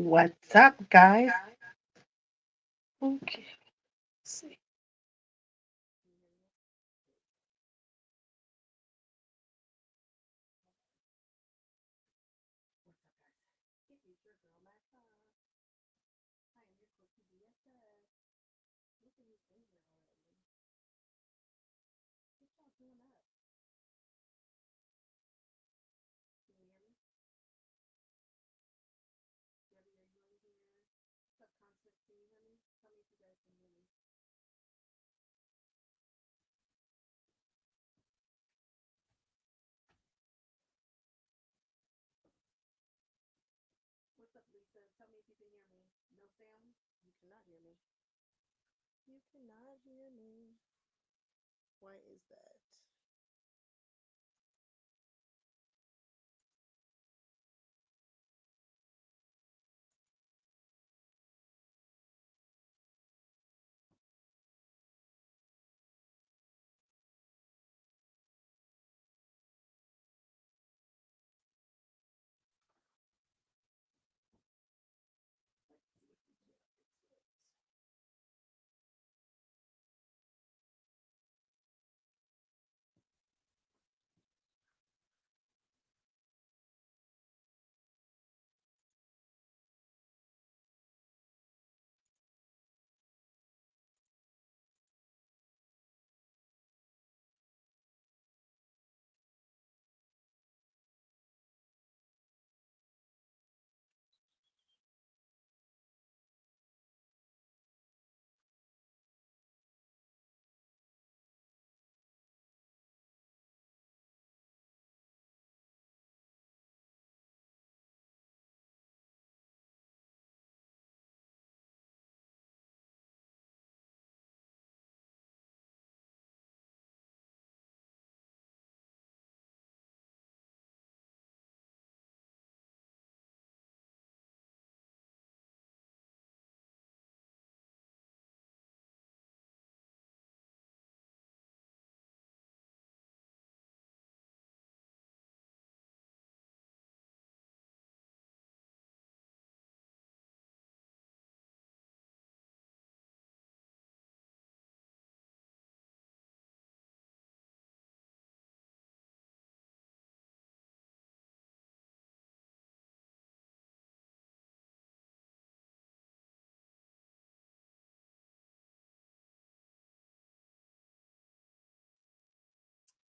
What's up, guys? Okay, let's see. You cannot hear me. Why is that?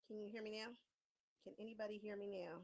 Can you hear me now? Can anybody hear me now?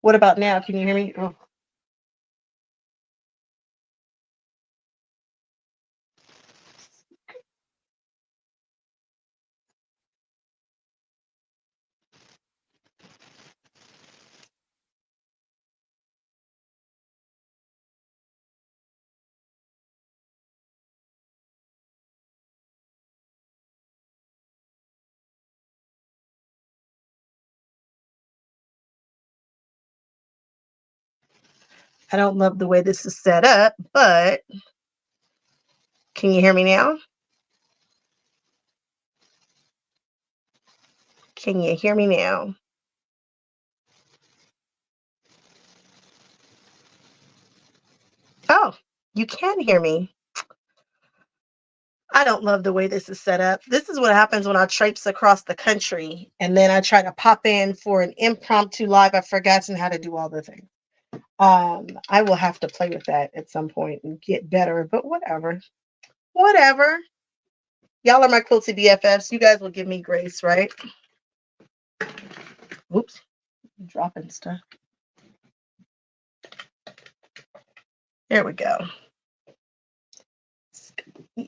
What about now? Can you hear me? Oh, I don't love the way this is set up, but can you hear me now? Can you hear me now? Oh, you can hear me. I don't love the way this is set up. This is what happens when I traipse across the country and then I try to pop in for an impromptu live. I've forgotten how to do all the things. I will have to play with that at some point and get better, but whatever. Whatever. Y'all are my quilty BFFs. You guys will give me grace, right? Oops, I'm dropping stuff. There we go.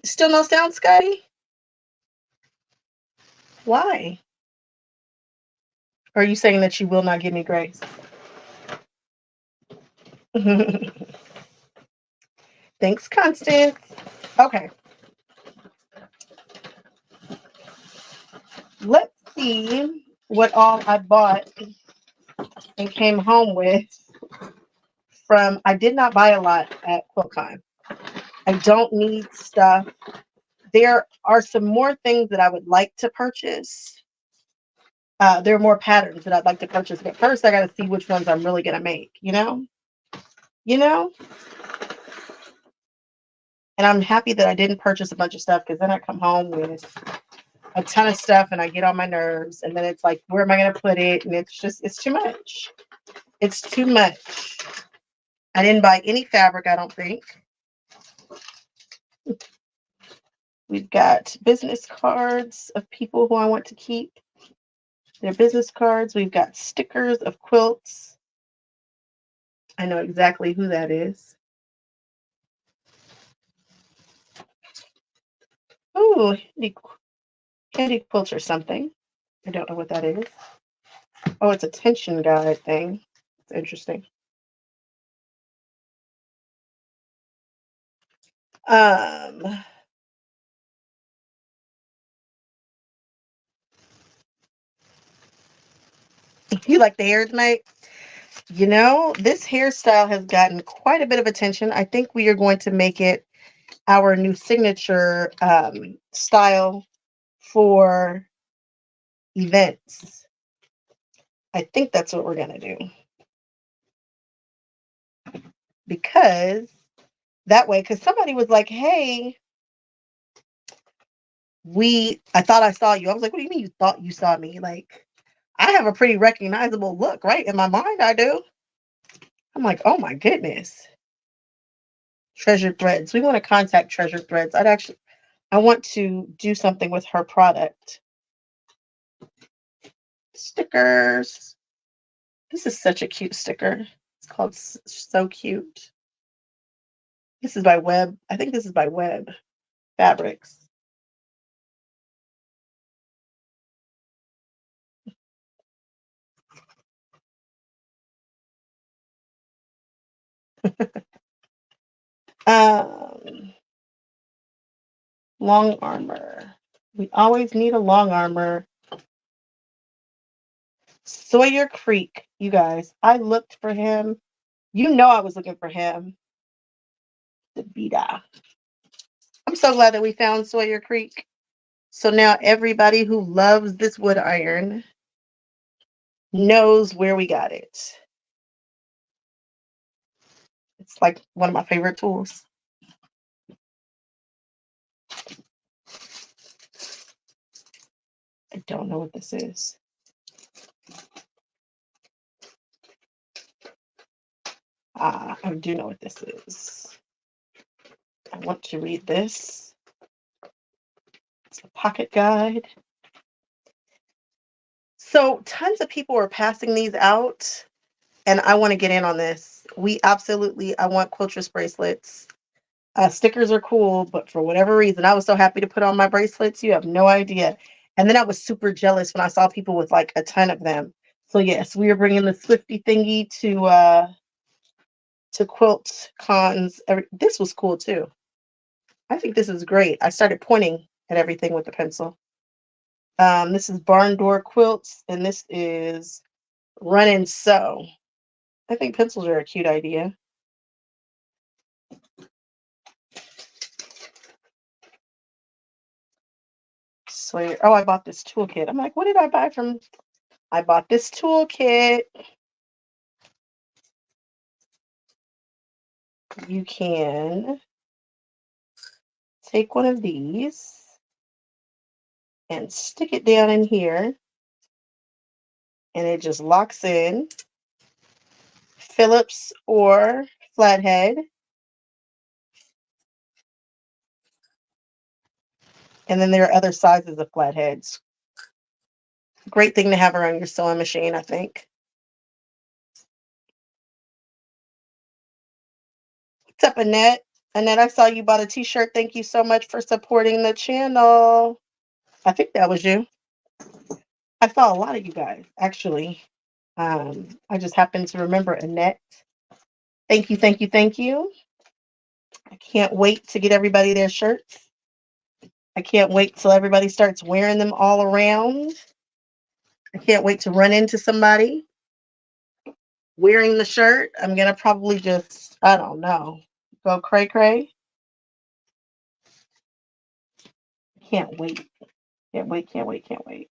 Still no sound, Scotty? Why? Or are you saying that you will not give me grace? Thanks, Constance. Okay. Let's see what all I bought and came home with from. I did not buy a lot at QuiltCon. I don't need stuff. There are some more things that I would like to purchase. There are more patterns that I'd like to purchase, but first I got to see which ones I'm really gonna make. You know. And I'm happy that I didn't purchase a bunch of stuff because then I come home with a ton of stuff and I get on my nerves. And then it's like, where am I gonna put it? And it's too much. It's too much. I didn't buy any fabric, I don't think. We've got business cards of people who I want to keep. Their business cards. We've got stickers of quilts. I know exactly who that is. Ooh, handy quilts or something. I don't know what that is. Oh, it's a tension guide thing. It's interesting. Um, you like the hair tonight? This hairstyle has gotten quite a bit of attention. I think we are going to make it our new signature style for events. I think that's what we're going to do. Because that way, because somebody was like, hey, I thought I saw you. I was like, what do you mean you thought you saw me? Like, I have a pretty recognizable look, right? In my mind, I do. I'm like, oh my goodness. Treasure Threads. We want to contact Treasure Threads. I want to do something with her product. Stickers. This is such a cute sticker. It's called So Cute. This is by Web. I think this is by Web Fabrics. um, long armor. We always need a long armor. Sawyer Creek, you guys. I looked for him. I was looking for him. The Beta. I'm so glad that we found Sawyer Creek. So now everybody who loves this wood iron knows where we got it. It's like one of my favorite tools. I don't know what this is. I do know what this is. I want to read this. It's a pocket guide. So tons of people were passing these out. and I want to get in on this. I want quiltress bracelets. Stickers are cool, but for whatever reason, I was so happy to put on my bracelets. You have no idea. And then I was super jealous when I saw people with like a ton of them. So yes, we are bringing the Swifty thingy to quilt cons. This was cool too. I think this is great. I started pointing at everything with the pencil. This is Barn Door Quilts, and this is Run and Sew. I think pencils are a cute idea. So, oh, I bought this toolkit. I'm like, what did I buy from? I bought this toolkit. You can take one of these and stick it down in here, and it just locks in. Phillips or flathead. And then there are other sizes of flatheads. Great thing to have around your sewing machine, I think. What's up, Annette? Annette, I saw you bought a t-shirt. Thank you so much for supporting the channel. I think that was you. I saw a lot of you guys, actually. I just happened to remember Annette. Thank you, thank you, thank you. I can't wait to get everybody their shirts. I can't wait till everybody starts wearing them all around. I can't wait to run into somebody wearing the shirt. I'm going to probably just, I don't know, go cray cray. Can't wait. Can't wait, can't wait, can't wait.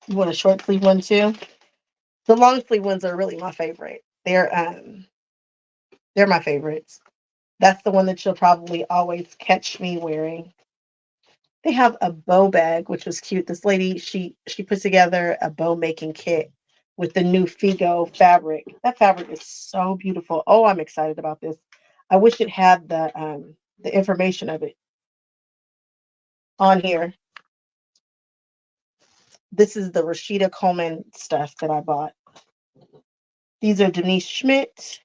You want a short sleeve one too? The long sleeve ones are really my favorite. They're my favorites. That's the one that you'll probably always catch me wearing. They have a bow bag, which was cute. This lady, she put together a bow making kit with the new Figo fabric. That fabric is so beautiful. Oh, I'm excited about this. I wish it had the information of it on here. This is the Rashida Coleman stuff that I bought. These are Denise Schmidt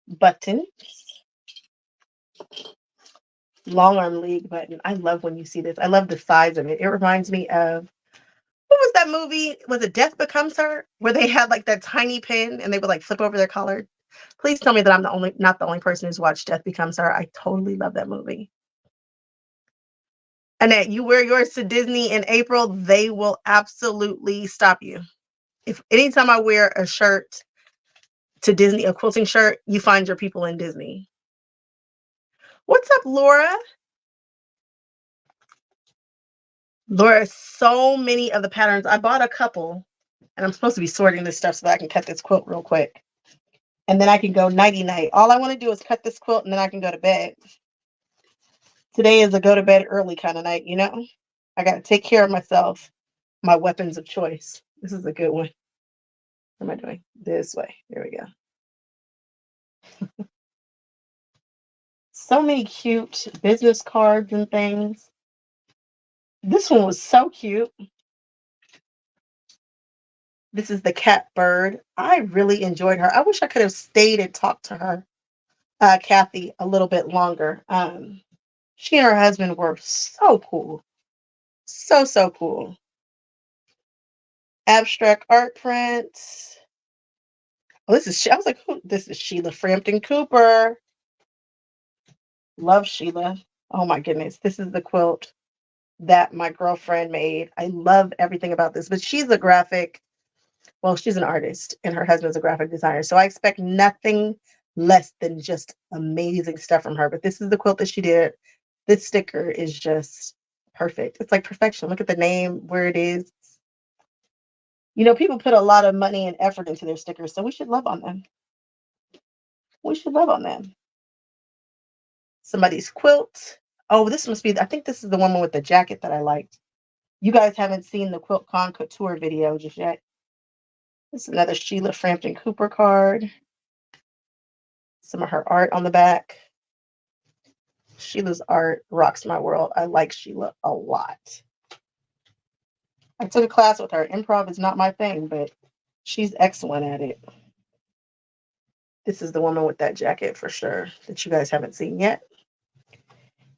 buttons. Long arm league button. I love when you see this. I love the size of it. It reminds me of, what was that movie? Was it Death Becomes Her? Where they had like that tiny pin and they would like flip over their collar. Please tell me that I'm not the only person who's watched Death Becomes Her. I totally love that movie. Annette, you wear yours to Disney in April, they will absolutely stop you. If anytime I wear a shirt to Disney, a quilting shirt, you find your people in Disney. What's up, Laura? Laura, so many of the patterns. I bought a couple, and I'm supposed to be sorting this stuff so that I can cut this quilt real quick. And then I can go nighty-night. All I want to do is cut this quilt, and then I can go to bed. Today is a go to bed early kind of night, you know? I got to take care of myself, my weapons of choice. This is a good one. What am I doing? This way. There we go. So many cute business cards and things. This one was so cute. This is the cat bird. I really enjoyed her. I wish I could have stayed and talked to her, Kathy, a little bit longer. She and her husband were so cool. So, so cool. Abstract art prints. Oh, I was like, this is Sheila Frampton Cooper. Love Sheila. Oh my goodness. This is the quilt that my girlfriend made. I love everything about this, but she's an artist and her husband's a graphic designer. So I expect nothing less than just amazing stuff from her. But this is the quilt that she did. This sticker is just perfect. It's like perfection. Look at the name, where it is. You know, people put a lot of money and effort into their stickers, so we should love on them. We should love on them. Somebody's quilt. Oh, this must be, I think this is the woman with the jacket that I liked. You guys haven't seen the Quilt Con Couture video just yet. This is another Sheila Frampton Cooper card. Some of her art on the back. Sheila's art rocks my world. I like Sheila a lot. I took a class with her. Improv is not my thing, but she's excellent at it. This is the woman with that jacket for sure that you guys haven't seen yet.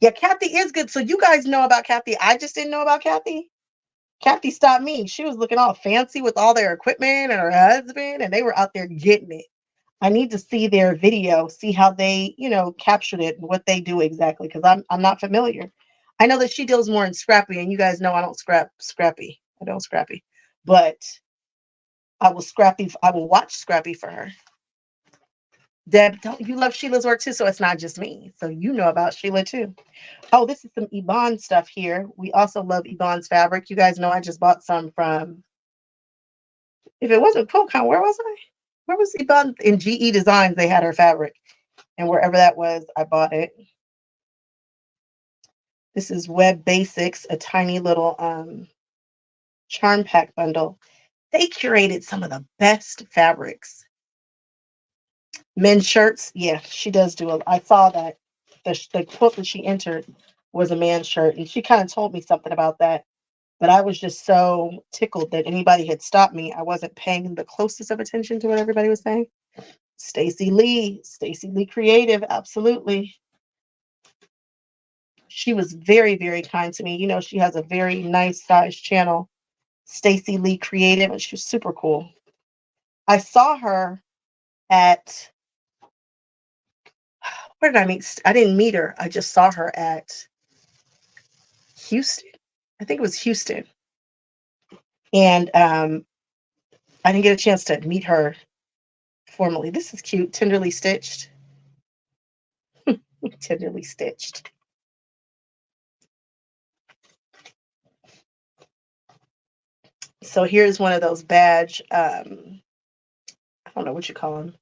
Yeah, Kathy is good. So you guys know about Kathy. I just didn't know about Kathy. Kathy stopped me. She was looking all fancy with all their equipment and her husband, and they were out there getting it. I need to see their video, see how they, captured it and what they do exactly, because I'm not familiar. I know that she deals more in Scrappy, and you guys know I don't Scrappy. I don't Scrappy, but I will watch Scrappy for her. Deb, don't you love Sheila's work too? So it's not just me. So you know about Sheila too. Oh, this is some Ebon stuff here. We also love Ebon's fabric. You guys know I just bought some from, if it wasn't QuiltCon, where was I? Where was Ebon? In GE Designs, they had her fabric. And wherever that was, I bought it. This is Web Basics, a tiny little charm pack bundle. They curated some of the best fabrics. Men's shirts, yeah, she does do a. I saw that the quote that she entered was a man's shirt, and she kind of told me something about that. But I was just so tickled that anybody had stopped me. I wasn't paying the closest of attention to what everybody was saying. Stacy Lee Creative, absolutely. She was very, very kind to me. She has a very nice sized channel, Stacy Lee Creative, and she was super cool. I saw her at, where did I meet? I didn't meet her. I just saw her at Houston. I think it was Houston. And I didn't get a chance to meet her formally. This is cute. Tenderly stitched. Tenderly stitched. So here's one of those badge, I don't know what you call them,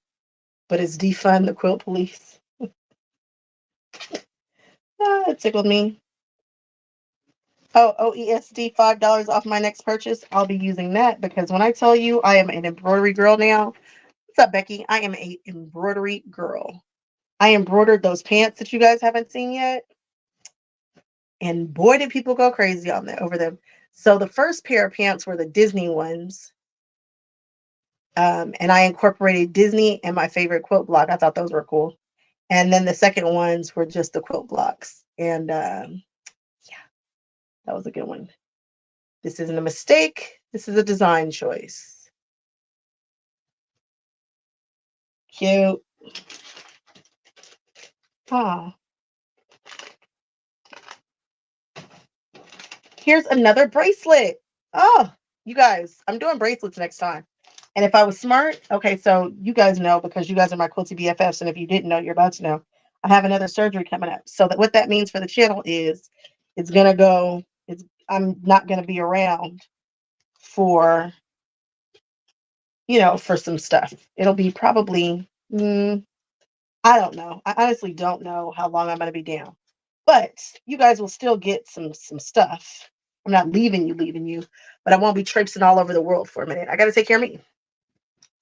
but it's defund the quilt police. It tickled me. Oh, OESD, $5 off my next purchase. I'll be using that because when I tell you I am an embroidery girl now, what's up, Becky? I am an embroidery girl. I embroidered those pants that you guys haven't seen yet. And boy, did people go crazy on that over them. So the first pair of pants were the Disney ones. And I incorporated Disney and my favorite quilt block. I thought those were cool. And then the second ones were just the quilt blocks. And yeah, that was a good one. This isn't a mistake. This is a design choice. Cute. Ah. Here's another bracelet. Oh, you guys, I'm doing bracelets next time. And if I was smart, okay, so you guys know because you guys are my quilty BFFs, and if you didn't know, you're about to know. I have another surgery coming up. So that what that means for the channel is it's gonna go, I'm not gonna be around for for some stuff. It'll be probably I don't know. I honestly don't know how long I'm gonna be down. But you guys will still get some stuff. I'm not leaving you, but I won't be traipsing all over the world for a minute. I gotta take care of me.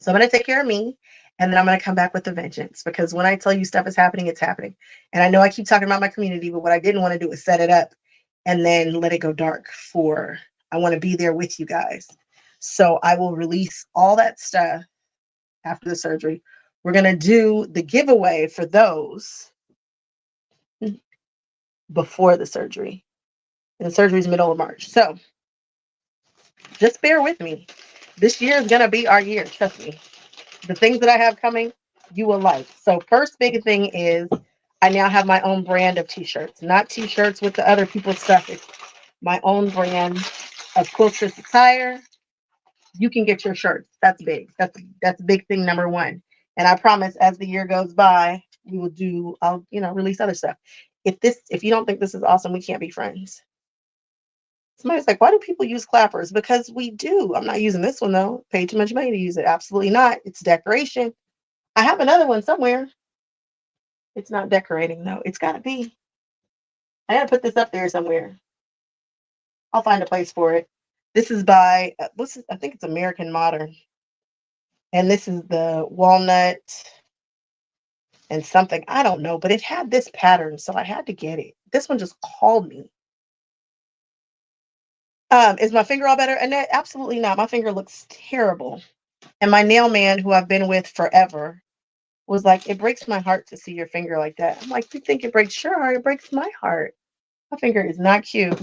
So I'm going to take care of me, and then I'm going to come back with a vengeance, because when I tell you stuff is happening, it's happening. And I know I keep talking about my community, but what I didn't want to do is set it up and then let it go dark I want to be there with you guys. So I will release all that stuff after the surgery. We're going to do the giveaway for those before the surgery. And the surgery is middle of March. So just bear with me. This year is going to be our year. Trust me. The things that I have coming, you will like. So first big thing is I now have my own brand of t-shirts, not t-shirts with the other people's stuff. It's my own brand of Quiltress attire. You can get your shirts. That's big. That's big thing number one. And I promise as the year goes by, I'll release other stuff. If you don't think this is awesome, we can't be friends. Somebody's like, why do people use clappers? Because we do. I'm not using this one though. Paid too much money to use it. Absolutely not. It's decoration. I have another one somewhere. It's not decorating though. It's got to be. I got to put this up there somewhere. I'll find a place for it. This is by, I think it's American Modern. And this is the walnut and something. I don't know, but it had this pattern, so I had to get it. This one just called me. Is my finger all better? Annette, absolutely not. My finger looks terrible. And my nail man, who I've been with forever, was like, it breaks my heart to see your finger like that. I'm like, you think it breaks your heart? It breaks my heart. My finger is not cute.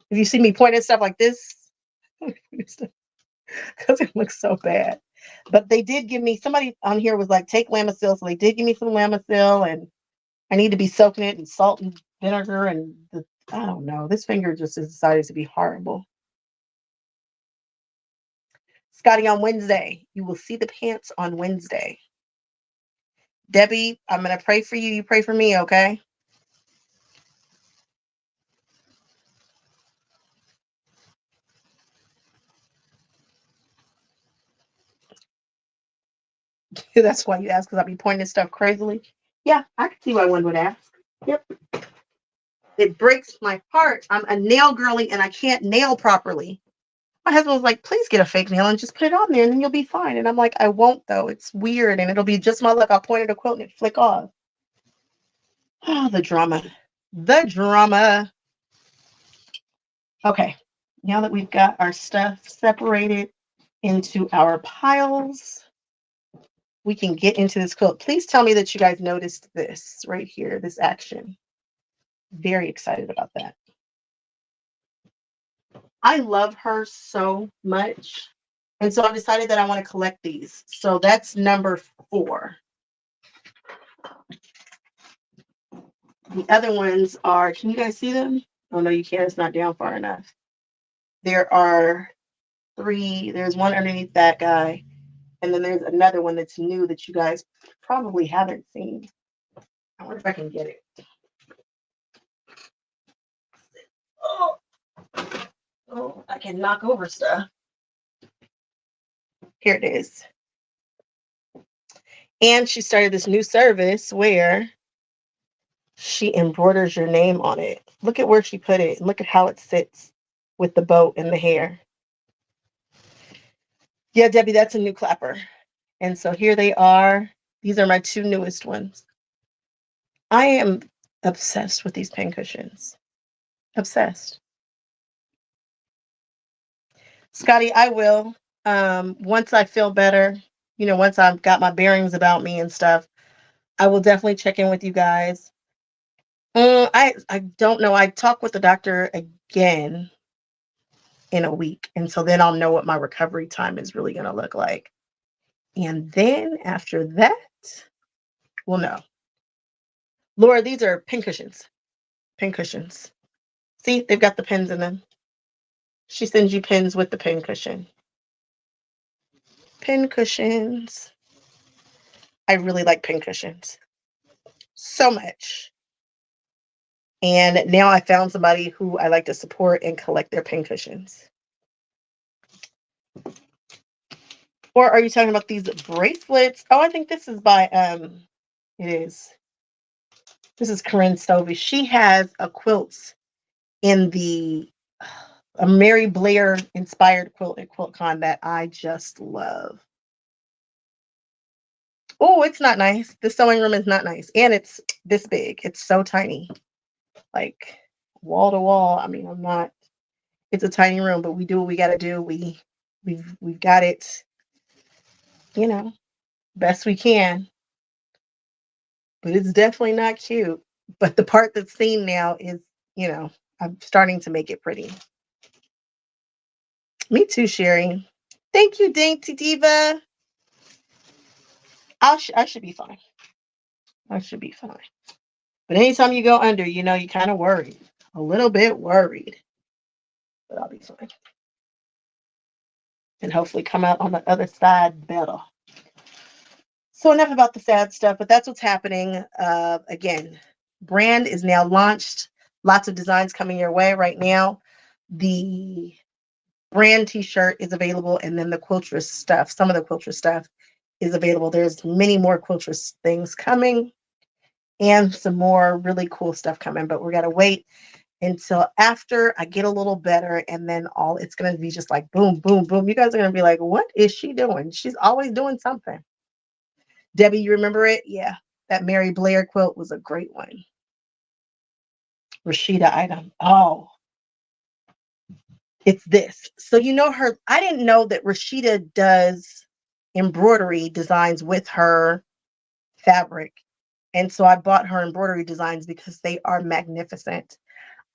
If you see me pointing stuff like this, because it looks so bad. But they did give me, somebody on here was like, take Lamisil. So they did give me some Lamisil, and I need to be soaking it in salt and vinegar. And I don't know. This finger just has decided to be horrible. Scotty, on Wednesday, you will see the pants on Wednesday. Debbie, I'm going to pray for you. You pray for me, okay? That's why you ask, because I'll be pointing stuff crazily. Yeah, I can see why one would ask. Yep. It breaks my heart. I'm a nail girly and I can't nail properly. My husband was like, please get a fake nail and just put it on there and then you'll be fine. And I'm like, I won't though. It's weird and it'll be just my luck. I'll point at a quilt and it flick off. Oh, the drama. The drama. Okay. Now that we've got our stuff separated into our piles, we can get into this quilt. Please tell me that you guys noticed this right here, this action. Very excited about that. I love her so much. And so I've decided that I want to collect these. So that's number 4. The other ones are, can you guys see them? Oh, no, you can't. It's not down far enough. There are 3. There's one underneath that guy. And then there's another one that's new that you guys probably haven't seen. I wonder if I can get it. Oh, I can knock over stuff. Here it is. And she started this new service where she embroiders your name on it. Look at where she put it. Look at how it sits with the bow and the hair. Yeah, Debbie, that's a new clapper. And so here they are. These are my 2 newest ones. I am obsessed with these pincushions. Obsessed. Scotty, I will. Once I feel better, once I've got my bearings about me and stuff, I will definitely check in with you guys. I don't know. I talk with the doctor again in a week. And so then I'll know what my recovery time is really going to look like. And then after that, we'll know. Laura, these are pincushions. Pincushions. See, they've got the pins in them. She sends you pins with the pincushion. Pincushions. I really like pincushions. So much. And now I found somebody who I like to support and collect their pincushions. Or are you talking about these bracelets? Oh, I think this is by it is. This is Corinne Stovey. She has a quilt in a Mary Blair inspired quilt at QuiltCon that I just love. Oh, it's not nice. The sewing room is not nice. And it's this big. It's so tiny. Like wall to wall. I mean, it's a tiny room, but we do what we gotta do. We've got it, best we can. But it's definitely not cute. But the part that's seen now is, I'm starting to make it pretty. Me too, Sherry. Thank you, Dainty Diva. I should be fine. I should be fine. But anytime you go under, you're kind of worried. A little bit worried. But I'll be fine. And hopefully come out on the other side better. So enough about the sad stuff, but that's what's happening. Again, brand is now launched. Lots of designs coming your way right now. The brand t-shirt is available, and then the Quiltress stuff, some of the Quiltress stuff is available. There's many more Quiltress things coming and some more really cool stuff coming, but we're going to wait until after I get a little better, and then it's going to be just like boom, boom, boom. You guys are going to be like, what is she doing? She's always doing something. Debbie, you remember it? Yeah. That Mary Blair quilt was a great one. Rashida item. Oh, it's this. So you know her. I didn't know that Rashida does embroidery designs with her fabric. And so I bought her embroidery designs because they are magnificent.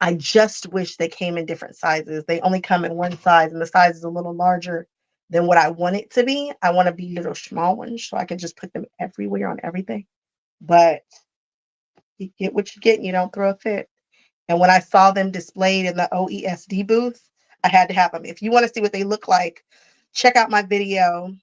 I just wish they came in different sizes. They only come in one size, and the size is a little larger than what I want it to be. I want to be little small ones so I can just put them everywhere on everything. But you get what you get and you don't throw a fit. And when I saw them displayed in the OESD booth, I had to have them. If you want to see what they look like, check out my video,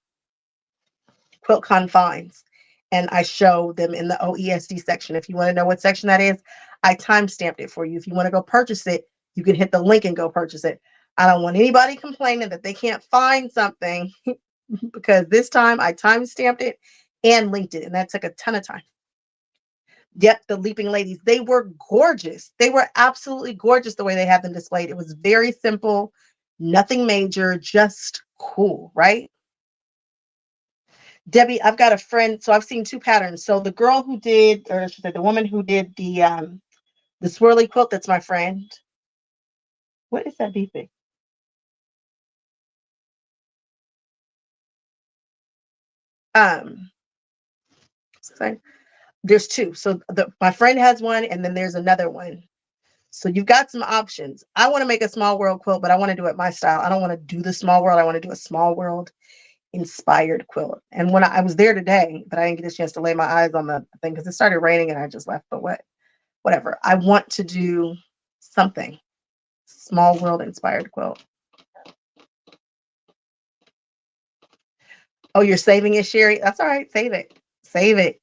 QuiltCon Finds, and I show them in the OESD section. If you want to know what section that is, I timestamped it for you. If you want to go purchase it, you can hit the link and go purchase it. I don't want anybody complaining that they can't find something because this time I timestamped it and linked it, and that took a ton of time. Yep, the Leaping Ladies. They were gorgeous. They were absolutely gorgeous the way they had them displayed. It was very simple, nothing major, just cool, right? Debbie, I've got a friend, so I've seen two patterns. So the girl who did, or she said the woman who did the swirly quilt, that's my friend. What is that beeping? Um, sorry. There's two. So my friend has one, and then there's another one. So you've got some options. I want to make a small world quilt, but I want to do it my style. I don't want to do the small world. I want to do a small world inspired quilt. And when I was there today, but I didn't get a chance to lay my eyes on the thing because it started raining and I just left. But whatever. I want to do something small world inspired quilt. Oh, you're saving it, Sherry? That's all right. Save it. Save it.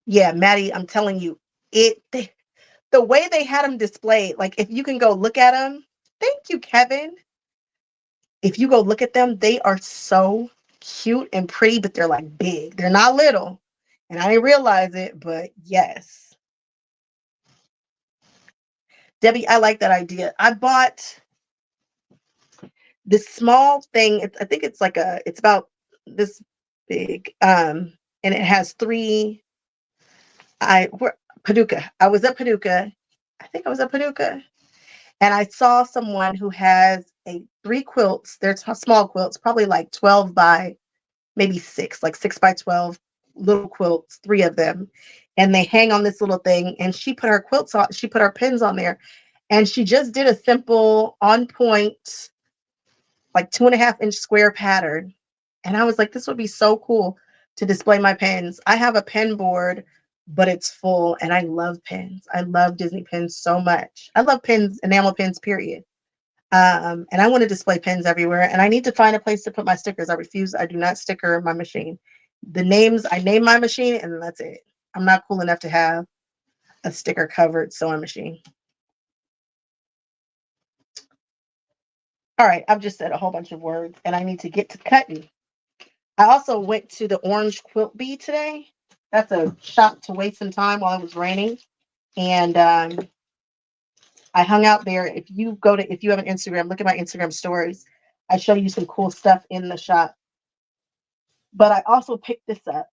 Yeah, Maddie, I'm telling you, the way they had them displayed, like if you can go look at them, thank you, Kevin. If you go look at them, they are so cute and pretty, but they're like big. They're not little. And I didn't realize it, but yes. Debbie, I like that idea. I bought this small thing. I think it's about this big. And it has three. Paducah. I was at Paducah. I think I was at Paducah. And I saw someone who has three quilts. They're small quilts, probably like 12 by maybe six, like 6 by 12 little quilts, three of them. And they hang on this little thing. And she put her quilts on, she put her pins on there. And she just did a simple on point, like 2.5 inch square pattern. And I was like, this would be so cool to display my pins. I have a pen board, but it's full. And I love pins. I love Disney pins so much. I love pins, enamel pins, period. And I want to display pins everywhere. And I need to find a place to put my stickers. I do not sticker my machine. The names, I name my machine and that's it. I'm not cool enough to have a sticker covered sewing machine. All right, I've just said a whole bunch of words and I need to get to cutting. I also went to the Orange Quilt Bee today. That's a shop to waste some time while it was raining. And I hung out there. If you have an Instagram, look at my Instagram stories. I show you some cool stuff in the shop. But I also picked this up.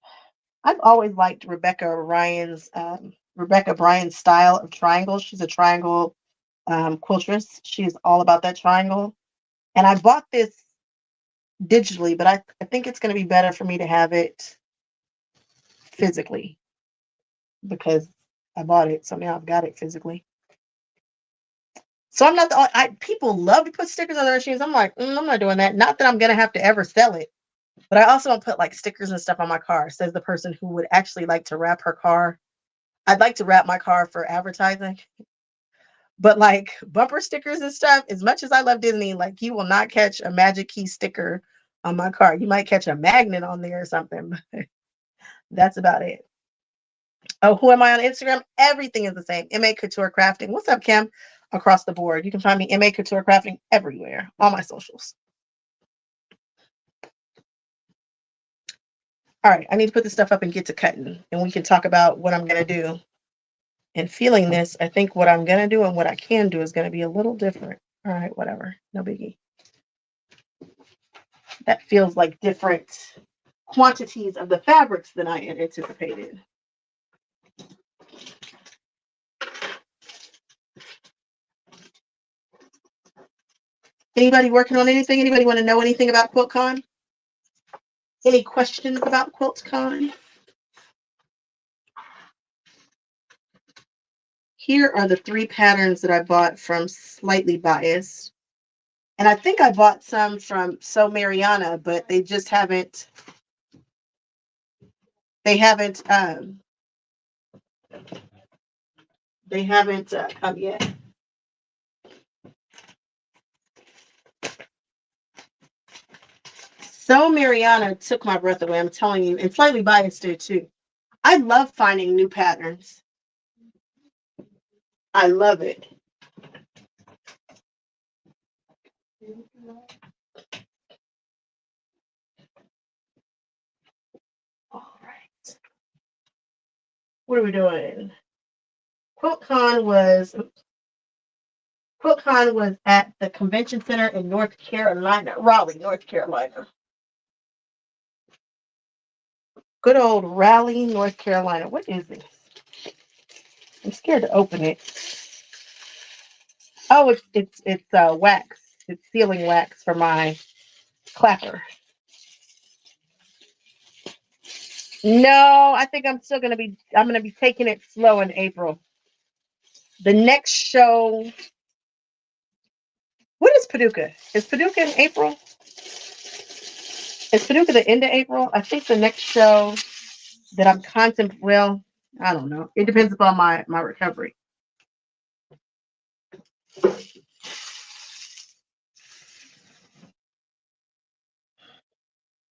I've always liked Rebecca Bryan's style of triangles. She's a triangle quiltress. She's all about that triangle. And I bought this digitally, but I think it's going to be better for me to have it physically because I bought it. So now I've got it physically. So I'm not people love to put stickers on their machines. I'm like, I'm not doing that. Not that I'm going to have to ever sell it. But I also don't put like stickers and stuff on my car, says the person who would actually like to wrap her car. I'd like to wrap my car for advertising. But like bumper stickers and stuff, as much as I love Disney, like you will not catch a Magic Key sticker on my car. You might catch a magnet on there or something, but that's about it. Oh, who am I on Instagram? Everything is the same. MA Couture Crafting. What's up, Kim? Across the board. You can find me MA Couture Crafting everywhere, all my socials. All right, I need to put this stuff up and get to cutting, and we can talk about what I'm going to do. And feeling this, I think what I'm going to do and what I can do is going to be a little different. All right, whatever. No biggie. That feels like different quantities of the fabrics than I had anticipated. Anybody working on anything? Anybody want to know anything about QuiltCon? Any questions about QuiltCon? Here are the 3 patterns that I bought from Slightly Biased. And I think I bought some from So Mariana, but they just haven't, they haven't come yet. So Mariana took my breath away, I'm telling you, and Slightly Biased did too. I love finding new patterns. I love it. All right. What are we doing? QuiltCon was at the convention center in North Carolina, Raleigh, North Carolina. Good old Raleigh, North Carolina. What is this? I'm scared to open it. Oh, it's wax. It's sealing wax for my clapper. No, I think I'm gonna be taking it slow in April. The next show. What is Paducah? Is Paducah in April? Is Paducah the end of April? I think the next show that I'm contemplating, well, I don't know. It depends upon my recovery.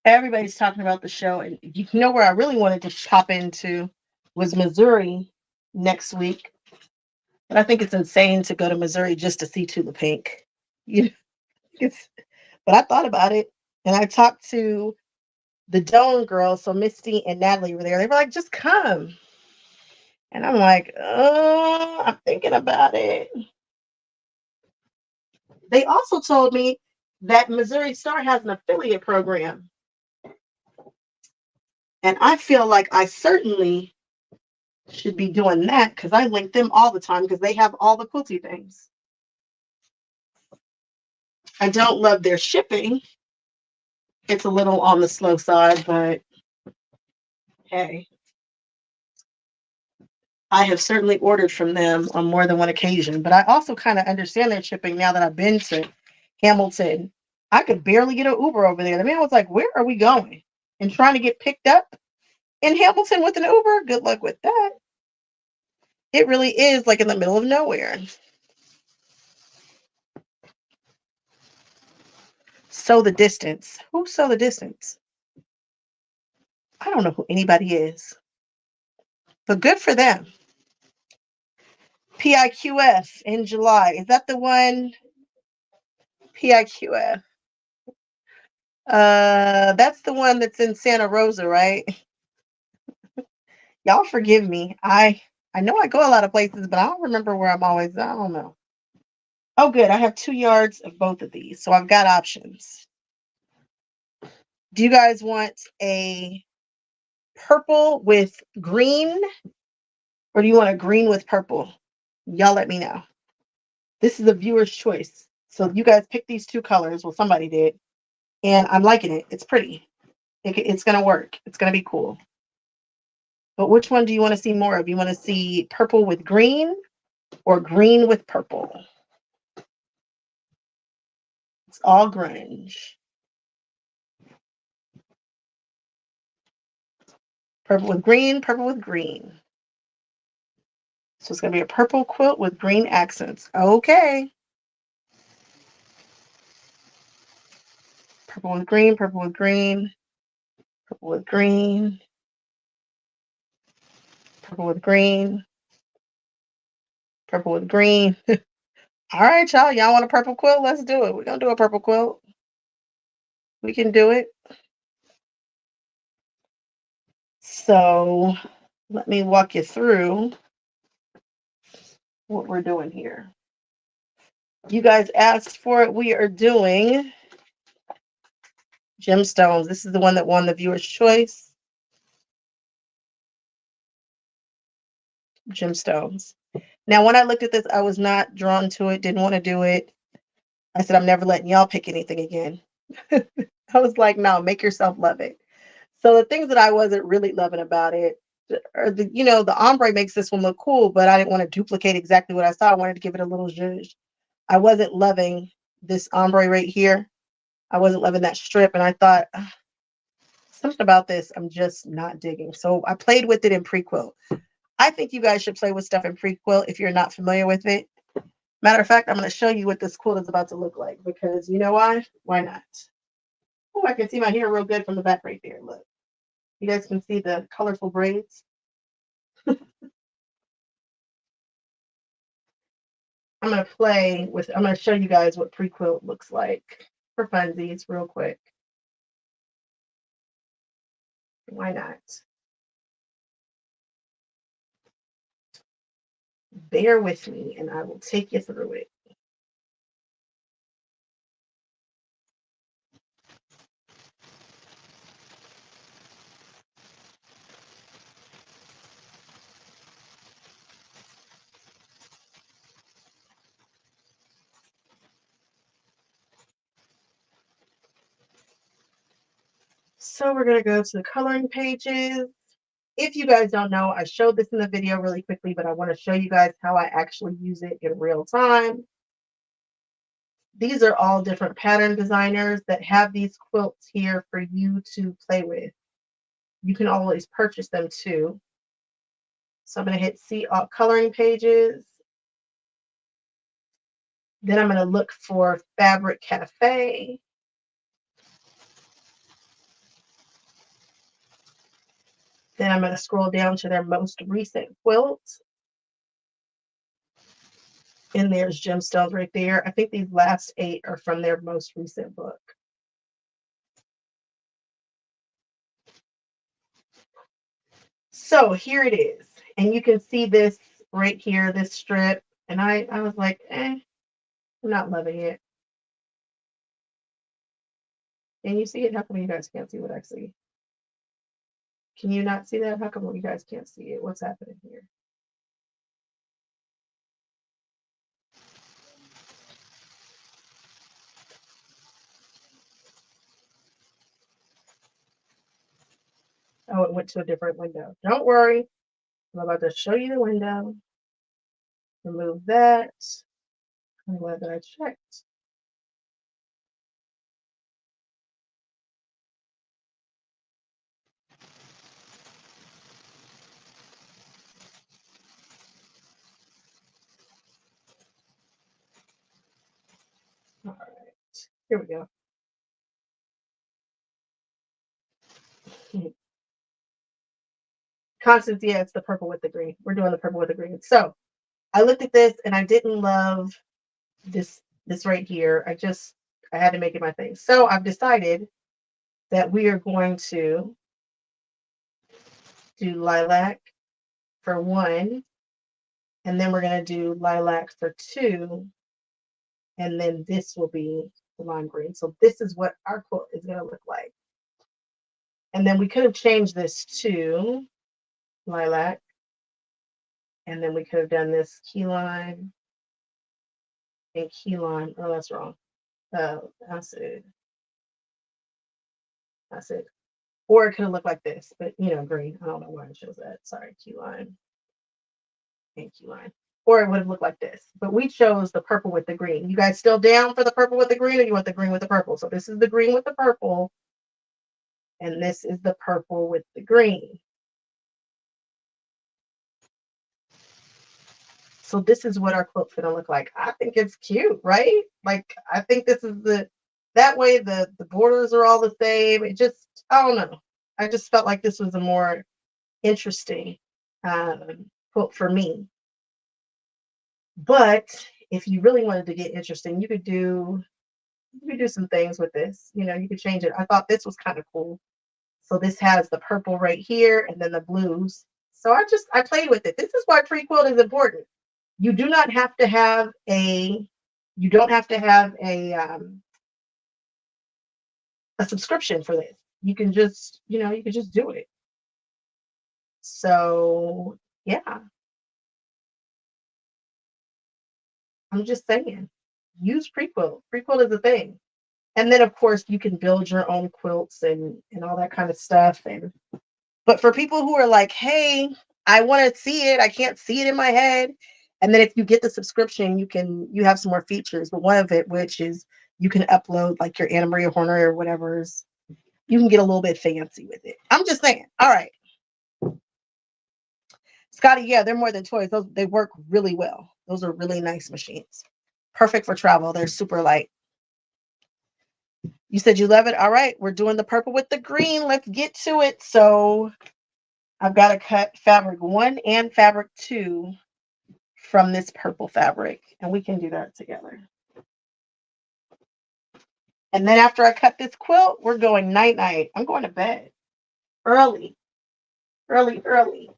Everybody's talking about the show, and you know where I really wanted to pop into was Missouri next week. But I think it's insane to go to Missouri just to see Tula Pink. You know, but I thought about it, and I talked to the Doan girls, so Misty and Natalie were there. They were like, just come. And I'm like, oh, I'm thinking about it. They also told me that Missouri Star has an affiliate program. And I feel like I certainly should be doing that because I link them all the time because they have all the quilty things. I don't love their shipping. It's a little on the slow side, but hey. I have certainly ordered from them on more than one occasion, but I also kind of understand their shipping now that I've been to Hamilton. I could barely get an Uber over there. The man was like, where are we going? And trying to get picked up in Hamilton with an Uber? Good luck with that. It really is like in the middle of nowhere. Sew the Distance. Who Sew the Distance? I don't know who anybody is. But good for them. PIQF in July. Is that the one? PIQF. That's the one that's in Santa Rosa, right? Y'all forgive me. I know I go a lot of places, but I don't remember where I'm always. I don't know. Oh, good. I have 2 yards of both of these, so I've got options. Do you guys want a purple with green, or do you want a green with purple? Y'all let me know. This is a viewer's choice. So you guys pick these 2 colors. Well, somebody did. And I'm liking it. It's pretty. It's going to work. It's going to be cool. But which one do you want to see more of? You want to see purple with green or green with purple? It's all grunge. Purple with green, purple with green. So it's going to be a purple quilt with green accents. Okay. Purple with green, purple with green, purple with green, purple with green, purple with green. All right, y'all. Y'all want a purple quilt? Let's do it. We're going to do a purple quilt. We can do it. So let me walk you through what we're doing here. You guys asked for it. We are doing Gemstones. This is the one that won the viewer's choice. Gemstones. Now, when I looked at this, I was not drawn to it, didn't want to do it. I said, I'm never letting y'all pick anything again. I was like, no, make yourself love it. So the things that I wasn't really loving about it, or the ombre makes this one look cool, but I didn't want to duplicate exactly what I saw. I wanted to give it a little zhuzh. I wasn't loving this ombre right here. I wasn't loving that strip, and I thought something about this I'm just not digging. So I played with it in pre-quilt. I think you guys should play with stuff in pre-quilt if you're not familiar with it. Matter of fact, I'm going to show you what this quilt is about to look like because you know why? Why not? Oh, I can see my hair real good from the back right there. Look. You guys can see the colorful braids. I'm going to show you guys what pre-quilt looks like for funsies real quick. Why not? Bear with me and I will take you through it. So we're going to go to the coloring pages. If you guys don't know, I showed this in the video really quickly, but I want to show you guys how I actually use it in real time. These are all different pattern designers that have these quilts here for you to play with. You can always purchase them too. So I'm going to hit see all coloring pages. Then I'm going to look for Fabric Cafe. Then I'm going to scroll down to their most recent quilt. And there's Gemstones right there. I think these last 8 are from their most recent book. So here it is. And you can see this right here, this strip. And I was like, I'm not loving it. Can you see it? How come you guys can't see what I see? Can you not see that? How come you guys can't see it? What's happening here? Oh, it went to a different window. Don't worry. I'm about to show you the window. Remove that. I'm glad that I checked. All right. Here we go. Constance, yeah, it's the purple with the green. We're doing the purple with the green. So I looked at this and I didn't love this right here. I had to make it my thing. So I've decided that we are going to do lilac for 1, and then we're going to do lilac for 2, and then this will be the lime green. So this is what our quilt is going to look like. And then we could have changed this to lilac, and then we could have done this key lime and key lime. Oh, that's wrong. Acid. Or it could have looked like this, but green. I don't know why it shows that. Sorry, key lime and key lime. Or it would have looked like this. But we chose the purple with the green. You guys still down for the purple with the green, or you want the green with the purple? So this is the green with the purple, and this is the purple with the green. So this is what our quilt's gonna look like. I think it's cute, right? Like I think this is that way the borders are all the same. It just, I don't know. I just felt like this was a more interesting quilt for me. But if you really wanted to get interesting, you could do some things with this. You could change it. I thought this was kind of cool. So this has the purple right here and then the blues. So I played with it. This is why pre-quilt is important. You do not have to have a a subscription for this. You can just, you can just do it. So yeah, I'm just saying, use Prequilt. Prequilt is a thing. And then of course you can build your own quilts and all that kind of stuff. And but for people who are like, hey, I want to see it, I can't see it in my head. And then if you get the subscription, you have some more features. But one of it, which is you can upload like your Anna Maria Horner or whatever's, you can get a little bit fancy with it. I'm just saying. All right. Scotty, yeah, they're more than toys. Those they work really well. Those are really nice machines. Perfect for travel. They're super light. You said you love it. All right, we're doing the purple with the green. Let's get to it. So I've got to cut fabric 1 and fabric 2 from this purple fabric, and we can do that together. And then after I cut this quilt, we're going night night. I'm going to bed early, early, early.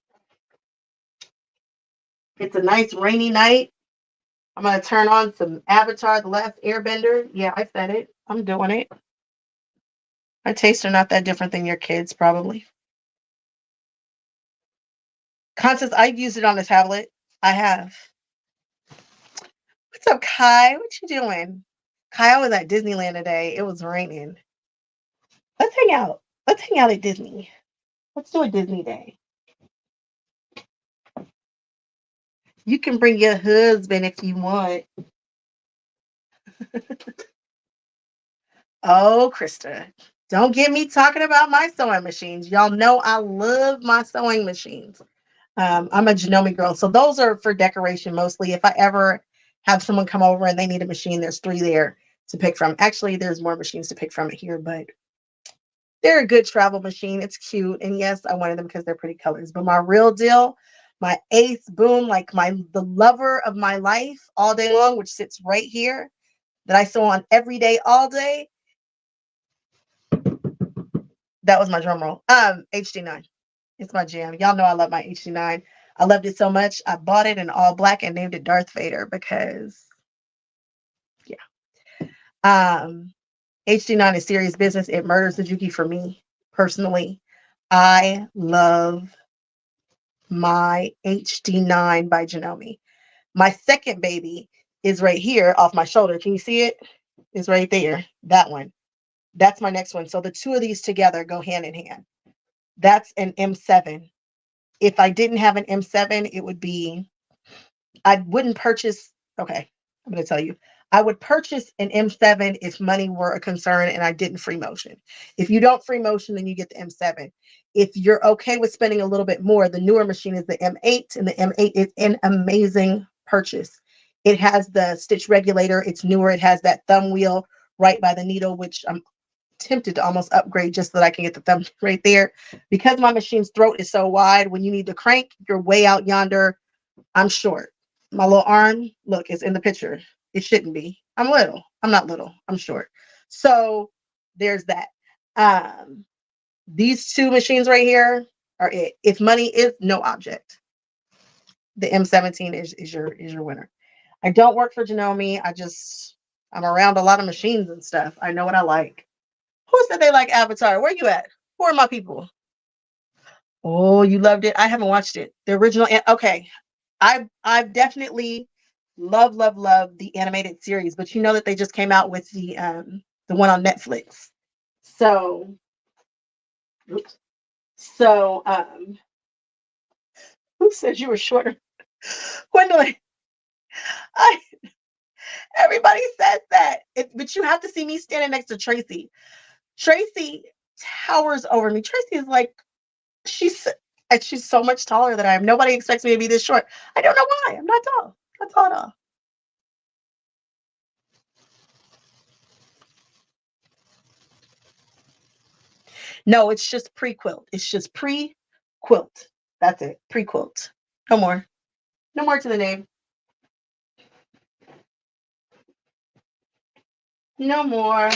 It's a nice rainy night. I'm going to turn on some Avatar: The Last Airbender. Yeah, I said it. I'm doing it. My tastes are not that different than your kids, probably. Constance, I've used it on the tablet. I have. What's up, Kai? What you doing? Kai, I was at Disneyland today. It was raining. Let's hang out. Let's hang out at Disney. Let's do a Disney day. You can bring your husband if you want. Oh, Krista. Don't get me talking about my sewing machines. Y'all know I love my sewing machines. I'm a Janome girl. So those are for decoration mostly. If I ever have someone come over and they need a machine, there's 3 there to pick from. Actually, there's more machines to pick from here, but they're a good travel machine. It's cute. And yes, I wanted them because they're pretty colors. But my real deal, my ace boom, like the lover of my life all day long, which sits right here, that I sew on every day, all day. That was my drum roll. HD9. It's my jam. Y'all know I love my HD9. I loved it so much. I bought it in all black and named it Darth Vader because, yeah. HD9 is serious business. It murders the Juki for me personally. I love my HD9 by Janome. My second baby is right here off my shoulder. Can you see it? It's right there. That one. That's my next one. So the 2 of these together go hand in hand. That's an M7. If I didn't have an M7, it would be, I wouldn't purchase, okay, I'm going to tell you. I would purchase an M7 if money were a concern and I didn't free motion. If you don't free motion, then you get the M7. If you're okay with spending a little bit more, the newer machine is the M8, and the M8 is an amazing purchase. It has the stitch regulator. It's newer. It has that thumb wheel right by the needle, which I'm tempted to almost upgrade just so that I can get the thumb right there. Because my machine's throat is so wide, when you need to crank, you're way out yonder. I'm short. My little arm, look, it's in the picture. It shouldn't be. I'm little. I'm not little. I'm short. So there's that. These 2 machines right here are it. If money is no object, the M17 is your winner. I don't work for Janome. I'm around a lot of machines and stuff. I know what I like. Who said they like Avatar? Where you at? Who are my people? Oh, you loved it. I haven't watched it. The original. Okay, I've definitely love the animated series, but you know that they just came out with the one on Netflix. So, oops. So who said you were shorter? Gwendolyn. I Everybody says that. But you have to see me standing next to Tracy. Tracy towers over me. Tracy is like, she's so much taller than I am. Nobody expects me to be this short. I don't know why. I'm not tall. Not tall at all. No, it's just pre-quilt. It's just pre-quilt. That's it. Pre-quilt. No more. No more to the name. No more.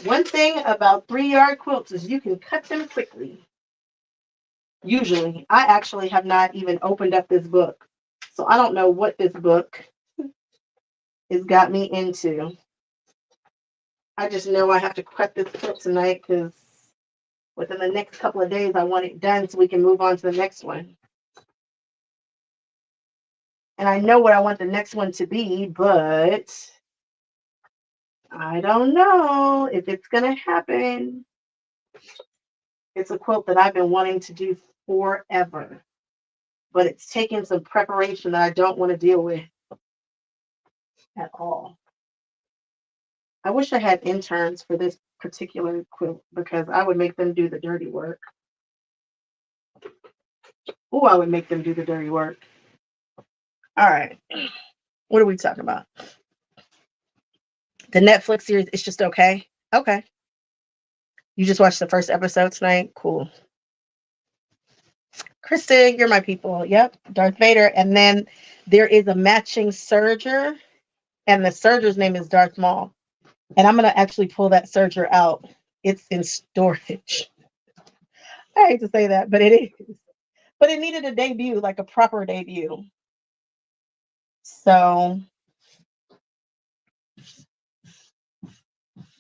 One thing about 3-yard quilts is you can cut them quickly. Usually. I actually have not even opened up this book. So I don't know what this book has got me into. I just know I have to cut this quilt tonight because within the next couple of days I want it done so we can move on to the next one. And I know what I want the next one to be, but I don't know if it's going to happen. It's a quilt that I've been wanting to do forever, but it's taken some preparation that I don't want to deal with at all. I wish I had interns for this particular quilt because I would make them do the dirty work. Oh, I would make them do the dirty work. All right. What are we talking about? The Netflix series, It's Just Okay. Okay. You just watched the first episode tonight? Cool. Kristen, you're my people. Yep. Darth Vader. And then there is a matching Surger, and the Surger's name is Darth Maul. And I'm going to actually pull that Surger out. It's in storage. I hate to say that, but it is. But it needed a debut, like a proper debut. So,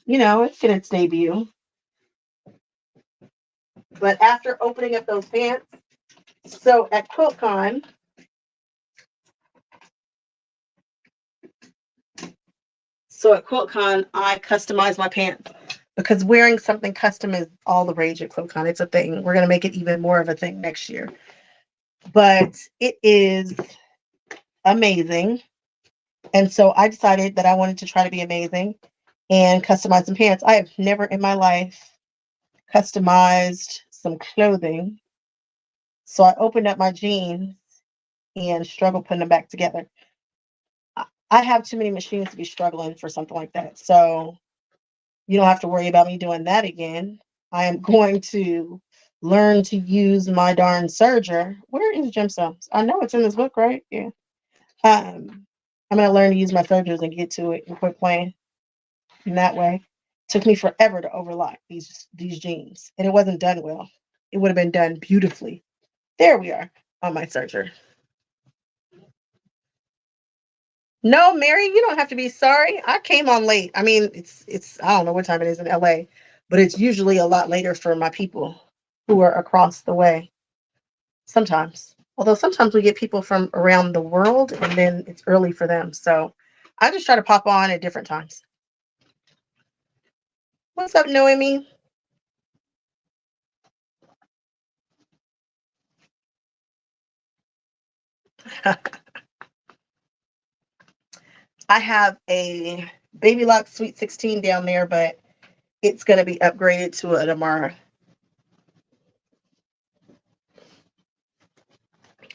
it's in its debut. But after opening up those pants, so at QuiltCon, I customized my pants because wearing something custom is all the rage at QuiltCon. It's a thing. We're going to make it even more of a thing next year. But it is amazing. And so I decided that I wanted to try to be amazing and customize some pants. I have never in my life customized some clothing. So I opened up my jeans and struggled putting them back together. I have too many machines to be struggling for something like that. So you don't have to worry about me doing that again. I am going to learn to use my darn serger. Where is Gemstones? I know it's in this book, right? Yeah. I'm going to learn to use my sergers and get to it and quit playing in that way. It took me forever to overlock these jeans, and it wasn't done well. It would have been done beautifully. There we are on my serger. No, Mary, you don't have to be sorry. I came on late. I mean, it's I don't know what time it is in LA, but it's usually a lot later for my people who are across the way. Sometimes. Although sometimes we get people from around the world and then it's early for them. So I just try to pop on at different times. What's up, Noemi? I have a Baby Lock Sweet 16 down there, but it's going to be upgraded to an Amara.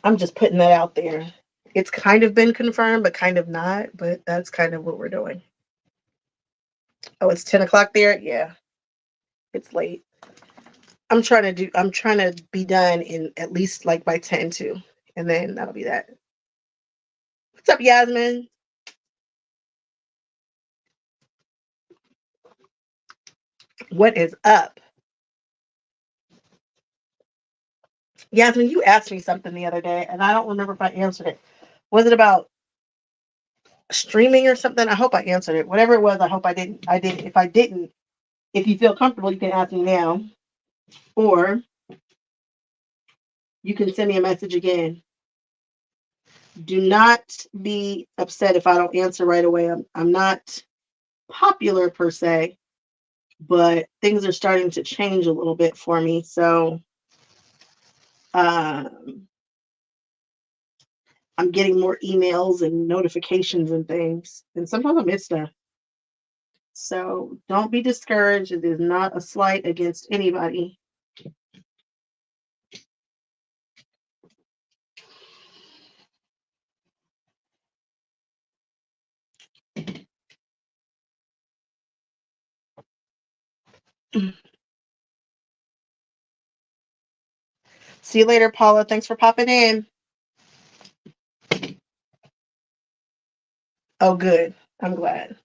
I'm just putting that out there. It's kind of been confirmed, but kind of not. But that's kind of what we're doing. Oh, it's 10 o'clock there? Yeah, it's late. I'm trying to be done in at least like by 10 too. And then that'll be that. What's up, Yasmin? What is up? Yasmin, you asked me something the other day, and I don't remember if I answered it. Was it about streaming or something? I hope I answered it. Whatever it was, I hope I didn't. I did. If I didn't, if you feel comfortable, you can ask me now, or you can send me a message again. Do not be upset if I don't answer right away. I'm not popular per se, but things are starting to change a little bit for me. So um, I'm getting more emails and notifications and things, and sometimes I miss stuff. So don't be discouraged. It is not a slight against anybody. See you later, Paula. Thanks for popping in. Oh, good. I'm glad.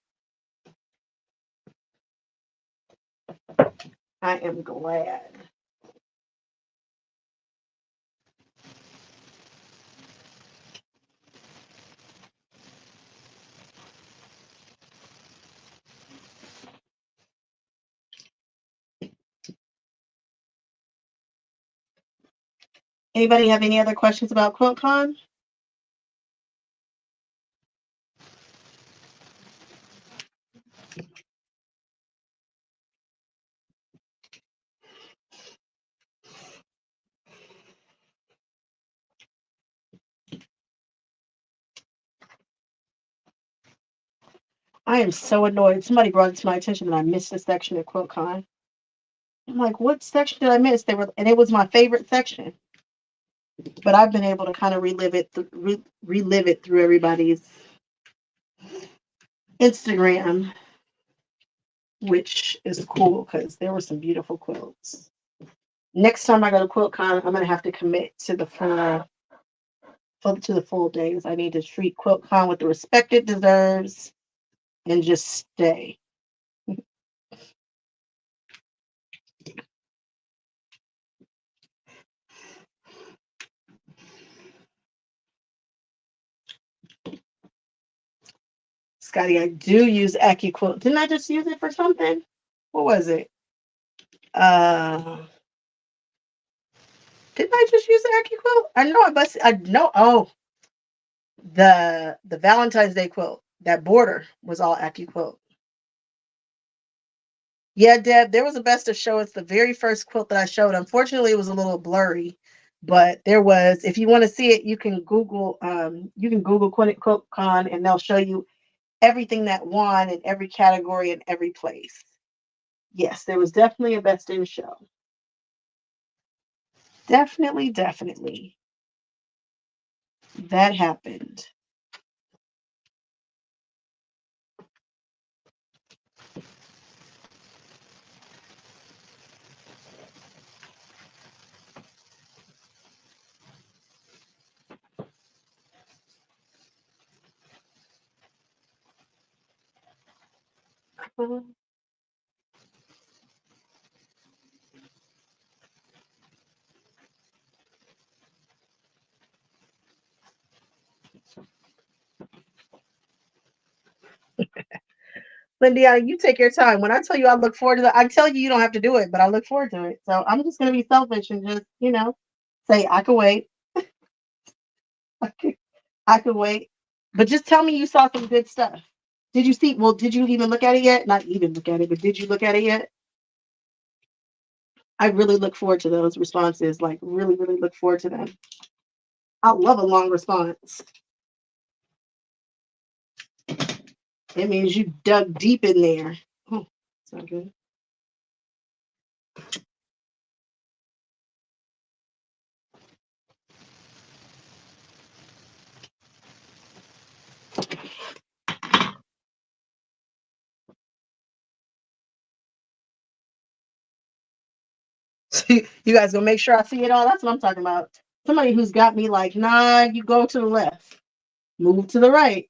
I am glad. Anybody have any other questions about QuiltCon? I am so annoyed. Somebody brought it to my attention that I missed a section at QuiltCon. I'm like, what section did I miss? And it was my favorite section. But I've been able to kind of relive it through everybody's Instagram, which is cool because there were some beautiful quilts. Next time I go to QuiltCon, I'm gonna have to commit to the full days. I need to treat QuiltCon with the respect it deserves and just stay. Scotty, I do use AccuQuilt. Didn't I just use it for something? What was it? Uh, didn't I just use AccuQuilt? I know I know. Oh, the Valentine's Day quilt. That border was all AccuQuilt. Yeah, Deb, there was a best of show. It's the very first quilt that I showed. Unfortunately, it was a little blurry, but there was. If you want to see it, you can Google QuiltCon, and they'll show you everything that won in every category in every place. Yes, there was definitely a best in show. Definitely, definitely. That happened. Lindy, you take your time. When I tell you I look forward to that, I tell you you don't have to do it, but I look forward to it. So I'm just going to be selfish and just, say I can wait. I can wait. But just tell me you saw some good stuff. Did you see? Well, did you even look at it yet? Not even look at it, but did you look at it yet? I really look forward to those responses. Like, really, really look forward to them. I love a long response. It means you dug deep in there. Oh, that's not good. You guys gonna make sure I see it all? That's what I'm talking about. Somebody who's got me like, nah, you go to the left, move to the right.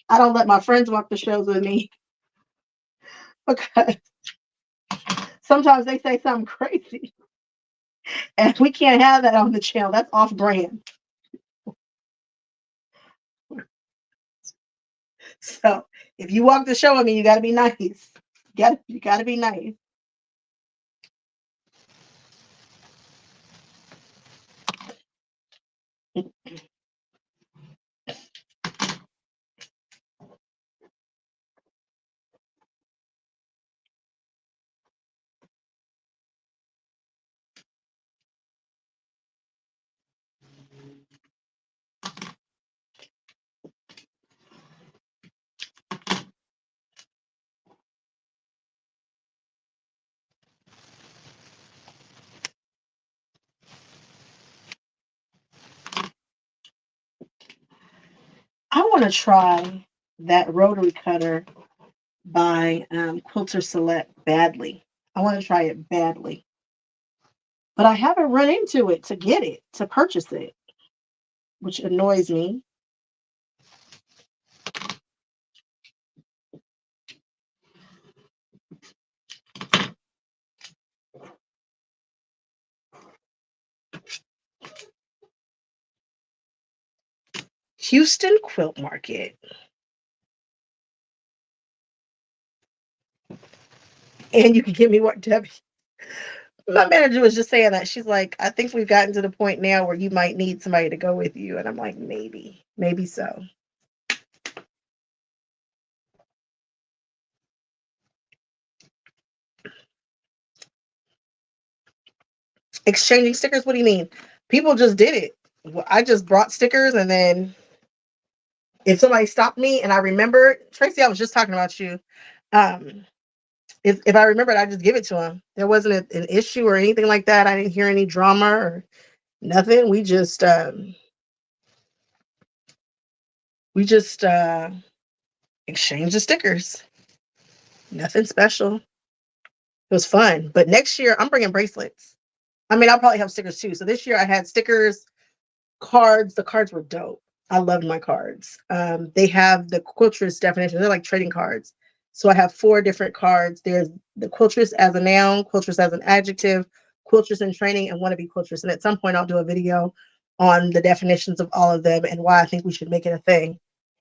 I don't let my friends walk the shows with me because sometimes they say something crazy, and we can't have that on the channel. That's off brand. So if you walk the show with me, you got to be nice. You got to be nice. I want to try that rotary cutter by Quilter Select badly. I want to try it badly, but I haven't run into it to purchase it, which annoys me. Houston Quilt Market. And you can give me what, Debbie? My manager was just saying that. She's like, I think we've gotten to the point now where you might need somebody to go with you. And I'm like, maybe so. Exchanging stickers? What do you mean? People just did it. I just brought stickers, and then if somebody stopped me and I remembered, Tracy, I was just talking about you. Um, if I remembered, I just give it to them. There wasn't an issue or anything like that. I didn't hear any drama or nothing. We just exchanged the stickers. Nothing special. It was fun. But next year, I'm bringing bracelets. I mean, I'll probably have stickers too. So this year, I had stickers, cards. The cards were dope. I loved my cards. They have the quiltress definition. They're like trading cards. So I have 4 different cards. There's the quiltress as a noun, quiltress as an adjective, quiltress in training, and wannabe quiltress. And at some point, I'll do a video on the definitions of all of them and why I think we should make it a thing.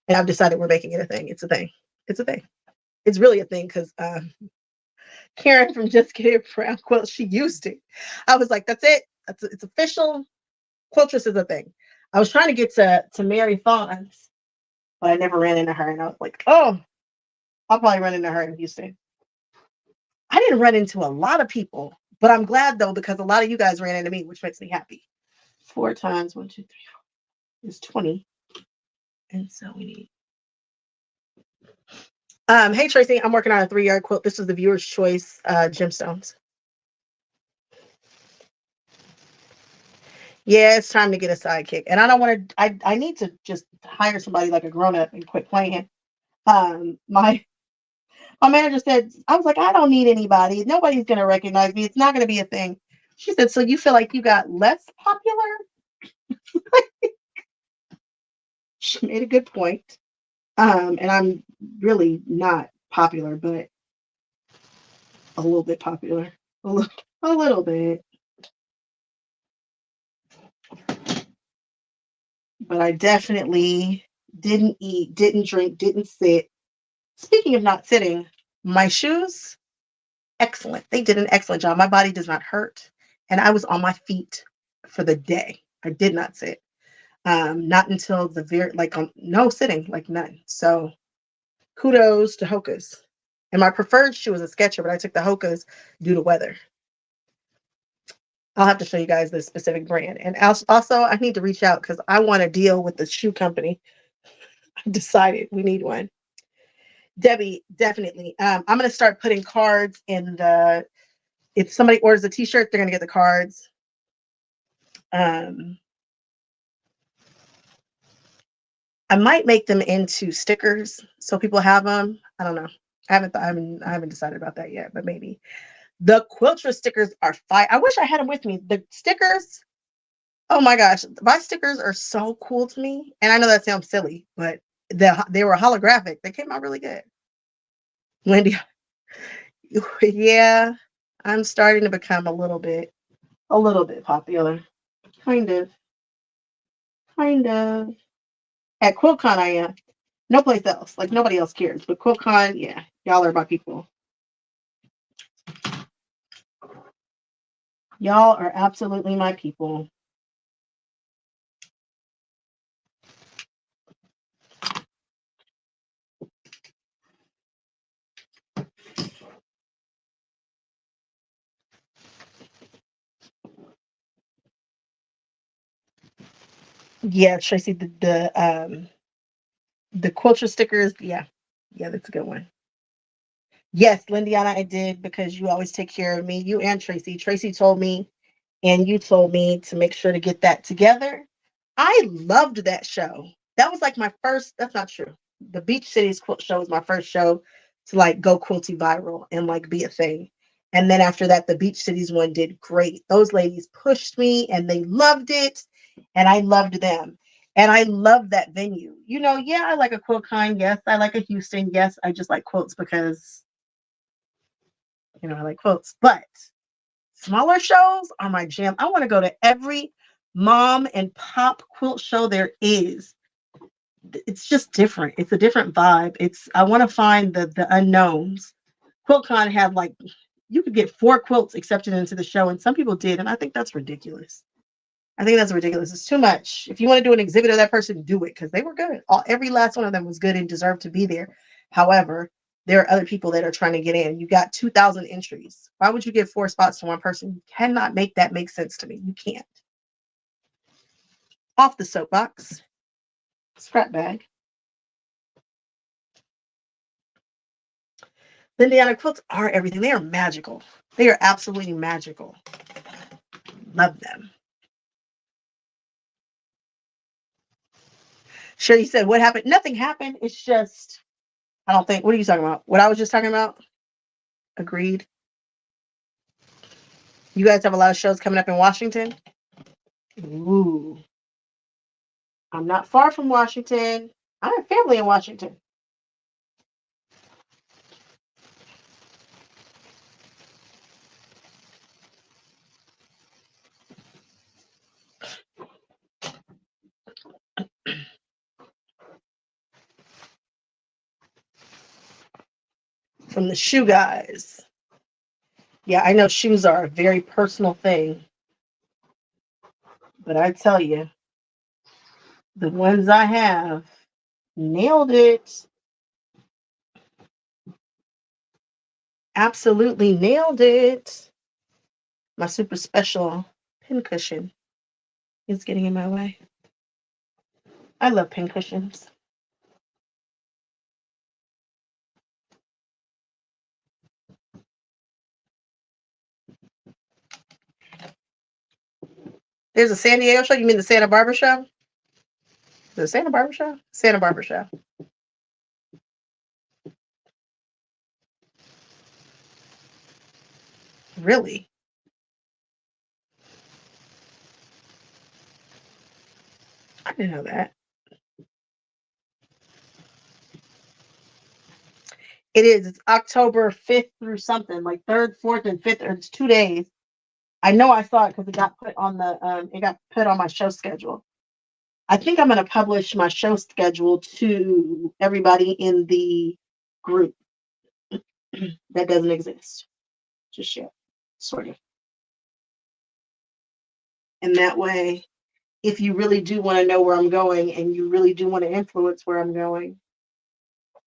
And I've decided we're making it a thing. It's a thing. It's a thing. It's really a thing because Karen from Just Get It Brown Quilt, she used it. I was like, that's it. It's official. Quiltress is a thing. I was trying to get to Mary Thorns, but I never ran into her. And I was like, oh, I'll probably run into her in Houston. I didn't run into a lot of people, but I'm glad though, because a lot of you guys ran into me, which makes me happy. 4 times 1, 2, 3 is 20. And so we need. Hey Tracy, I'm working on a 3-yard quilt. This is the viewer's choice gemstones. Yeah, it's time to get a sidekick. And I don't want to I need to just hire somebody like a grown-up and quit playing. My manager said, I was like, I don't need anybody. Nobody's gonna recognize me. It's not gonna be a thing. She said, so you feel like you got less popular? She made a good point. And I'm really not popular, but a little bit popular. A little bit. But I definitely didn't eat, didn't drink, didn't sit. Speaking of not sitting, my shoes, excellent. They did an excellent job. My body does not hurt. And I was on my feet for the day. I did not sit. Not until the very, like, no sitting, like none. So kudos to Hoka's. And my preferred shoe was a Sketcher, but I took the Hoka's due to weather. I'll have to show you guys the specific brand. And also, I need to reach out because I want to deal with the shoe company. I decided we need one. Debbie, definitely. I'm going to start putting cards in the, if somebody orders a t-shirt, they're going to get the cards. I might make them into stickers so people have them. I don't know. I haven't decided about that yet, but maybe. The Quiltra stickers are fire. I wish I had them with me. The stickers, oh my gosh, my stickers are so cool to me. And I know that sounds silly, but they were holographic. They came out really good. Wendy, yeah, I'm starting to become a little bit popular. Kind of, kind of. At QuiltCon, I am. No place else. Like nobody else cares. But QuiltCon, yeah, y'all are my people. Y'all are absolutely my people. Yeah, Tracy, the Quiltra stickers, yeah, that's a good one. Yes, Lindiana, I did because you always take care of me. You and Tracy. Tracy told me, and you told me to make sure to get that together. I loved that show. That was like my first. That's not true. The Beach Cities quilt show was my first show to like go quilty viral and like be a thing. And then after that, the Beach Cities one did great. Those ladies pushed me and they loved it, and I loved them. And I love that venue. Yeah, I like a QuiltCon. Yes, I like a Houston. Yes, I just like quilts because I like quilts. But smaller shows are my jam. I want to go to every mom and pop quilt show there is. It's just different. It's a different vibe. I want to find the unknowns. QuiltCon had like you could get 4 quilts accepted into the show, and some people did, and I think that's ridiculous. I think that's ridiculous. It's too much. If you want to do an exhibit of that person, do it because they were good. Every last one of them was good and deserved to be there. However, there are other people that are trying to get in. You got 2,000 entries. Why would you give 4 spots to one person? You cannot make that make sense to me. You can't. Off the soapbox. Scrap bag. Lindiana quilts are everything. They are magical. They are absolutely magical. Love them. Sure, you said what happened? Nothing happened. It's just, I don't think. What are you talking about? What I was just talking about? Agreed. You guys have a lot of shows coming up in Washington? Ooh. I'm not far from Washington. I have family in Washington. From the shoe guys. Yeah, I know shoes are a very personal thing. But I tell you, the ones I have nailed it. Absolutely nailed it. My super special pin cushion is getting in my way. I love pin cushions. There's a San Diego show. You mean the Santa Barbara show? The Santa Barbara show? Santa Barbara show. Really? I didn't know that. It is. It's October 5th through something, like 3rd, 4th, and 5th, or it's 2 days. I know I saw it because it got put on my show schedule. I think I'm going to publish my show schedule to everybody in the group that doesn't exist just yet, sort of. And that way, if you really do want to know where I'm going and you really do want to influence where I'm going,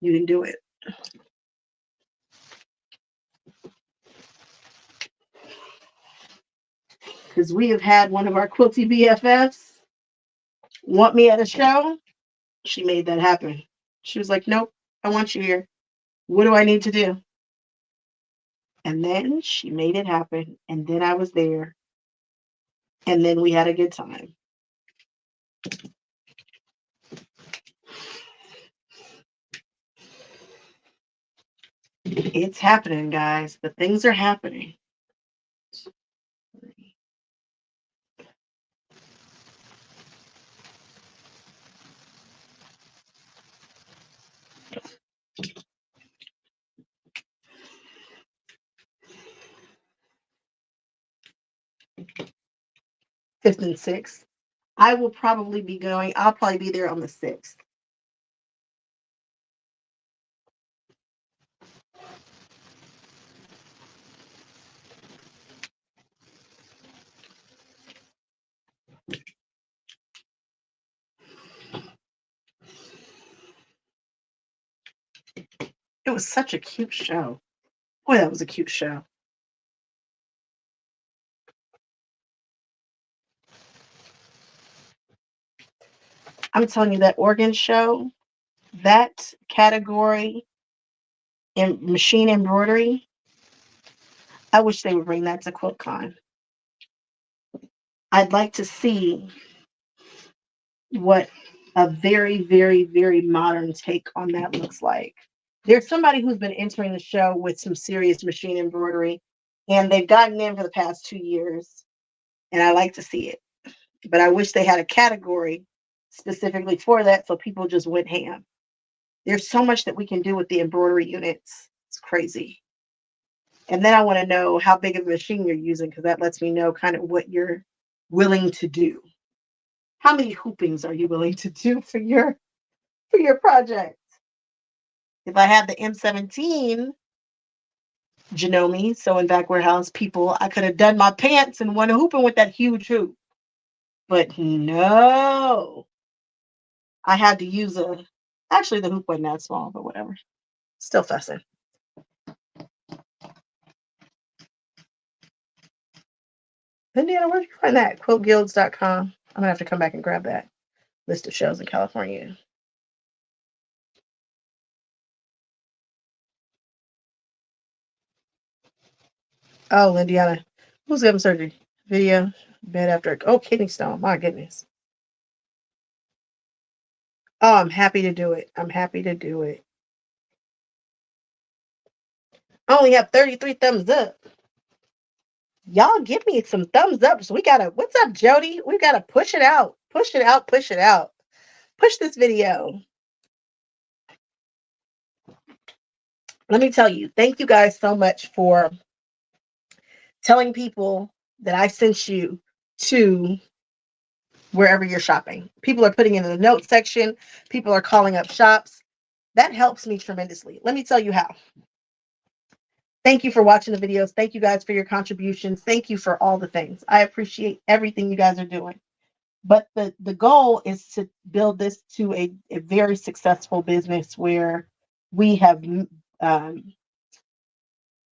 you can do it. Because we have had one of our quilty BFFs want me at a show. She made that happen. She was like, nope, I want you here. What do I need to do? And then she made it happen. And then I was there. And then we had a good time. It's happening, guys. The things are happening. Fifth and sixth. I will probably be going. I'll probably be there on the 6th. It was such a cute show. Boy, that was a cute show. I'm telling you, that organ show, that category in machine embroidery, I wish they would bring that to QuiltCon. I'd like to see what a very, very, very modern take on that looks like. There's somebody who's been entering the show with some serious machine embroidery, and they've gotten in for the past 2 years, and I like to see it. But I wish they had a category specifically for that so people just went ham. There's so much that we can do with the embroidery units. It's crazy. And then I want to know how big of a machine you're using because that lets me know kind of what you're willing to do. How many hoopings are you willing to do for your project? If I have the M17, Janome, so in back warehouse people, I could have done my pants and one hooping with that huge hoop. But no, I had to use a. Actually, the hoop wasn't that small, but whatever. Still fussing. Indiana, where'd you find that? Quiltguilds.com. I'm gonna have to come back and grab that list of shows in California. Oh, Indiana, who's having surgery? Video, bed after. Oh, kidney stone. My goodness. Oh, I'm happy to do it. I'm happy to do it. I only have 33 thumbs up. Y'all give me some thumbs up. So we gotta, what's up, Jody? We gotta push it out. Push it out. Push it out. Push this video. Let me tell you, thank you guys so much for telling people that I sent you to wherever you're shopping. People are putting it in the notes section. People are calling up shops. That helps me tremendously. Let me tell you how. Thank you for watching the videos. Thank you guys for your contributions. Thank you for all the things. I appreciate everything you guys are doing. But the goal is to build this to a very successful business where we have um,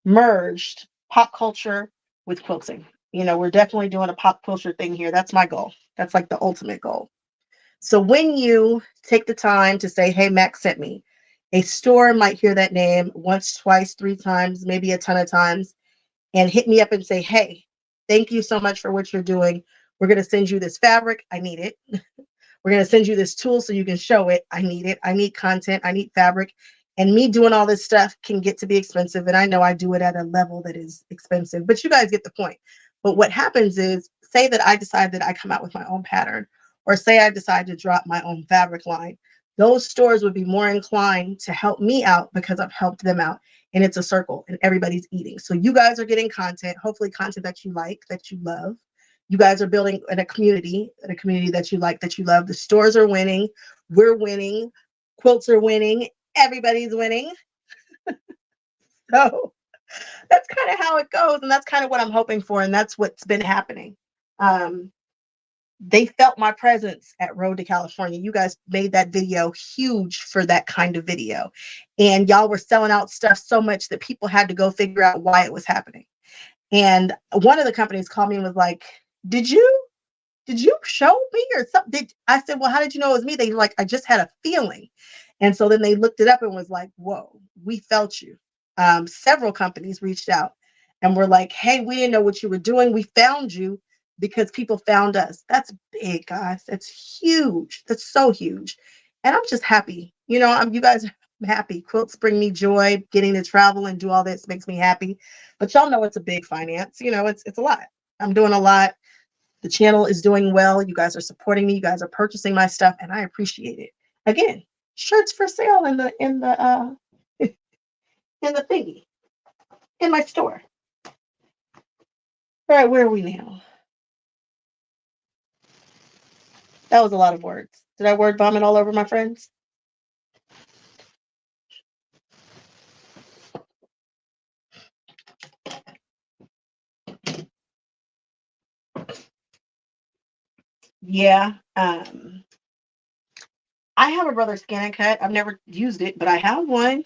merged pop culture with quilting. You know, we're definitely doing a pop culture thing here. That's my goal. That's like the ultimate goal. So when you take the time to say, hey, Max sent me, a store might hear that name once, twice, three times, maybe a ton of times, and hit me up and say, hey, thank you so much for what you're doing. We're going to send you this fabric. I need it. We're going to send you this tool so you can show it. I need it. I need content. I need fabric. And me doing all this stuff can get to be expensive. And I know I do it at a level that is expensive, but you guys get the point. But what happens is, say that I decide that I come out with my own pattern, or say I decide to drop my own fabric line. Those stores would be more inclined to help me out because I've helped them out. And it's a circle and everybody's eating. So you guys are getting content, hopefully content that you like, that you love. You guys are building in a community that you like, that you love. The stores are winning. We're winning. Quilts are winning. Everybody's winning. So that's kind of how it goes. And that's kind of what I'm hoping for. And that's what's been happening. Um, they felt my presence at Road to California. You guys made that video huge for that kind of video. And y'all were selling out stuff so much that people had to go figure out why it was happening. And one of the companies called me and was like, did you show me or something? I said, well, how did you know it was me? They like, I just had a feeling. And so then they looked it up and was like, whoa, we felt you. Several companies reached out and were like, hey, we didn't know what you were doing. We found you because people found us. That's big, guys. That's huge. That's so huge. And I'm just happy. You know, you guys are happy. Quilts bring me joy. Getting to travel and do all this makes me happy. But y'all know it's a big finance. You know, it's a lot. I'm doing a lot. The channel is doing well. You guys are supporting me. You guys are purchasing my stuff, and I appreciate it. Again, shirts for sale in the thingy in my store. All right, where are we now? That was a lot of words. Did I word vomit all over my friends? Yeah. I have a brother scan and cut. I've never used it, but I have one.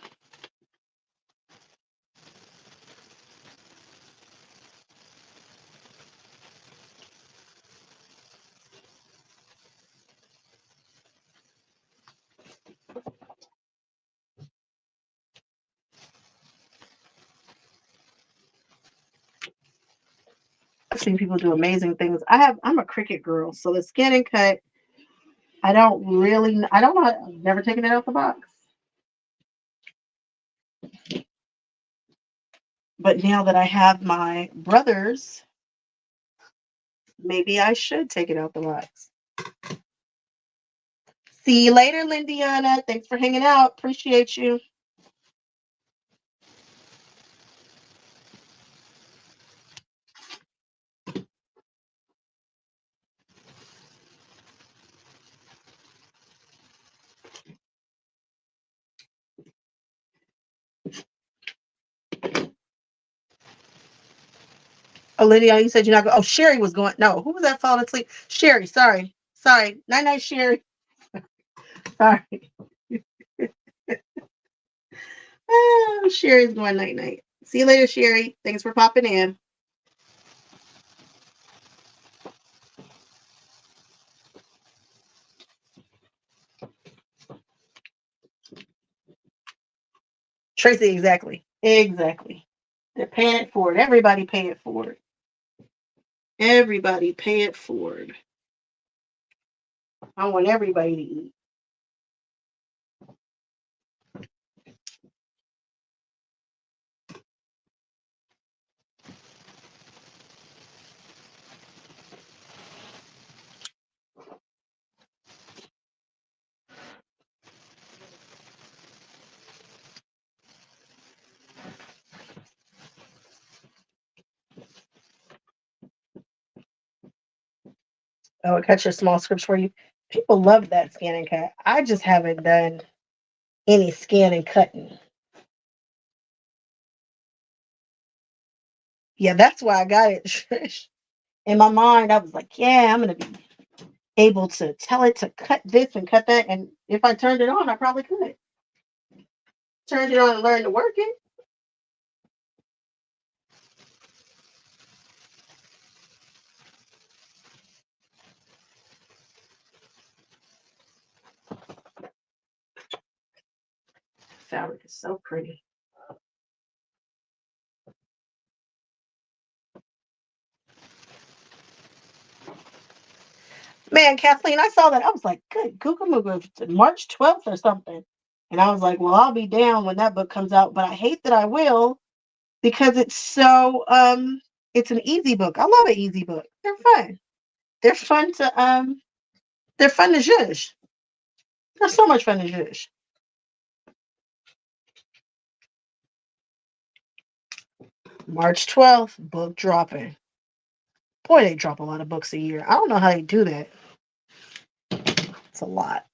I've seen people do amazing things. I'm a Cricut girl, so the scan and cut, I don't know. I've never taken it out the box. But now that I have my brothers, maybe I should take it out the box. See you later, Lindiana. Thanks for hanging out. Appreciate you. Oh, Lydia, you said you're not going. Oh, Sherry was going. No, who was that falling asleep? Sherry, sorry. Sorry. Night night, Sherry. Sorry. Oh, Sherry's going night night. See you later, Sherry. Thanks for popping in. Tracy, exactly. Exactly. They're paying it forward. Everybody pay it forward. Everybody pay it forward. I want everybody to eat. Oh, it cuts your small scripts for you. People love that scan and cut. I just haven't done any scan and cutting. Yeah, that's why I got it. Trish. In my mind, I was like, yeah, I'm gonna be able to tell it to cut this and cut that. And if I turned it on, I probably could. Turned it on and learned to work it. Fabric is so pretty. Man, Kathleen, I saw that. I was like, good Google Moogle, March 12th or something. And I was like, well, I'll be down when that book comes out, but I hate that I will because it's so it's an easy book. I love an easy book. They're fun. They're fun to they're fun to zhuzh. They're so much fun to zhuzh. March 12th, book dropping. Boy, they drop a lot of books a year. I don't know how they do that. It's a lot.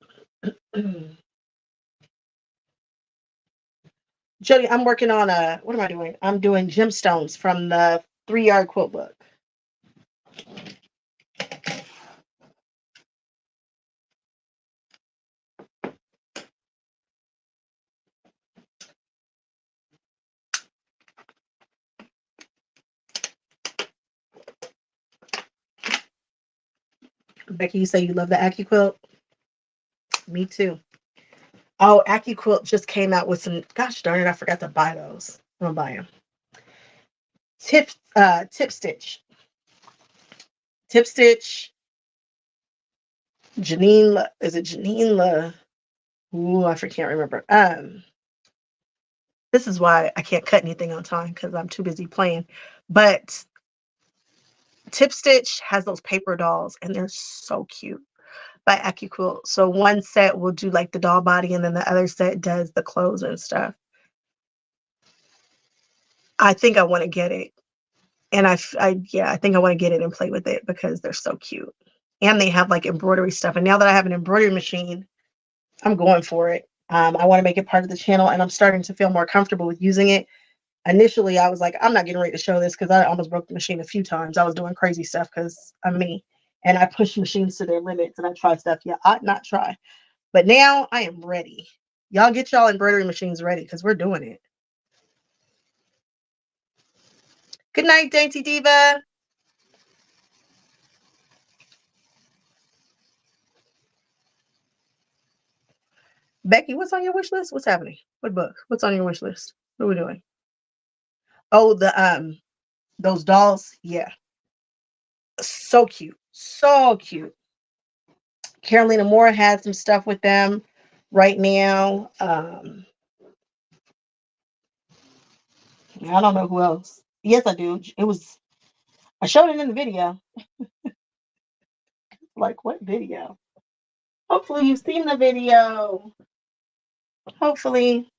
Jody, I'm working on what am I doing? I'm doing gemstones from the 3 yard quilt book. Becky, you say you love the AccuQuilt? Me too. Oh, AccuQuilt just came out with some. Gosh darn it, I forgot to buy those. I'm gonna buy them. Tip stitch, tip stitch. Janine, is it Janine? Ooh, I can't remember. This is why I can't cut anything on time because I'm too busy playing. But Tip Stitch has those paper dolls, and they're so cute by AccuQuilt. So one set will do like the doll body, and then the other set does the clothes and stuff. I think I want to get it, and I think I want to get it and play with it because they're so cute, and they have like embroidery stuff. And now that I have an embroidery machine, I'm going for it. I want to make it part of the channel, and I'm starting to feel more comfortable with using it. Initially, I was like, I'm not getting ready to show this because I almost broke the machine a few times. I was doing crazy stuff because I'm me, and I push machines to their limits, and I try stuff you ought not try. But now I am ready. Y'all get y'all embroidery machines ready because we're doing it. Good night, Dainty Diva. Becky, what's on your wish list? What's happening? What book? What's on your wish list? What are we doing? Oh, the those dolls. Yeah, so cute, so cute. Carolina Moore has some stuff with them right now. I don't know who else. Yes, I do. It was. I showed it in the video. Like, what video? Hopefully, you've seen the video. Hopefully.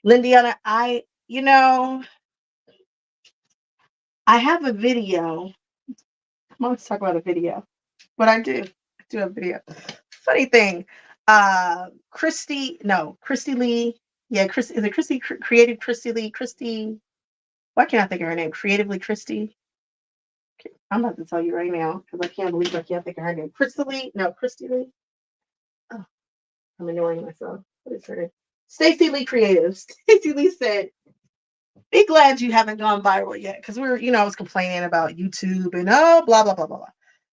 Lindiana, I have a video. Come on, let's talk about a video. But I do. I do have a video. Funny thing. Christy Lee. Yeah, is it Christy Creative Christy Lee? Christy. Why can't I think of her name? Creatively Christy. I'm about to tell you right now because I can't believe I can't think of her name. Christy Lee? No, Christy Lee. Oh, I'm annoying myself. What is her name? Stacy Lee Creative. Stacy Lee said, be glad you haven't gone viral yet. Because I was complaining about YouTube and blah, blah, blah, blah, blah.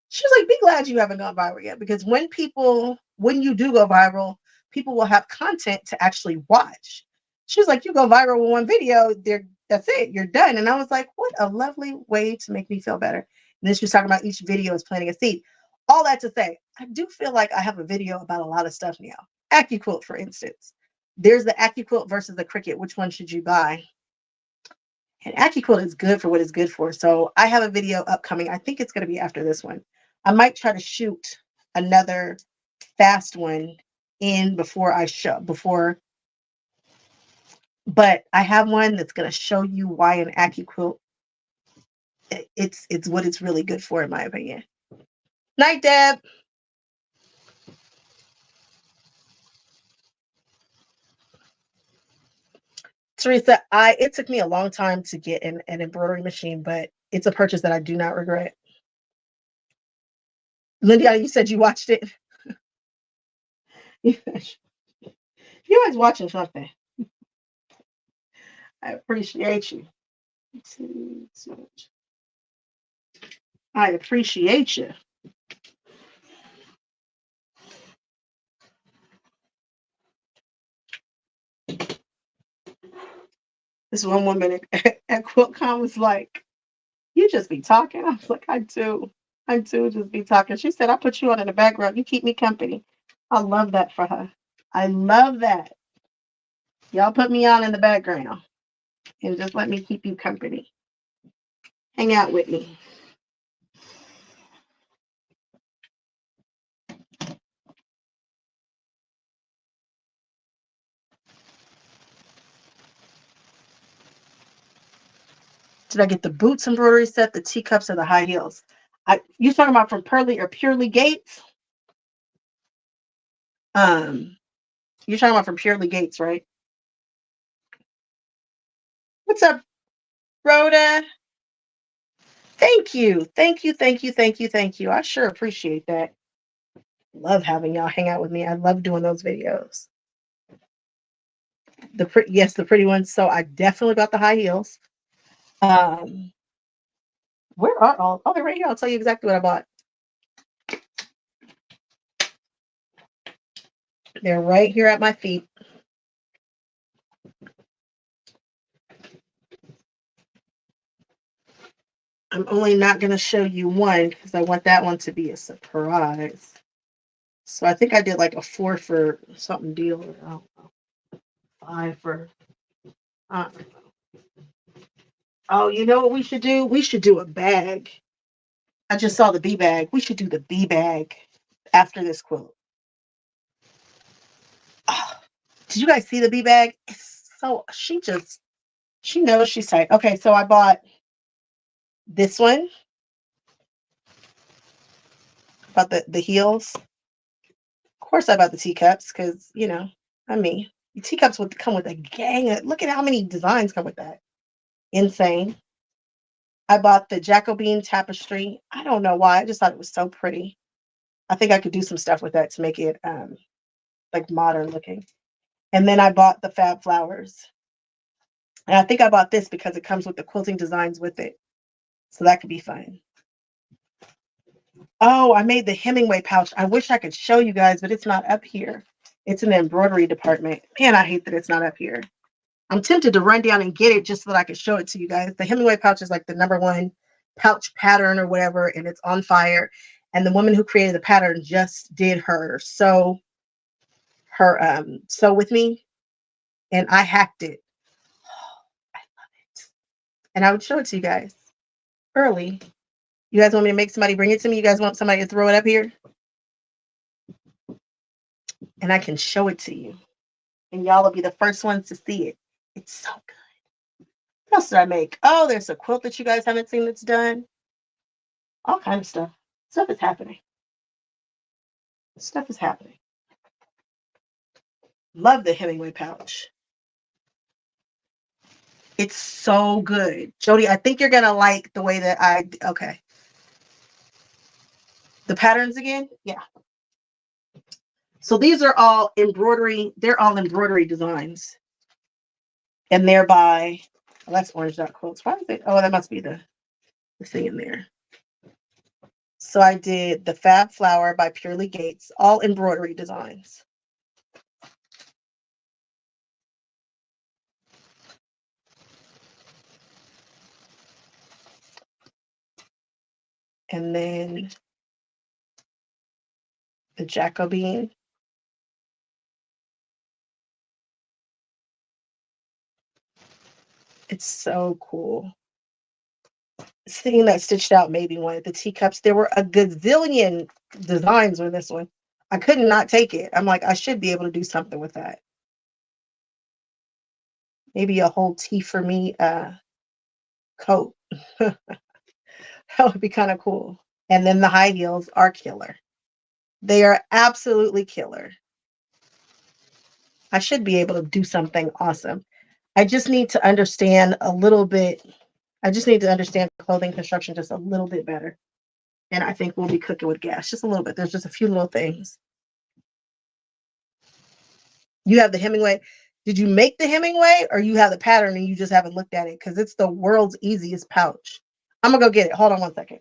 She was like, be glad you haven't gone viral yet. Because when you do go viral, people will have content to actually watch. She was like, you go viral with one video, that's it, you're done. And I was like, what a lovely way to make me feel better. And then she was talking about each video is planting a seed. All that to say, I do feel like I have a video about a lot of stuff now. AccuQuilt, for instance. There's the AccuQuilt versus the Cricut. Which one should you buy? And AccuQuilt is good for what it's good for. So I have a video upcoming. I think it's going to be after this one. I might try to shoot another fast one in but I have one that's going to show you why an AccuQuilt it's what it's really good for, in my opinion. Night, Deb. Teresa, it took me a long time to get an embroidery machine, but it's a purchase that I do not regret. Linda, you said you watched it. You always watching something. I appreciate you. I appreciate you. This one woman at QuiltCon was like, you just be talking. I was like, I do just be talking. She said, I put you on in the background. You keep me company. I love that for her. I love that. Y'all put me on in the background and just let me keep you company. Hang out with me. Did I get the boots embroidery set, the teacups, or the high heels? You talking about from Pearly or Purely Gates? You're talking about from Purely Gates, right? What's up, Rhoda? Thank you. Thank you. Thank you. Thank you. Thank you. I sure appreciate that. Love having y'all hang out with me. I love doing those videos. The pretty ones. So I definitely got the high heels. Where are all? Oh, they're right here. I'll tell you exactly what I bought. They're right here at my feet. I'm only not going to show you one because I want that one to be a surprise. So I think I did like a 4 for something deal. I don't know. 5 for. Oh, you know what we should do? We should do a bag. I just saw the bee bag. We should do the bee bag after this quilt. Oh, did you guys see the bee bag? She knows she's tight. Okay, so I bought this one. About the heels. Of course I bought the teacups because, I'm me. The teacups would come with a gang. Look at how many designs come with that. Insane. I bought the Jacobean tapestry. I don't know why. I just thought it was so pretty. I think I could do some stuff with that to make it like modern looking. And then I bought the Fab Flowers. And I think I bought this because it comes with the quilting designs with it. So that could be fun. Oh, I made the Hemingway pouch. I wish I could show you guys, but it's not up here. It's in the embroidery department. Man, I hate that it's not up here. I'm tempted to run down and get it just so that I could show it to you guys. The Hemingway pouch is like the #1 pouch pattern or whatever, and it's on fire. And the woman who created the pattern just did her sew with me, and I hacked it. Oh, I love it. And I would show it to you guys early. You guys want me to make somebody bring it to me? You guys want somebody to throw it up here? And I can show it to you. And y'all will be the first ones to see it. It's so good. What else did I make? Oh, there's a quilt that you guys haven't seen that's done. All kind of stuff. Stuff is happening. Stuff is happening. Love the Hemingway pouch. It's so good. Jody, I think you're going to like the way that okay. The patterns again? Yeah. So these are all embroidery. They're all embroidery designs. And they're by, well, that's Orange Dot Quilts. Why is it? Oh, that must be the thing in there. So I did the Fab Flower by Purely Gates, all embroidery designs. And then the Jacobine. It's so cool. Seeing that stitched out made me want it. The teacups, there were a gazillion designs on this one. I could not take it. I'm like, I should be able to do something with that. Maybe a whole tea for me coat. That would be kind of cool. And then the high heels are killer. They are absolutely killer. I should be able to do something awesome. I just need to understand a little bit. I just need to understand clothing construction just a little bit better. And I think we'll be cooking with gas just a little bit. There's just a few little things. You have the Hemingway. Did you make the Hemingway or you have the pattern and you just haven't looked at it? Because it's the world's easiest pouch. I'm going to go get it. Hold on one second.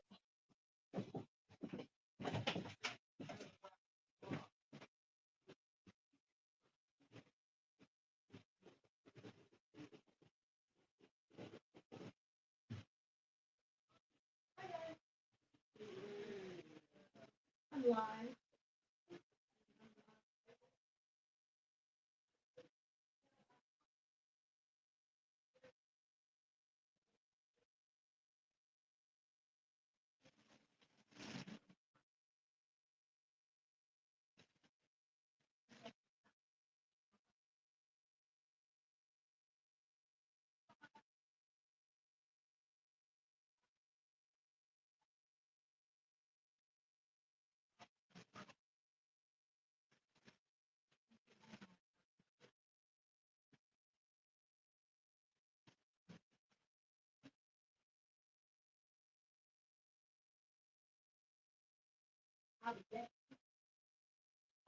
I'm live.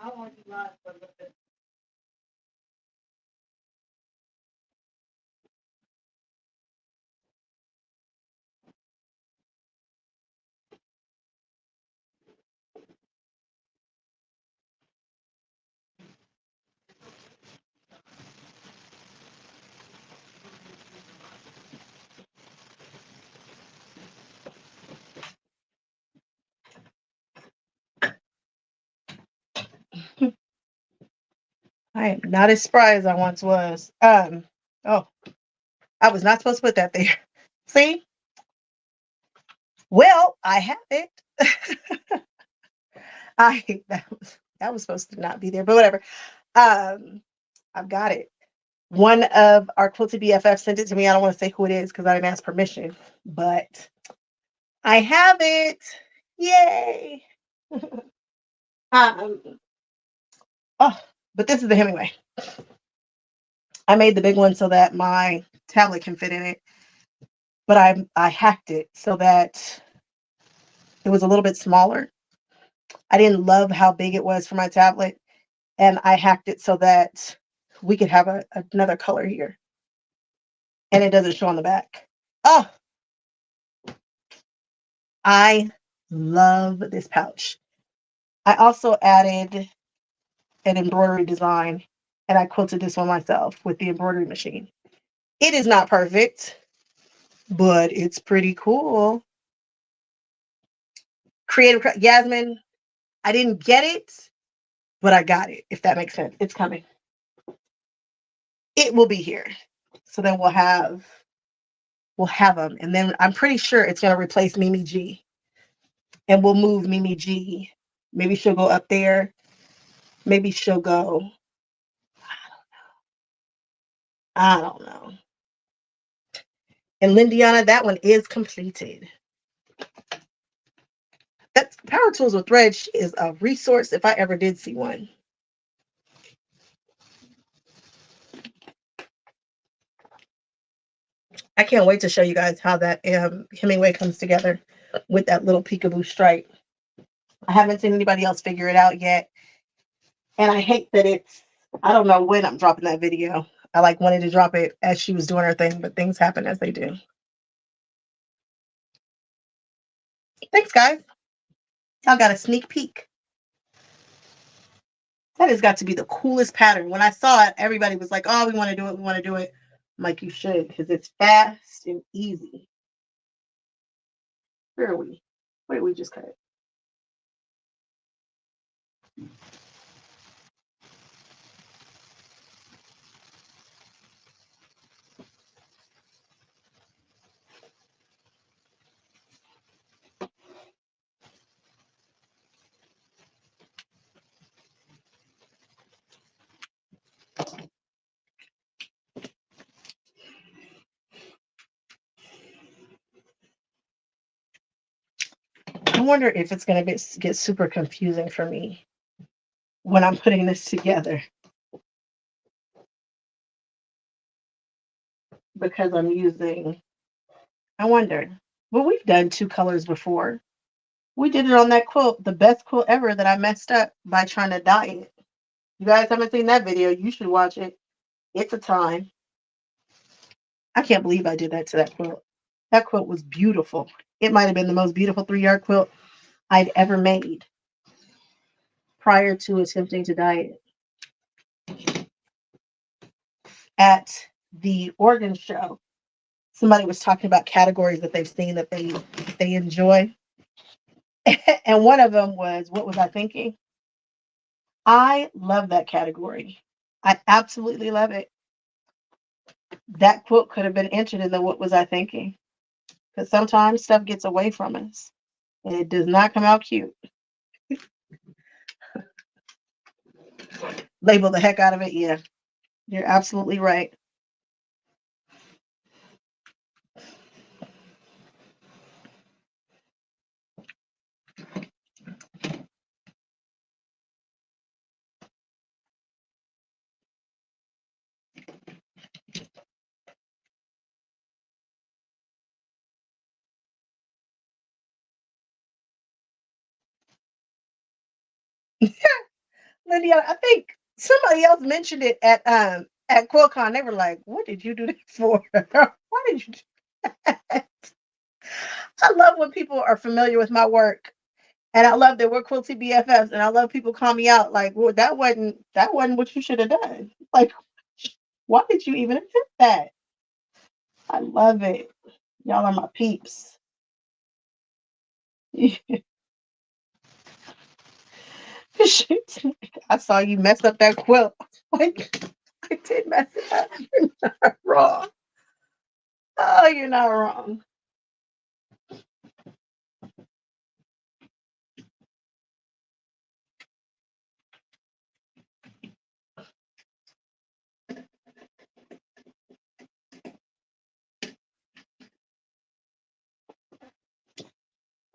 I want you live for a little bit. I am not as spry as I once was. Oh, I was not supposed to put that there. See? Well, I have it. That was supposed to not be there, but whatever. I've got it. One of our quilted BFF sent it to me. I don't want to say who it is because I didn't ask permission, but I have it. Yay! um, oh, but this is the Hemingway. I made the big one so that my tablet can fit in it, but I hacked it so that it was a little bit smaller. I didn't love how big it was for my tablet, and I hacked it so that we could have another color here, and it doesn't show on the back. Oh, I love this pouch. I also added an embroidery design, and I quilted this one myself with the embroidery machine. It is not perfect, but it's pretty cool. Creative Yasmin, I didn't get it, but I got it, if that makes sense. It's coming. It will be here. So then we'll have them. And then I'm pretty sure it's going to replace Mimi G. And we'll move Mimi G. Maybe she'll go up there. Maybe she'll go, I don't know. And Lindiana, that one is completed. That's Power Tools with Thread. She is a resource if I ever did see one. I can't wait to show you guys how that Hemingway comes together with that little peekaboo stripe. I haven't seen anybody else figure it out yet. And I hate that I don't know when I'm dropping that video. I like wanted to drop it as she was doing her thing, but things happen as they do. Thanks, guys. Y'all got a sneak peek. That has got to be the coolest pattern. When I saw it, everybody was like, oh, we want to do it. We want to do it. I'm like, you should, because it's fast and easy. Where are we? Where did we just cut it? I wonder if it's going to get super confusing for me when I'm putting this together. Because I'm using, I wonder, well, we've done 2 colors before. We did it on that quilt, the best quilt ever that I messed up by trying to dye it. You guys haven't seen that video, you should watch it. It's a time. I can't believe I did that to that quilt. That quilt was beautiful. It might have been the most beautiful 3-yard quilt I'd ever made prior to attempting to dye it. At the organ show, somebody was talking about categories that they've seen that they enjoy. And one of them was, what was I thinking? I love that category. I absolutely love it. That quote could have been entered in the what was I thinking? Because sometimes stuff gets away from us and it does not come out cute. Label the heck out of it. Yeah, you're absolutely right. Lydia, I think somebody else mentioned it at QuiltCon. They were like, "What did you do that for? Why did you do that?" I love when people are familiar with my work, and I love that we're Quilty BFFs, and I love people call me out like, "Well, that wasn't what you should have done." Like, why did you even attempt that? I love it. Y'all are my peeps. I saw you mess up that quilt. Like, I did mess it up. You're not wrong. Oh, you're not wrong.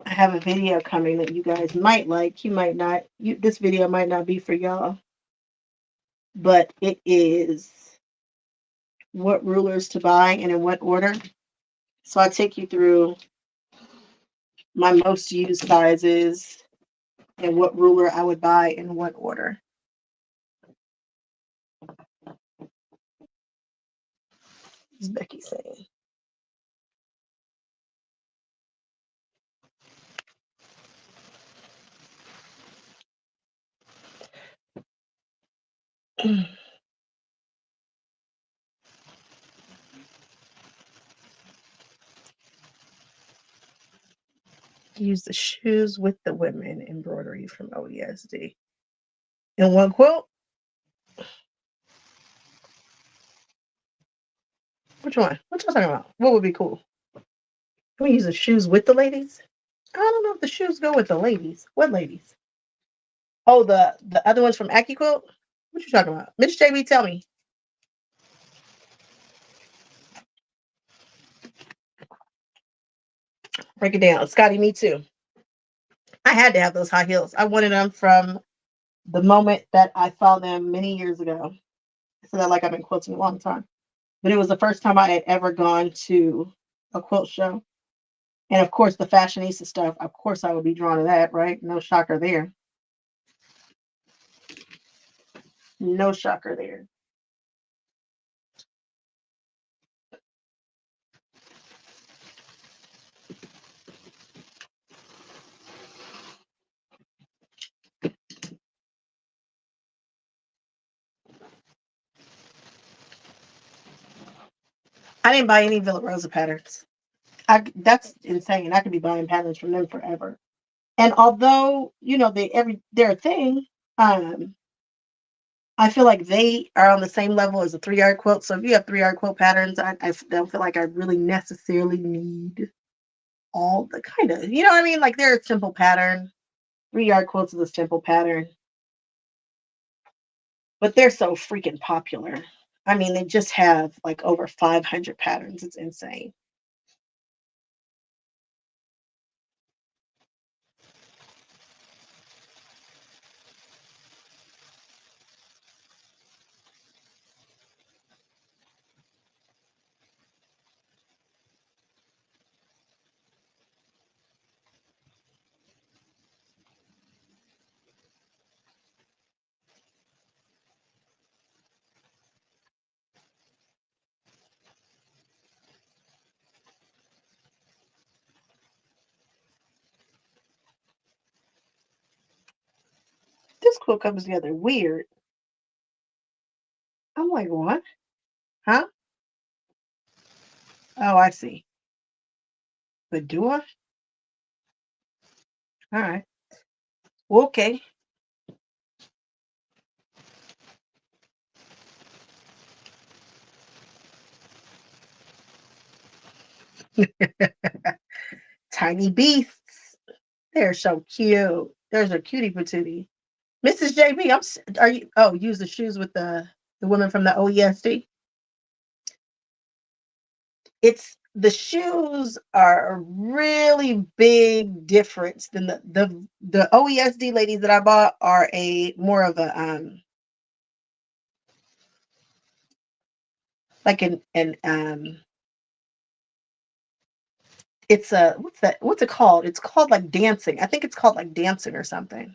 I have a video coming that you guys might like. You might not. This video might not be for y'all, but it is what rulers to buy and in what order. So I take you through my most used sizes and what ruler I would buy in what order. This is Becky saying. Use the shoes with the women embroidery from OESD. In one quilt? Which one? What y'all talking about? What would be cool? Can we use the shoes with the ladies? I don't know if the shoes go with the ladies. What ladies? Oh, the other ones from AccuQuilt? What you talking about? Miss JB, tell me. Break it down. Scotty, me too. I had to have those high heels. I wanted them from the moment that I saw them many years ago. So that like I've been quilting a long time. But it was the first time I had ever gone to a quilt show. And of course, the fashionista stuff, of course, I would be drawn to that, right? No shocker there. No shocker there. I didn't buy any Villa Rosa patterns. That's insane. I could be buying patterns from them forever. And although they're a thing, um, I feel like they are on the same level as a 3 yard quilt. So if you have 3 yard quilt patterns, I don't feel like I really necessarily need all the kind of, you know what I mean? Like they're a simple pattern. 3 yard quilts is a simple pattern, but they're so freaking popular. I mean, they just have like over 500 patterns. It's insane. This quilt comes together weird. I'm like, what? Huh? Oh, I see. But do I? All right. Well, okay. Tiny beasts. They're so cute. There's a cutie patootie. Mrs. JB, are you? Oh, use the shoes with the woman from the OESD. The shoes are a really big difference than the OESD ladies that I bought are a more of a like an it's a what's it called? It's called like dancing. I think it's called like dancing or something.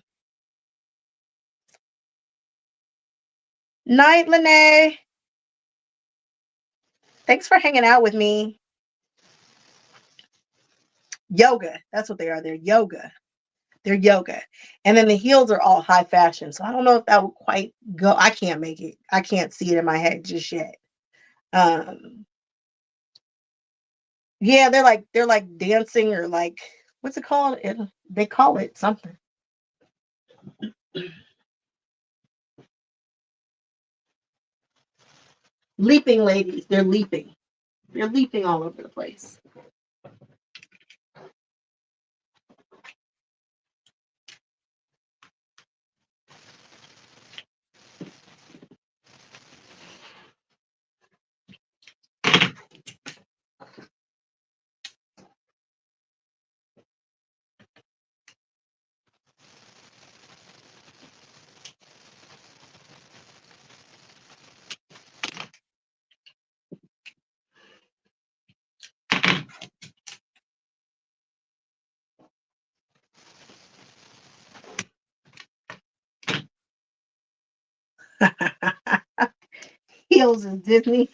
Night, Lene. Thanks for hanging out with me. Yoga. That's what they are. They're yoga. They're yoga. And then the heels are all high fashion. So I don't know if that would quite go. I can't make it. I can't see it in my head just yet. Um yeah, they're like dancing or like what's it called? They call it something. Leaping ladies. They're leaping. They're leaping all over the place. Heels is Disney.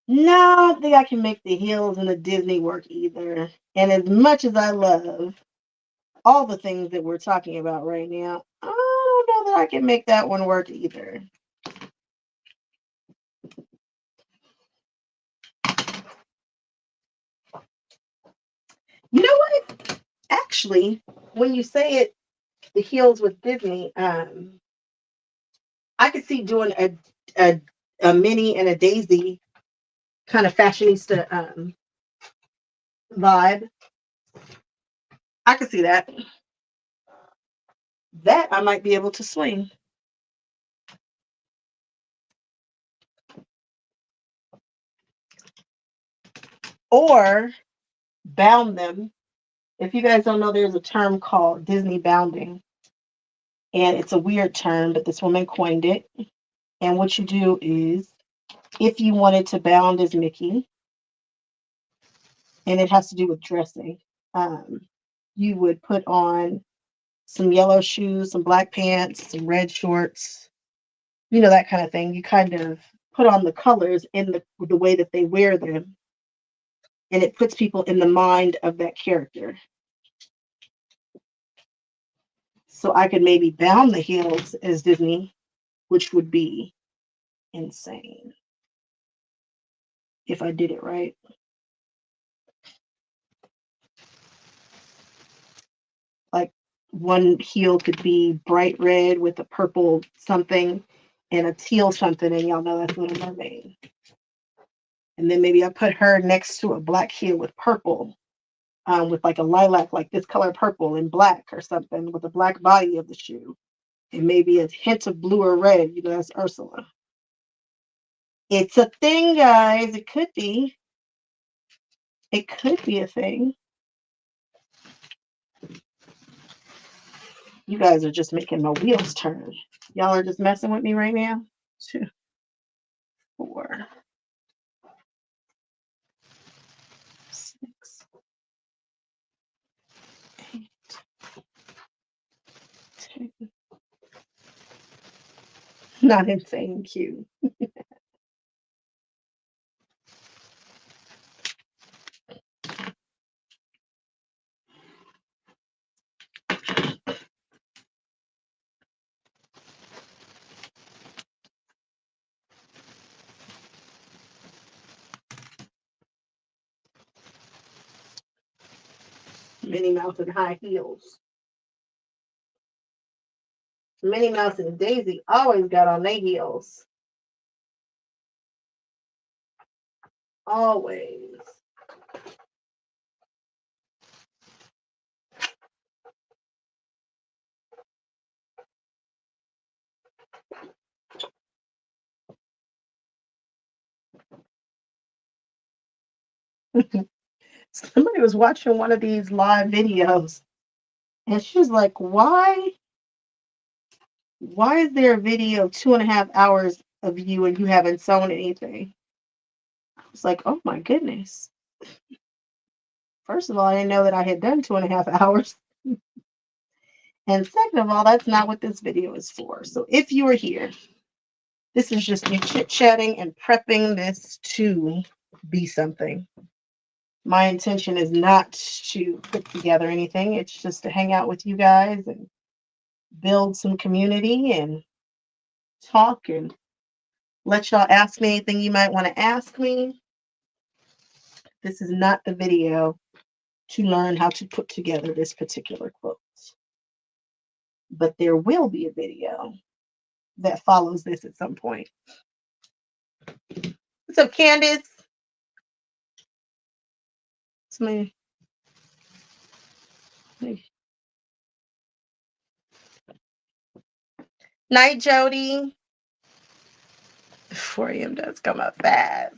No, I don't think I can make the heels and the Disney work either. And as much as I love all the things that we're talking about right now, I don't know that I can make that one work either. You know what? Actually, when you say it, the heels with Disney, I could see doing a a Minnie and a Daisy kind of fashionista vibe. I could see that. That I might be able to swing. Or bound them. If you guys don't know, there's a term called Disney bounding, and it's a weird term, but this woman coined it. And what you do is, if you wanted to bound as Mickey, and it has to do with dressing, um, you would put on some yellow shoes, some black pants, some red shorts, that kind of thing. You kind of put on the colors in the way that they wear them, and it puts people in the mind of that character. So I could maybe bound the heels as Disney, which would be insane if I did it right. Like one heel could be bright red with a purple something and a teal something, and y'all know that's Little Mermaid. And then maybe I put her next to a black heel with purple, with like a lilac, like this color purple and black or something, with the black body of the shoe. And maybe a hint of blue or red, that's Ursula. It's a thing, guys. It could be. It could be a thing. You guys are just making my wheels turn. Y'all are just messing with me right now. 2, 4, 6, 8, 10. Not insane cute. Minnie Mouse in high heels. Minnie Mouse and Daisy always got on their heels. Always. Somebody was watching one of these live videos, and she was like, why is there a video 2.5 hours of you and you haven't sewn anything? I was like, oh my goodness. First of all, I didn't know that I had done 2.5 hours. And second of all, that's not what this video is for. So if you are here, this is just me chit-chatting and prepping this to be something. My intention is not to put together anything. It's just to hang out with you guys and build some community and talk and let y'all ask me anything you might want to ask me. This is not the video to learn how to put together this particular quilt. But there will be a video that follows this at some point. What's up, Candace? It's my night, Jody. 4 a.m. does come up fast.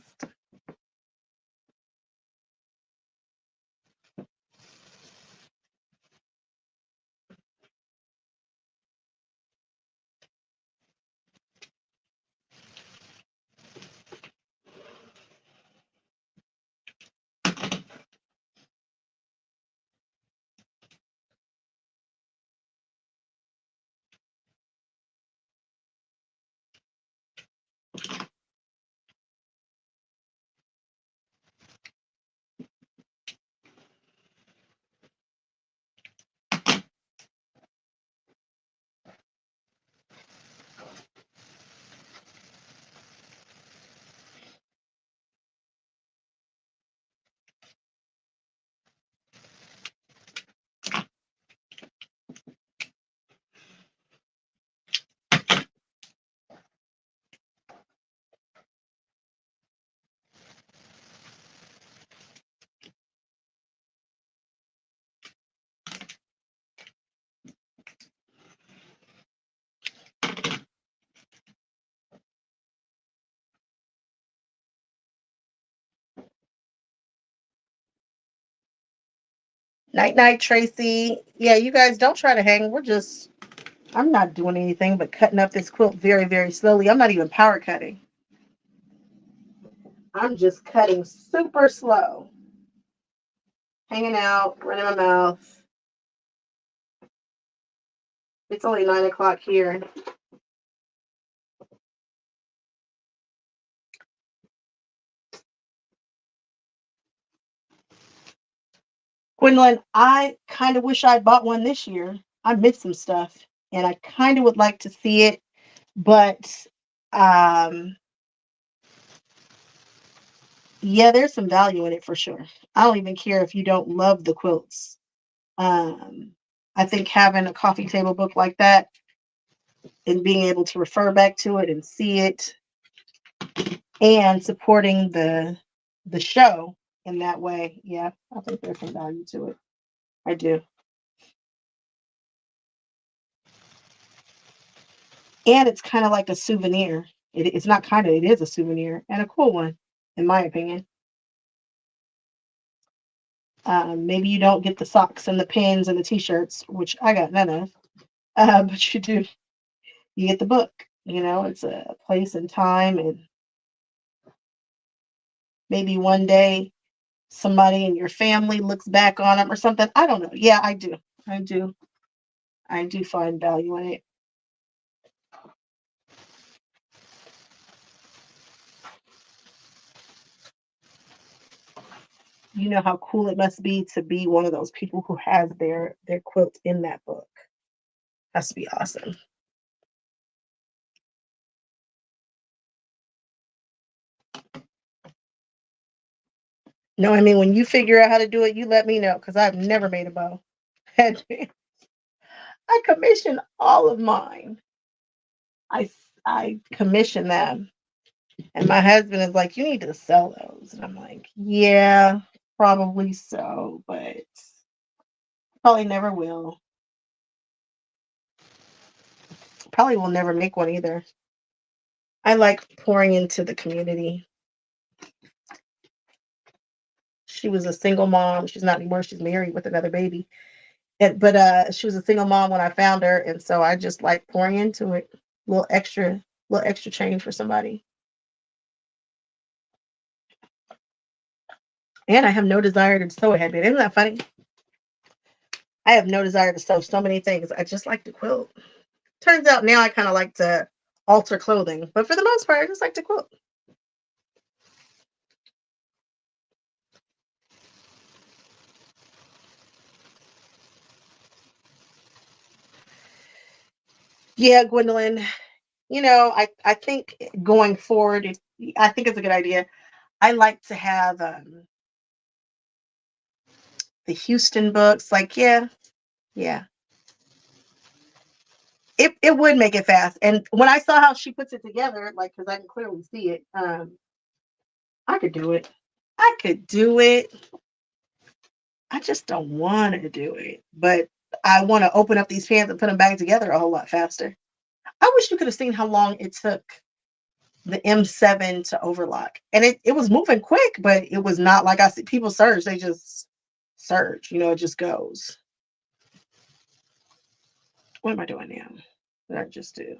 Night night, Tracy. Yeah, you guys don't try to hang. I'm not doing anything but cutting up this quilt very, very slowly. I'm not even power cutting. I'm just cutting super slow. Hanging out, running my mouth. It's only 9 o'clock here. Gwendolyn, I kind of wish I bought one this year. I missed some stuff and I kind of would like to see it, but um, yeah, there's some value in it for sure. I don't even care if you don't love the quilts. Um, I think having a coffee table book like that and being able to refer back to it and see it and supporting the show in that way, yeah, I think there's some value to it. I do. And it's kind of like a souvenir. It's not kind of, it is a souvenir and a cool one, in my opinion. Maybe you don't get the socks and the pins and the t-shirts, which I got none of, but you get the book. You know, it's a place and time, and maybe one day somebody in your family looks back on them or something. I don't know. Yeah, I do. I do. I do find value in it. You know how cool it must be to be one of those people who has their quilt in that book. Has to be awesome. No, I mean when you figure out how to do it, you let me know because I've never made a bow. I commission all of mine. I commission them, and my husband is like, "You need to sell those," and I'm like, "Yeah, probably so, but probably never will. Probably will never make one either." I like pouring into the community. She was a single mom. She's not anymore. She's married with another baby. But she was a single mom when I found her, and so I just like pouring into it. Little extra change for somebody. And I have no desire to sew a headband. Isn't that funny? I have no desire to sew so many things. I just like to quilt. Turns out now I kind of like to alter clothing, but for the most part, I just like to quilt. Yeah, Gwendolyn. I think going forward, I think it's a good idea. I like to have the Houston books. Like, yeah, yeah, it would make it fast. And when I saw how she puts it together, like, because I can clearly see it, I could do it. I could do it. I just don't want to do it, but I want to open up these pans and put them back together a whole lot faster. I wish you could have seen how long it took the M7 to overlock, and it was moving quick, but it was not like I see people surge. They just surge. It just goes. What am I doing now? What did I just do?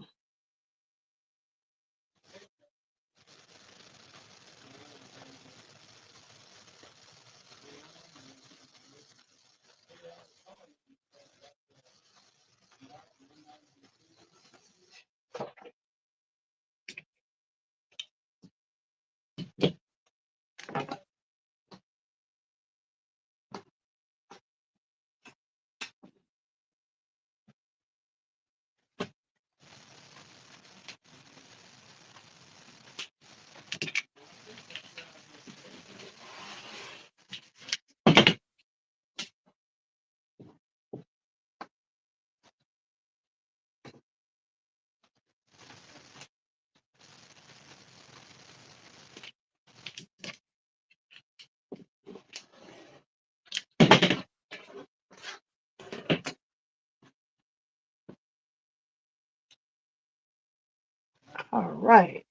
All right.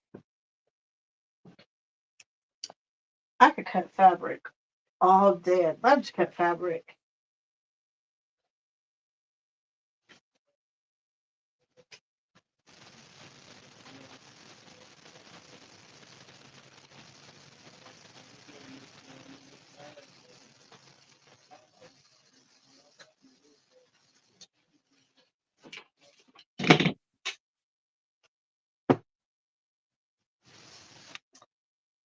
I could cut fabric all day. I love to cut fabric.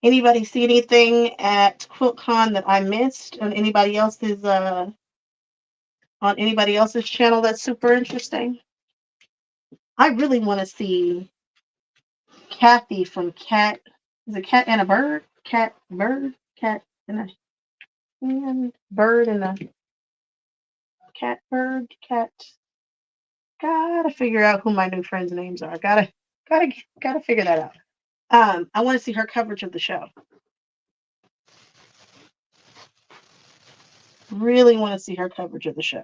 Anybody see anything at QuiltCon that I missed on anybody else's channel that's super interesting? I really want to see Kathy from Cat. Is it Cat and a Bird? Cat Bird? Cat and a and Bird and a Cat Bird? Cat. Gotta figure out who my new friends' names are. Gotta figure that out. I want to see her coverage of the show. Really want to see her coverage of the show.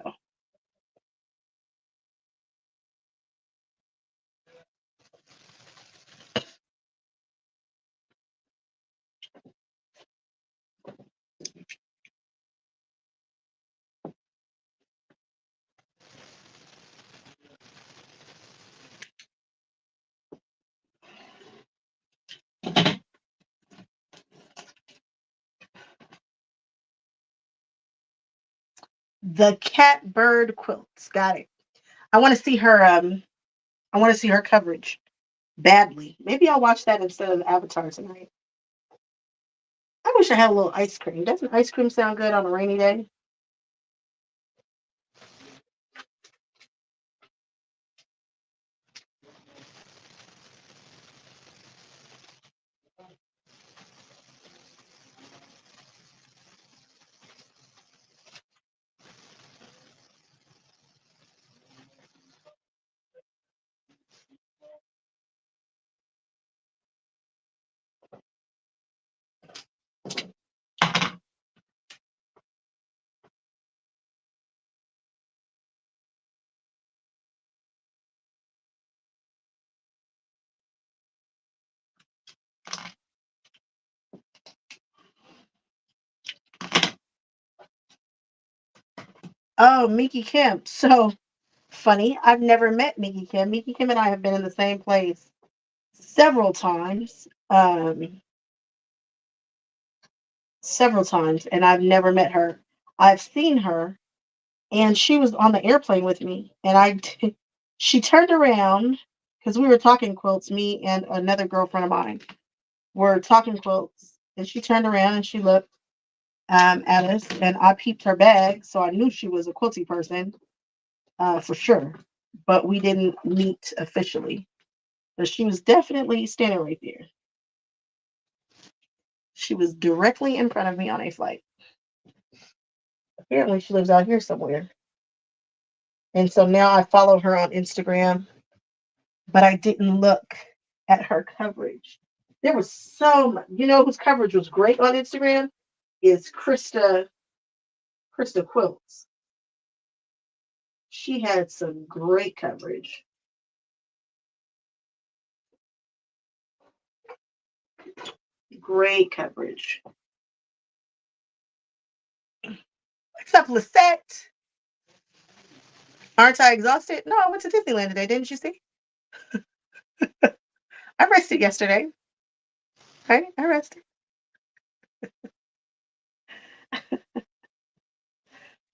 The Cat Bird quilts. Got it. I want to see her. I want to see her coverage badly. Maybe I'll watch that instead of Avatar tonight. I wish I had a little ice cream. Doesn't ice cream sound good on a rainy day? Oh, Mickey Kim. So funny. I've never met Mickey Kim. Mickey Kim and I have been in the same place several times. Several times, and I've never met her. I've seen her, and she was on the airplane with me, and she turned around because we were talking quilts. Me and another girlfriend of mine were talking quilts, and she turned around and she looked at us, and I peeped her bag, so I knew she was a quilty person for sure. But we didn't meet officially. But she was definitely standing right there. She was directly in front of me on a flight. Apparently, she lives out here somewhere. And so now I follow her on Instagram, but I didn't look at her coverage. There was so much, whose coverage was great on Instagram is Krista Quilts. She had some great coverage. Great coverage. What's up, Lisette? Aren't I exhausted? No, I went to Disneyland today, didn't you see? I rested yesterday. Right? I rested.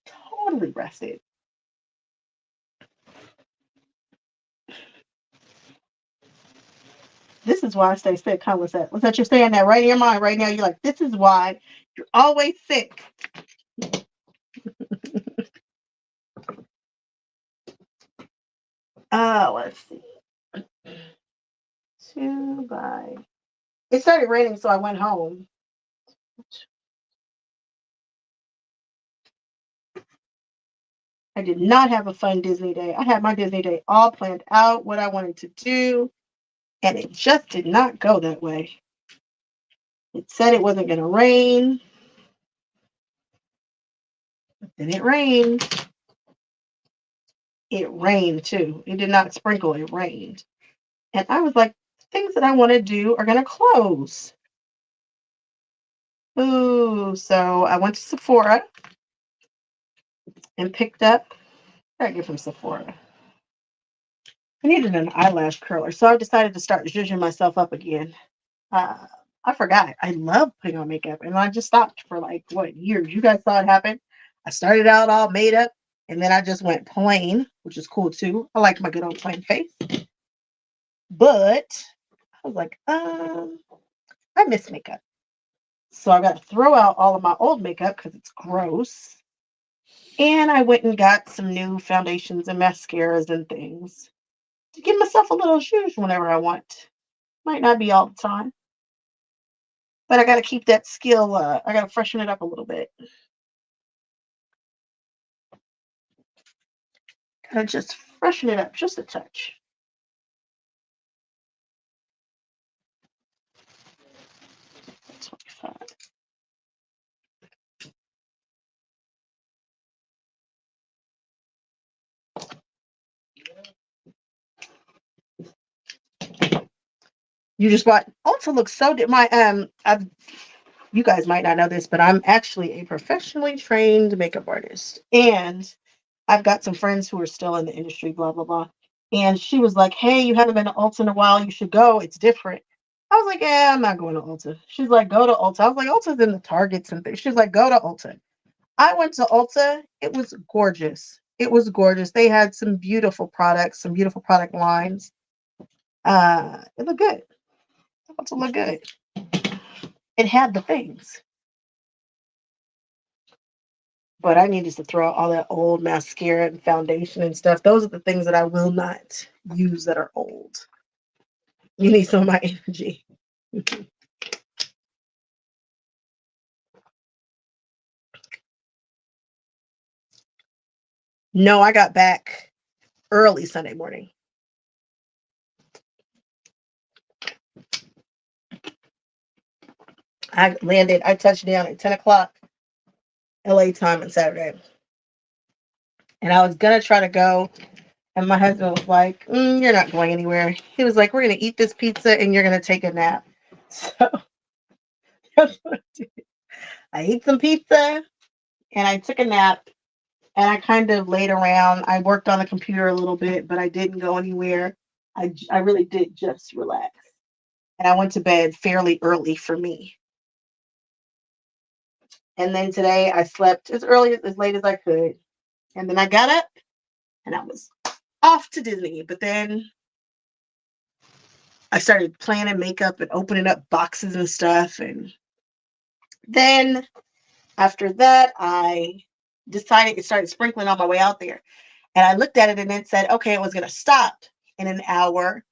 Totally rested. This is why I stay sick, huh, Lisette? Lisette, you're saying that right in your mind right now. You're like, this is why you're always sick. Let's see. Two by. It started raining, so I went home. I did not have a fun Disney day. I had my Disney day all planned out, what I wanted to do, and it just did not go that way. It said it wasn't going to rain, but then it rained. It rained too. It did not sprinkle, it rained. And I was like, things that I want to do are going to close. Ooh, so I went to Sephora and picked up, what did I get from Sephora? I needed an eyelash curler, so I decided to start zhuzhing myself up again. Uh, I forgot. I love putting on makeup, and I just stopped for like what years? You guys saw it happen. I started out all made up, and then I just went plain, which is cool too. I like my good old plain face, but I was like, I miss makeup. So I got to throw out all of my old makeup because it's gross. And I went and got some new foundations and mascaras and things to give myself a little zhuzh whenever I want. Might not be all the time, but I got to keep that skill. I got to freshen it up a little bit. Got to just freshen it up just a touch. You just bought Ulta looks so my I've you guys might not know this, but I'm actually a professionally trained makeup artist. And I've got some friends who are still in the industry, blah blah blah. And she was like, "Hey, you haven't been to Ulta in a while, you should go. It's different." I was like, "Yeah, I'm not going to Ulta." She's like, "Go to Ulta." I was like, "Ulta's in the Targets and things." She's like, "Go to Ulta." I went to Ulta. It was gorgeous. It was gorgeous. They had some beautiful products, some beautiful product lines. It looked good. Ulta looked good. It had the things. But I needed to throw out all that old mascara and foundation and stuff. Those are the things that I will not use that are old. You need some of my energy. No, I got back early Sunday morning. I touched down at 10 o'clock LA time on Saturday. And I was going to try to go. And my husband was like, "You're not going anywhere." He was like, "We're going to eat this pizza and you're going to take a nap." So that's what I did. I ate some pizza and I took a nap. And I kind of laid around. I worked on the computer a little bit, but I didn't go anywhere. I really did just relax. And I went to bed fairly early for me. And then today I slept as late as I could. And then I got up and I was off to Disney. But then I started planning makeup and opening up boxes and stuff. And then after that, I decided it started sprinkling on my way out there. And I looked at it and it said, okay, it was going to stop in an hour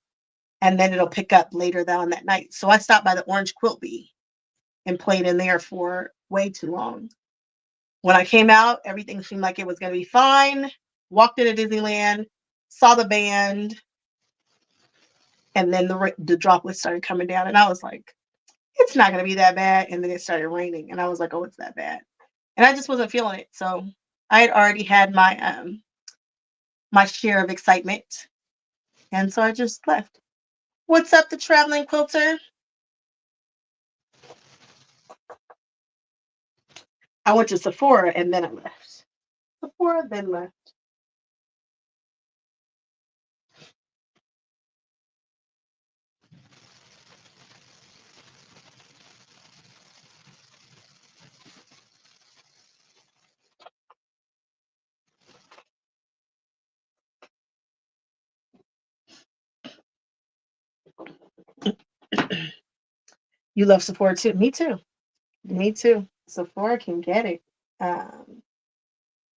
and then it'll pick up later on that night. So I stopped by the Orange Quilt Bee and played in there for way too long. When I came out, everything seemed like it was going to be fine. Walked into Disneyland, saw the band, and then the droplets started coming down. And I was like, it's not going to be that bad. And then it started raining. And I was like, oh, it's that bad. And I just wasn't feeling it. So I had already had my share of excitement. And so I just left. What's up, the traveling quilter? I went to Sephora and then I left. Sephora, then left. You love Sephora too. Me too. Me too. Sephora can get it. Um,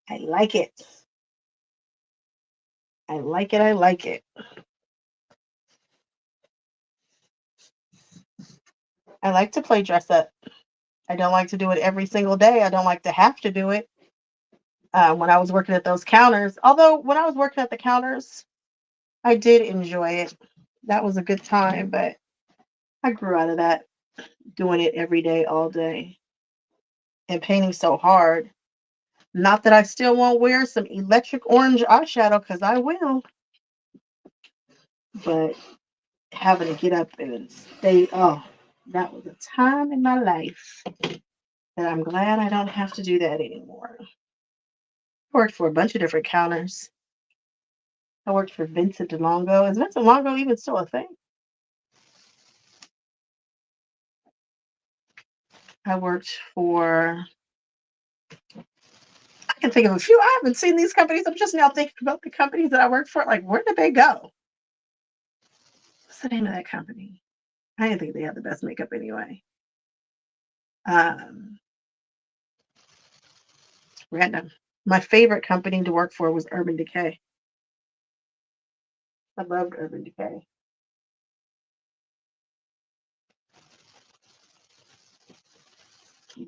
I like it. I like it. I like it. I like to play dress up. I don't like to do it every single day. I don't like to have to do it. When I was working at those counters, although when I was working at the counters, I did enjoy it. That was a good time, but I grew out of that doing it every day, all day, and painting so hard. Not that I still won't wear some electric orange eyeshadow because I will, but having to get up and stay, oh, that was a time in my life that I'm glad I don't have to do that anymore. I worked for a bunch of different counters. I worked for Vincent DeLongo. Is Vincent DeLongo even still a thing? I worked for, I can think of a few. I haven't seen these companies. I'm just now thinking about the companies that I worked for. Like, where did they go? What's the name of that company? I didn't think they had the best makeup anyway. Um, Random. My favorite company to work for was Urban Decay. I loved Urban Decay.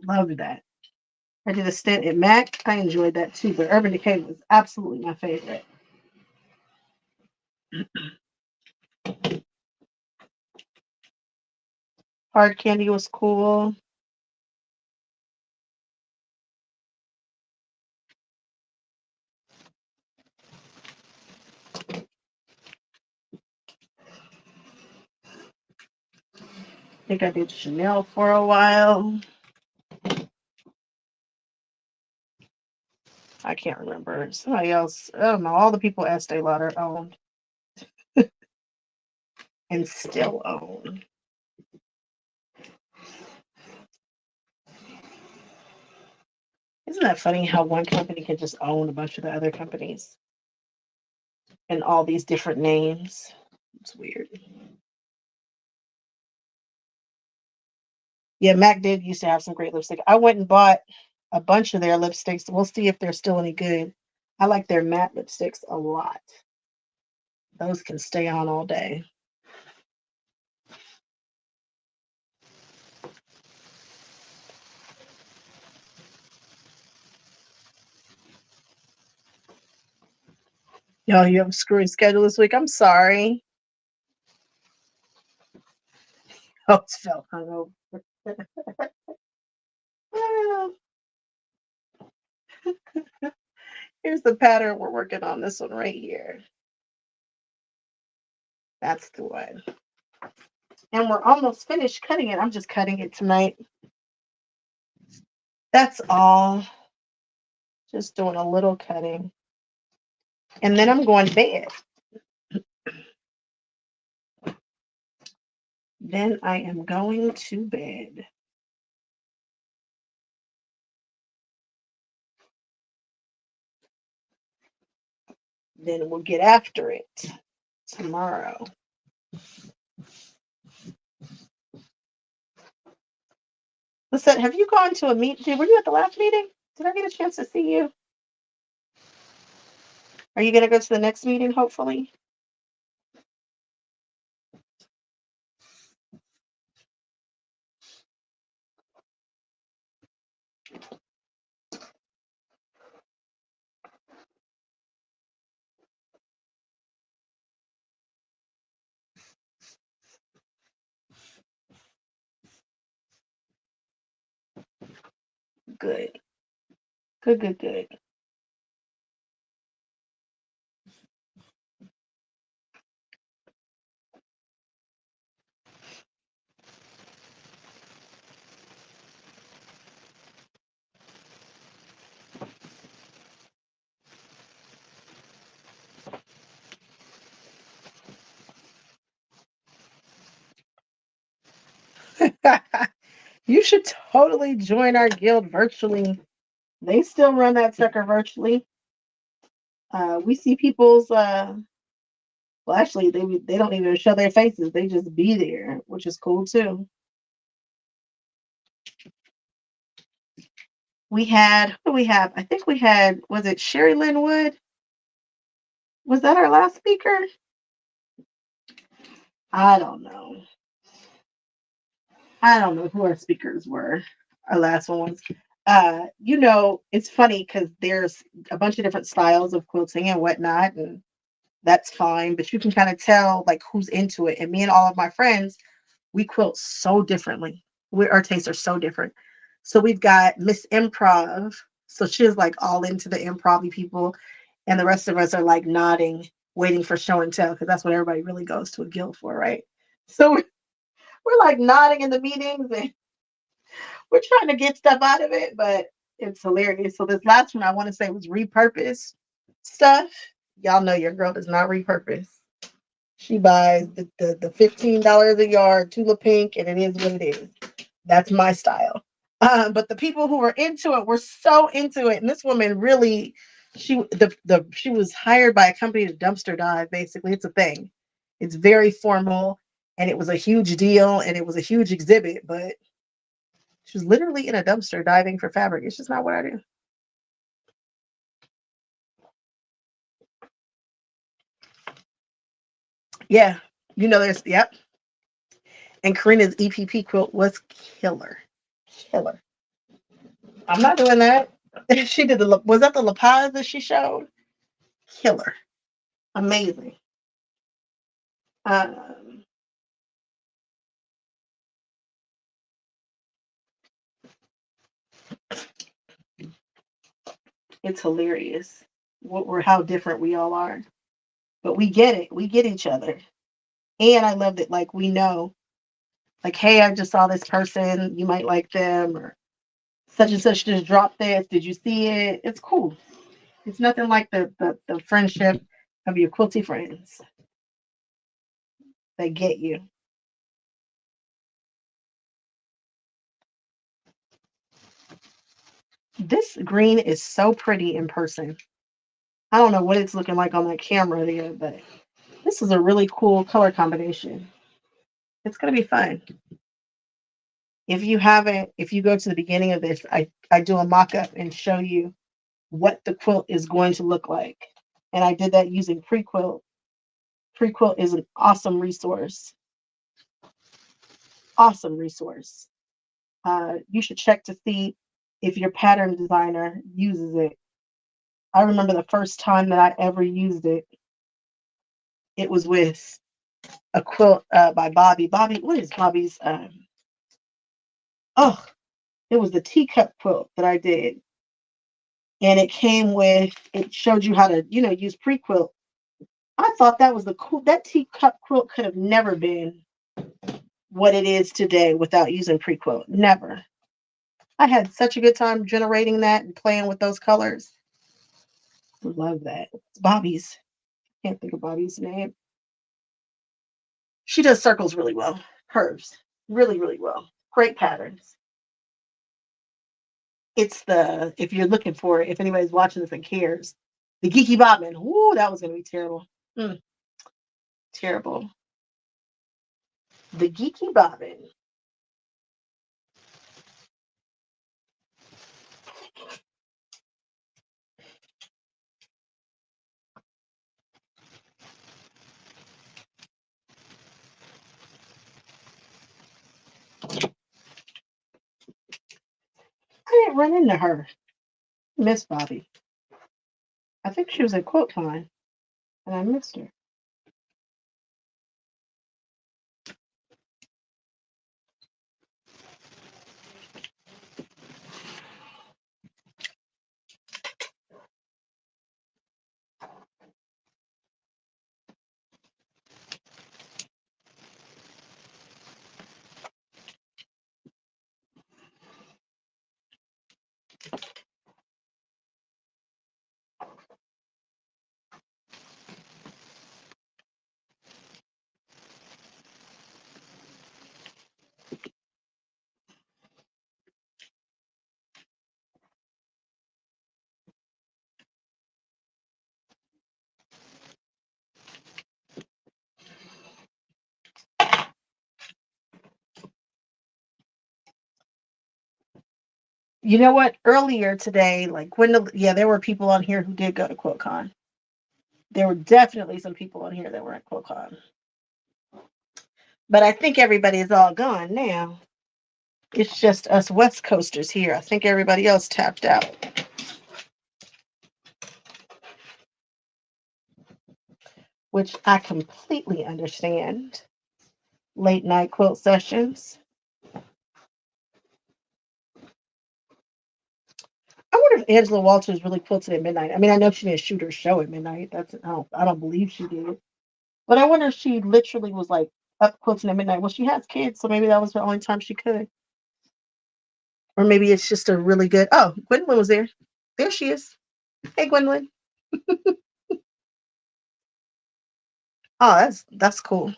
Loved that. I did a stint at Mac. I enjoyed that too, but Urban Decay was absolutely my favorite. Hard Candy was cool. I think I did Chanel for a while. I can't remember. Somebody else. I don't know. All the people Estee Lauder owned and still own. Isn't that funny how one company can just own a bunch of the other companies and all these different names? It's weird. Yeah, Mac did used to have some great lipstick. I went and bought a bunch of their lipsticks. We'll see if they're still any good. I like their matte lipsticks a lot. Those can stay on all day. Yo, you have a screwy schedule this week. I'm sorry. Oh, it's felt hungover. Well, here's the pattern we're working on. This one right here. That's the one. And we're almost finished cutting it. I'm just cutting it tonight. That's all. Just doing a little cutting. And then I'm going to bed. Then I am going to bed. Then we'll get after it tomorrow. Listen, have you gone to a meeting? Were you at the last meeting? Did I get a chance to see you? Are you going to go to the next meeting, hopefully? Good. Good, good, good. You should totally join our guild virtually. They still run that sucker virtually. We see people's well, actually they don't even show their faces. They just be there, which is cool too. We had, who do we have? I think we had, was it Sherry Lynn Wood? Was that our last speaker? I don't know. I don't know who our speakers were. Our last ones. It's funny because there's a bunch of different styles of quilting and whatnot, and that's fine. But you can kind of tell like who's into it. And me and all of my friends, we quilt so differently. Our tastes are so different. So we've got Miss Improv. So she's like all into the improv people, and the rest of us are like nodding, waiting for show and tell because that's what everybody really goes to a guild for, right? So we're like nodding in the meetings and we're trying to get stuff out of it, but it's hilarious. So this last one I want to say was repurpose stuff. Y'all know your girl does not repurpose. She buys the $15 a yard Tula Pink, and it is what it is. That's my style. But the people who were into it were so into it, and this woman really, she was hired by a company to dumpster dive. Basically, it's a thing. It's very formal, and it was a huge deal, and it was a huge exhibit. But She was literally in a dumpster diving for fabric. It's just not what I do. Yeah. There's, yep. And Karina's EPP quilt was killer. Killer. I'm not doing that. She did was that the La Paz that she showed? Killer. Amazing. Um, it's hilarious how different we all are. But we get it. We get each other. And I love that, like, we know, like, hey, I just saw this person. You might like them, or such and such just dropped this. Did you see it? It's cool. It's nothing like the friendship of your quilty friends. They get you. This green is so pretty in person. I don't know what it's looking like on that camera there, but this is a really cool color combination. It's going to be fun. If you go to the beginning of this, I do a mock-up and show you what the quilt is going to look like. And I did that using Prequilt. Prequilt is an awesome resource. Awesome resource. You should check to see if your pattern designer uses it. I remember the first time that I ever used it, it was with a quilt by Bobby. Bobby, what is Bobby's? Oh, it was the teacup quilt that I did. And it showed you how to, use pre-quilt. I thought that was that teacup quilt could have never been what it is today without using pre-quilt. Never. I had such a good time generating that and playing with those colors. Love that. It's Bobby's. Can't think of Bobby's name. She does circles really well. Hers. Really, really well. Great patterns. It's if you're looking for it, if anybody's watching this and cares, the Geeky Bobbin. Ooh, that was going to be terrible. Terrible. The Geeky Bobbin. I didn't run into her. Miss Bobby. I think she was at QuiltCon, and I missed her. You know what? Earlier today, like there were people on here who did go to QuiltCon. There were definitely some people on here that were at QuiltCon. But I think everybody's all gone now. It's just us West Coasters here. I think everybody else tapped out. Which I completely understand. Late night quilt sessions. I wonder if Angela Walters really quilted at midnight. I mean, I know she didn't shoot her show at midnight. I don't believe she did. But I wonder if she literally was like up quilting at midnight. Well, she has kids, so maybe that was the only time she could. Or maybe it's just a really good. Oh, Gwendolyn was there. There she is. Hey, Gwendolyn. Oh, that's cool.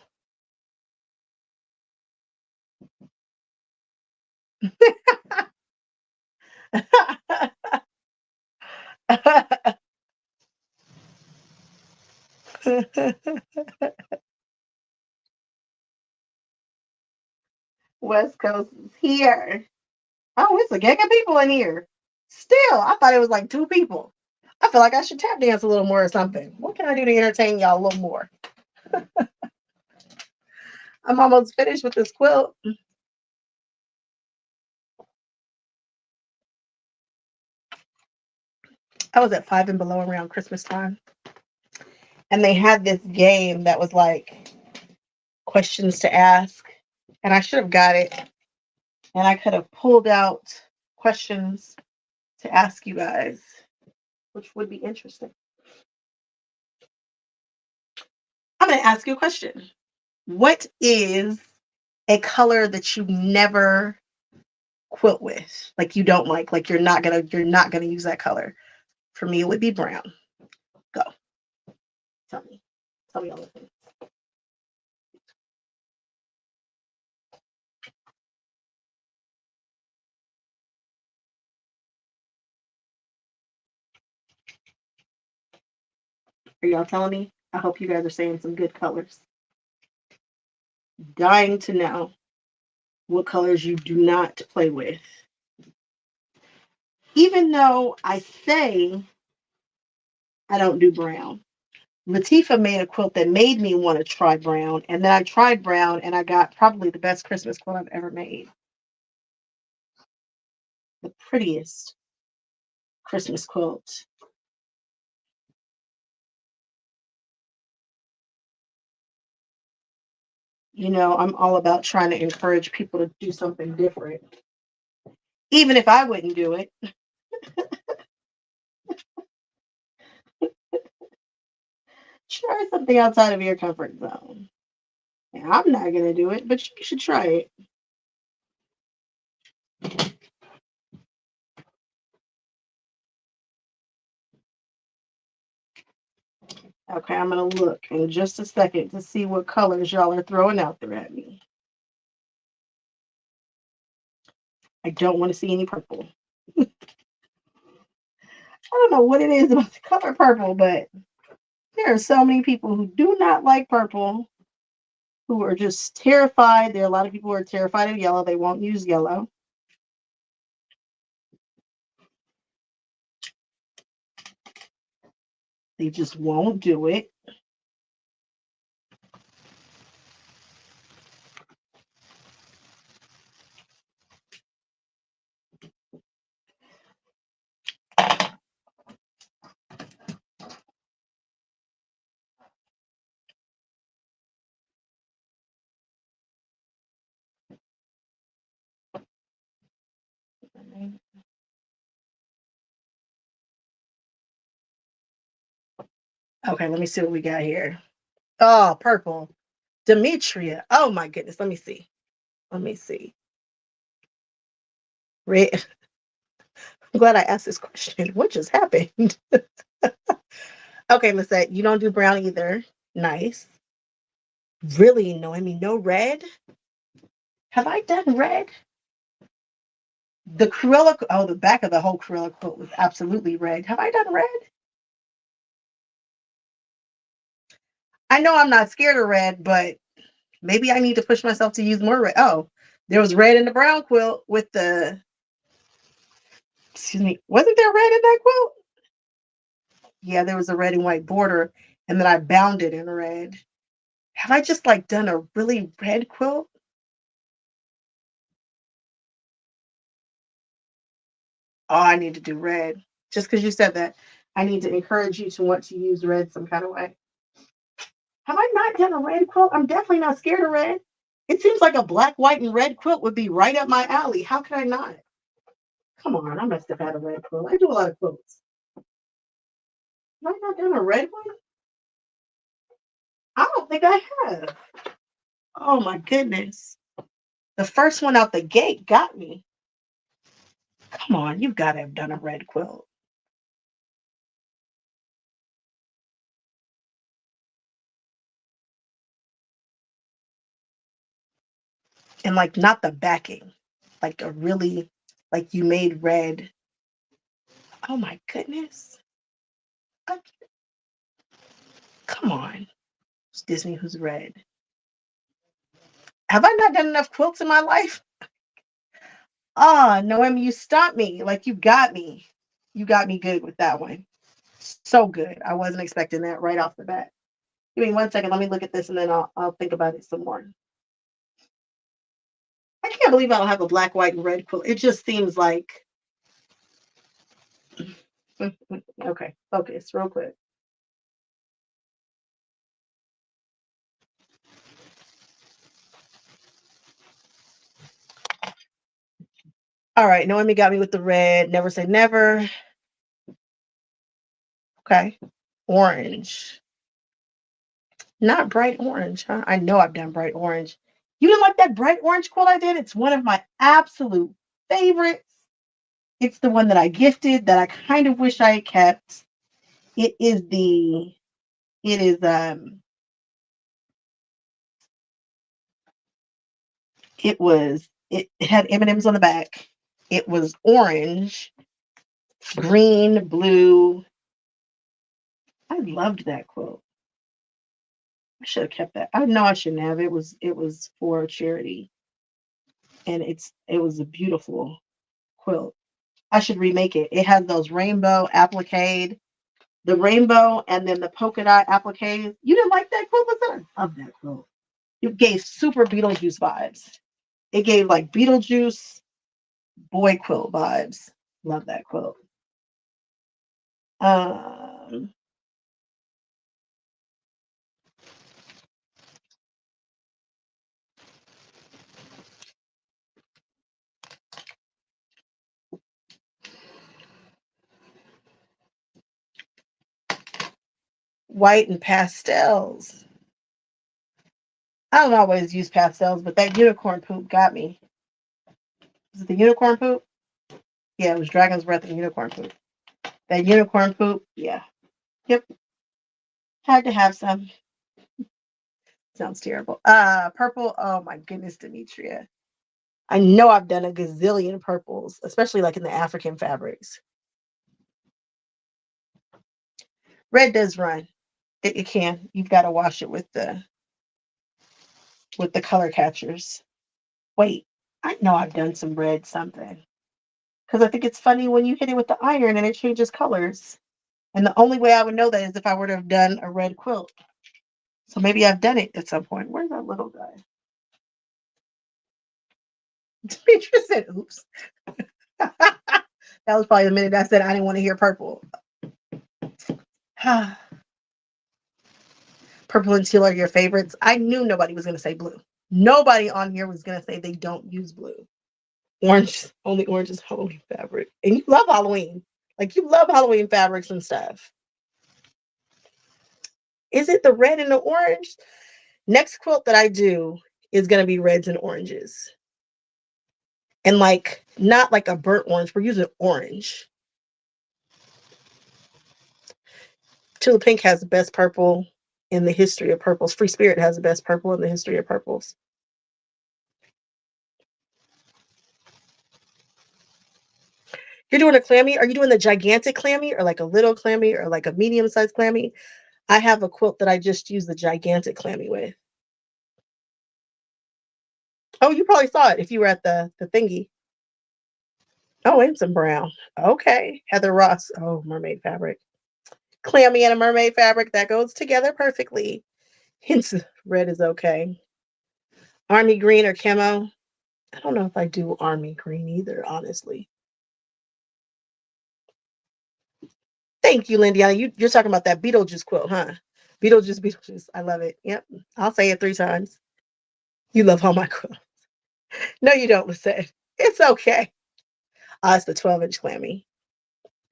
West Coast is here. Oh, it's a gang of people in here. Still, I thought it was like 2 people. I feel like I should tap dance a little more or something. What can I do to entertain y'all a little more? I'm almost finished with this quilt. I was at Five and Below around Christmas time, and they had this game that was like questions to ask, and I should have got it, and I could have pulled out questions to ask you guys, which would be interesting. I'm going to ask you a question. What is a color that you never quilt with, like you don't like you're not gonna use that color? For me, it would be brown. Go, tell me, tell me all the things. Are y'all telling me? I hope you guys are saying some good colors. Dying to know what colors you do not play with. Even though I say I don't do brown. Latifa made a quilt that made me want to try brown, and then I tried brown, and I got probably the best Christmas quilt I've ever made. The prettiest Christmas quilt. You know, I'm all about trying to encourage people to do something different. Even if I wouldn't do it, try something outside of your comfort zone. And I'm not going to do it, but you should try it. Okay, I'm going to look in just a second to see what colors y'all are throwing out there at me. I don't want to see any purple. I don't know what it is about the color purple, but there are so many people who do not like purple, who are just terrified. There are a lot of people who are terrified of yellow. They won't use yellow. They just won't do it. Okay, let me see what we got here. Oh, purple. Demetria. Oh my goodness. Let me see. Let me see. Red. I'm glad I asked this question. What just happened? Okay, Lisette, you don't do brown either. Nice. Really? No, I mean, no red? Have I done red? The Cruella, oh, the back of the whole Cruella quote was absolutely red. Have I done red? I know I'm not scared of red, but maybe I need to push myself to use more red. Oh, there was red in the brown quilt with the, excuse me, wasn't there red in that quilt? Yeah, there was a red and white border, and then I bound it in red. Have I just like done a really red quilt? Oh, I need to do red. Just because you said that, I need to encourage you to want to use red some kind of way. Have I not done a red quilt? I'm definitely not scared of red. It seems like a black, white, and red quilt would be right up my alley. How could I not? Come on, I must have had a red quilt. I do a lot of quilts. Have I not done a red one? I don't think I have. Oh my goodness. The first one out the gate got me. Come on, you've got to have done a red quilt. And like not the backing, like a really, like you made red. Oh my goodness. I- Come on. It's Disney Who's Red. Have I not done enough quilts in my life? Ah, Noemi, you stopped me. Like you got me. You got me good with that one. So good. I wasn't expecting that right off the bat. Give me 1 second. Let me look at this and then I'll think about it some more. I can't believe I don't have a black, white, and red quilt. It just seems like okay. Focus real quick. All right, Noemi got me with the red. Never say never. Okay. Orange. Not bright orange, huh? I know I've done bright orange. You didn't like that bright orange quilt I did? It's one of my absolute favorites. It's the one that I gifted that I kind of wish I had kept. It is the it is it had M&Ms on the back. It was orange, green, blue. I loved that quilt. I should have kept that. I know I shouldn't have. It was for charity and it was a beautiful quilt. I should remake it. It has those rainbow applique, the rainbow and then the polka dot appliques. You didn't like that quilt? Listen, I love that quilt. It gave super Beetlejuice vibes. It gave like Beetlejuice boy quilt vibes. Love that quilt. Um, White and pastels. I don't always use pastels, but that unicorn poop got me. Is it the unicorn poop? Yeah, it was Dragon's Breath and unicorn poop. That unicorn poop, yeah. Yep. Had to have some. Sounds terrible. Purple. Oh my goodness, Demetria. I know I've done a gazillion purples, especially like in the African fabrics. Red does run. It can. You've got to wash it with the color catchers. Wait, I know I've done some red something. Because I think it's funny when you hit it with the iron and it changes colors. And the only way I would know that is if I were to have done a red quilt. So maybe I've done it at some point. Where's that little guy? Demetria said, oops. That was probably the minute I said I didn't want to hear purple. Purple and teal are your favorites. I knew nobody was going to say blue. Nobody on here was going to say they don't use blue. Orange, only orange is Halloween fabric. And you love Halloween. Like you love Halloween fabrics and stuff. Is it the red and the orange? Next quilt that I do is going to be reds and oranges. And like, not like a burnt orange. We're using orange. Tula Pink has the best purple in the history of purples. Free Spirit has the best purple in the history of purples. You're doing a clammy? Are you doing the gigantic clammy or like a little clammy or like a medium sized clammy? I have a quilt that I just used the gigantic clammy with. Oh, you probably saw it if you were at the thingy. Oh, and some brown. Okay. Heather Ross. Oh, mermaid fabric. Clammy and a mermaid fabric. That goes together perfectly. Hence, red is okay. Army green or camo. I don't know if I do army green either, honestly. Thank you, Lindiana. You're talking about that Beetlejuice quilt, huh? Beetlejuice, Beetlejuice. I love it. Yep. I'll say it 3 times. You love all my quilts. No, you don't, Lisette. It's okay. It's the 12-inch clammy.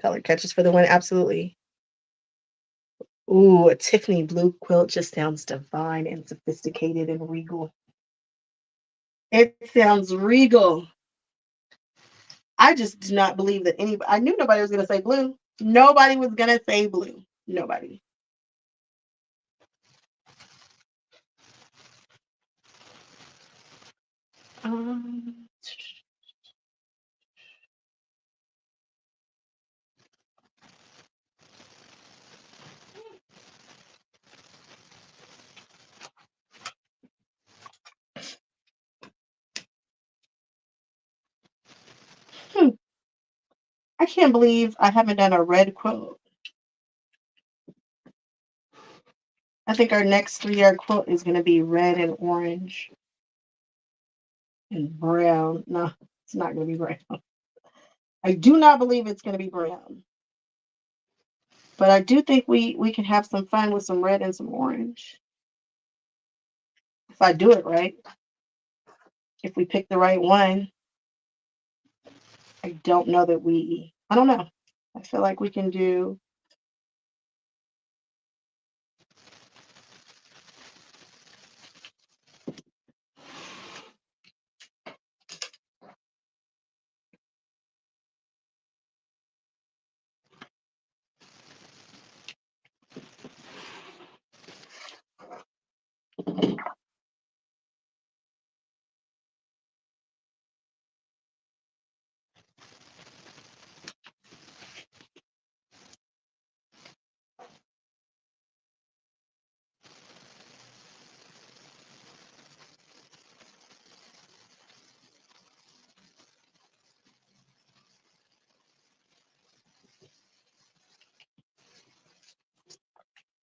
Color catches for the win. Absolutely. Ooh, a Tiffany blue quilt just sounds divine and sophisticated and regal. It sounds regal. I just do not believe that anybody, I knew nobody was going to say blue. Nobody was going to say blue. Nobody. Um, I can't believe I haven't done a red quilt. I think our next 3-yard quilt is going to be red and orange and brown. No, it's not going to be brown. I do not believe it's going to be brown. But I do think we can have some fun with some red and some orange. If I do it right. If we pick the right one. I don't know that I don't know. I feel like we can do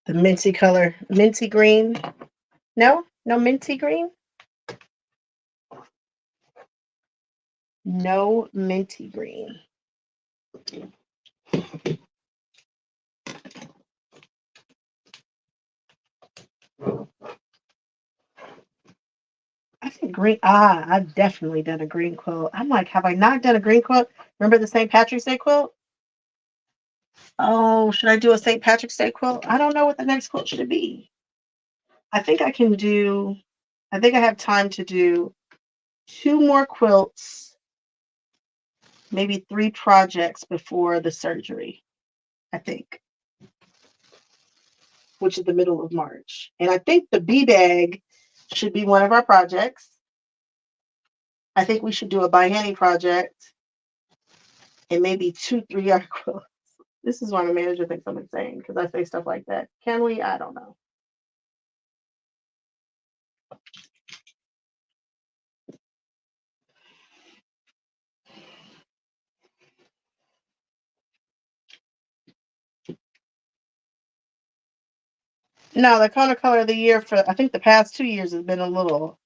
the minty color, minty green. No, minty green. No minty green. I think green. I've definitely done a green quilt. I'm like, have I not done a green quilt? Remember the St. Patrick's Day quilt? Oh, should I do a St. Patrick's Day quilt? I don't know what the next quilt should be. I think I have time to do 2 more quilts, maybe 3 projects before the surgery, I think, which is the middle of March. And I think the bee bag should be one of our projects. I think we should do a biennial project and maybe 2 3-yard quilts. This is why my manager thinks I'm insane because I say stuff like that. Can we? I don't know. No, the color of the year for I think the past 2 years has been a little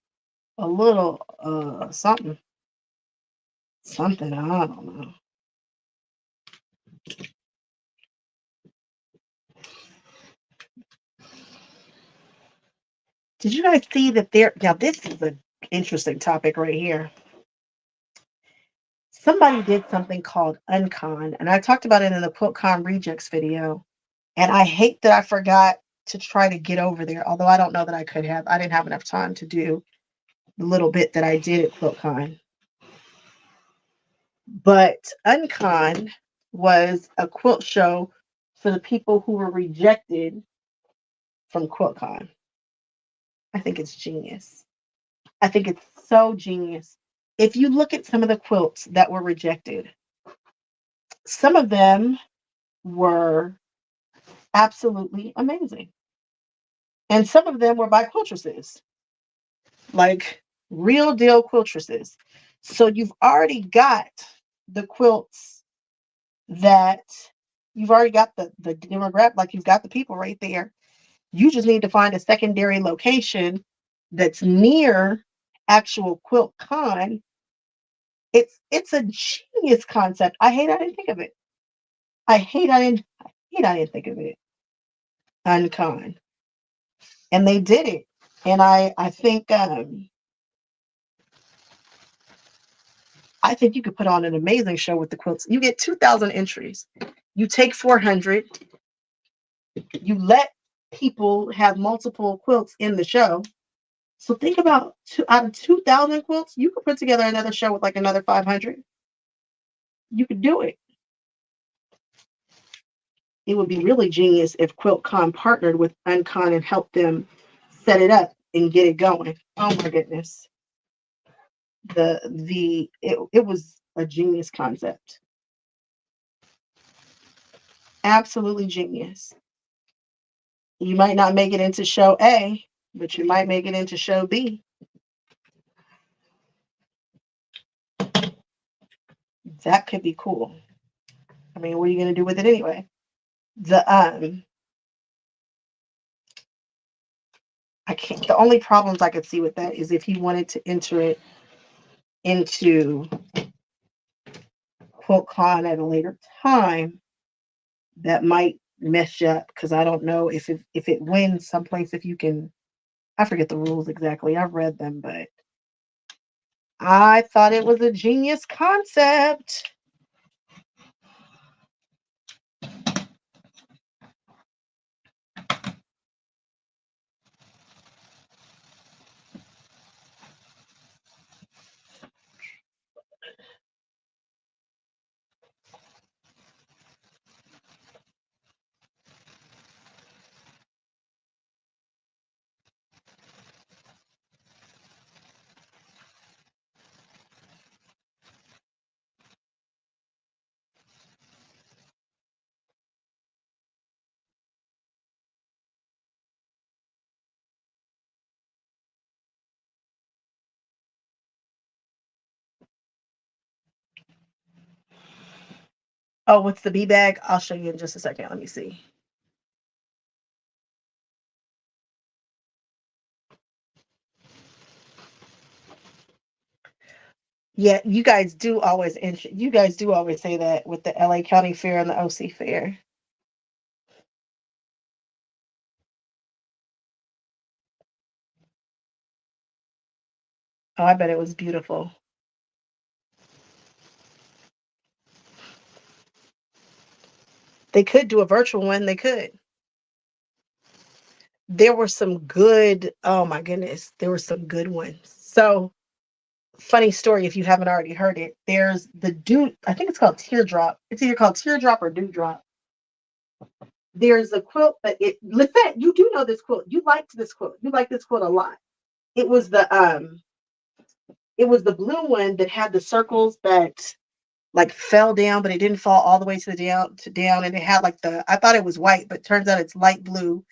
something. Something, I don't know. Did you guys see that now this is an interesting topic right here. Somebody did something called Uncon, and I talked about it in the QuiltCon Rejects video. And I hate that I forgot to try to get over there, although I don't know that I could have. I didn't have enough time to do the little bit that I did at QuiltCon. But Uncon was a quilt show for the people who were rejected from QuiltCon. I think it's genius. I think it's so genius. If you look at some of the quilts that were rejected, some of them were absolutely amazing. And some of them were by quiltresses, like real deal quiltresses. So you've already got the quilts that you've already got the demographic, like you've got the people right there. You just need to find a secondary location that's near actual quilt con. It's a genius concept. I hate I didn't think of it. I hate I didn't think of it. Uncon. And they did it. And I think you could put on an amazing show with the quilts. You get 2,000 entries. You take 400. You let people have multiple quilts in the show. So think about out of 2,000 quilts, you could put together another show with like another 500. You could do it. It would be really genius if QuiltCon partnered with Uncon and helped them set it up and get it going. Oh my goodness. It was a genius concept. Absolutely genius. You might not make it into show A, but you might make it into show B. That could be cool. I mean, what are you going to do with it anyway? The I can't. The only problems I could see with that is if he wanted to enter it into QuiltCon at a later time, that might mess you up because I don't know if it wins someplace if you can. I forget the rules exactly. I've read them, but I thought it was a genius concept. Oh, what's the bee bag? I'll show you in just a second. Let me see. Yeah, you guys do always say that with the LA County Fair and the OC Fair. Oh, I bet it was beautiful. They could do a virtual one. They could. There were some good, oh my goodness, there were some good ones. So, funny story if you haven't already heard it. There's the dew, I think it's called Teardrop. It's either called Teardrop or Dewdrop. There's a quilt that Lisette, you do know this quilt. You liked this quilt. You like this quilt a lot. It was the blue one that had the circles that like fell down, but it didn't fall all the way to the down, and it had like I thought it was white, but turns out it's light blue,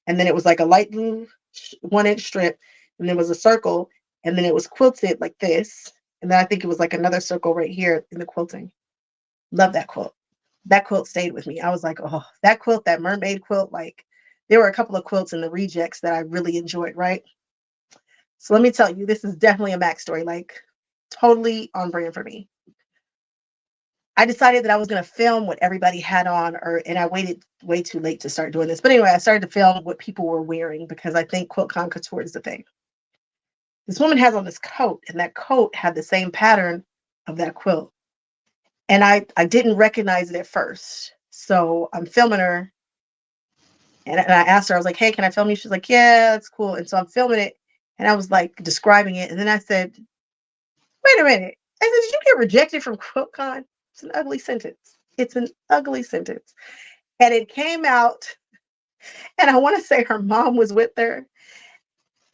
and then it was like a light blue 1 inch strip, and there was a circle, and then it was quilted like this, and then I think it was like another circle right here in the quilting. Love that quilt. That quilt stayed with me. I was like, oh, that quilt, that mermaid quilt, like there were a couple of quilts in the rejects that I really enjoyed, right? So let me tell you, this is definitely a Mac story, like totally on brand for me. I decided that I was going to film what everybody had on, and I waited way too late to start doing this. But anyway, I started to film what people were wearing because I think QuiltCon Couture is the thing. This woman has on this coat, and that coat had the same pattern of that quilt. And I didn't recognize it at first. So I'm filming her, and I asked her, I was like, hey, can I film you? She's like, yeah, that's cool. And so I'm filming it, and I was like describing it. And then I said, wait a minute. I said, did you get rejected from QuiltCon? It's an ugly sentence. It's an ugly sentence. And it came out, and I want to say her mom was with her.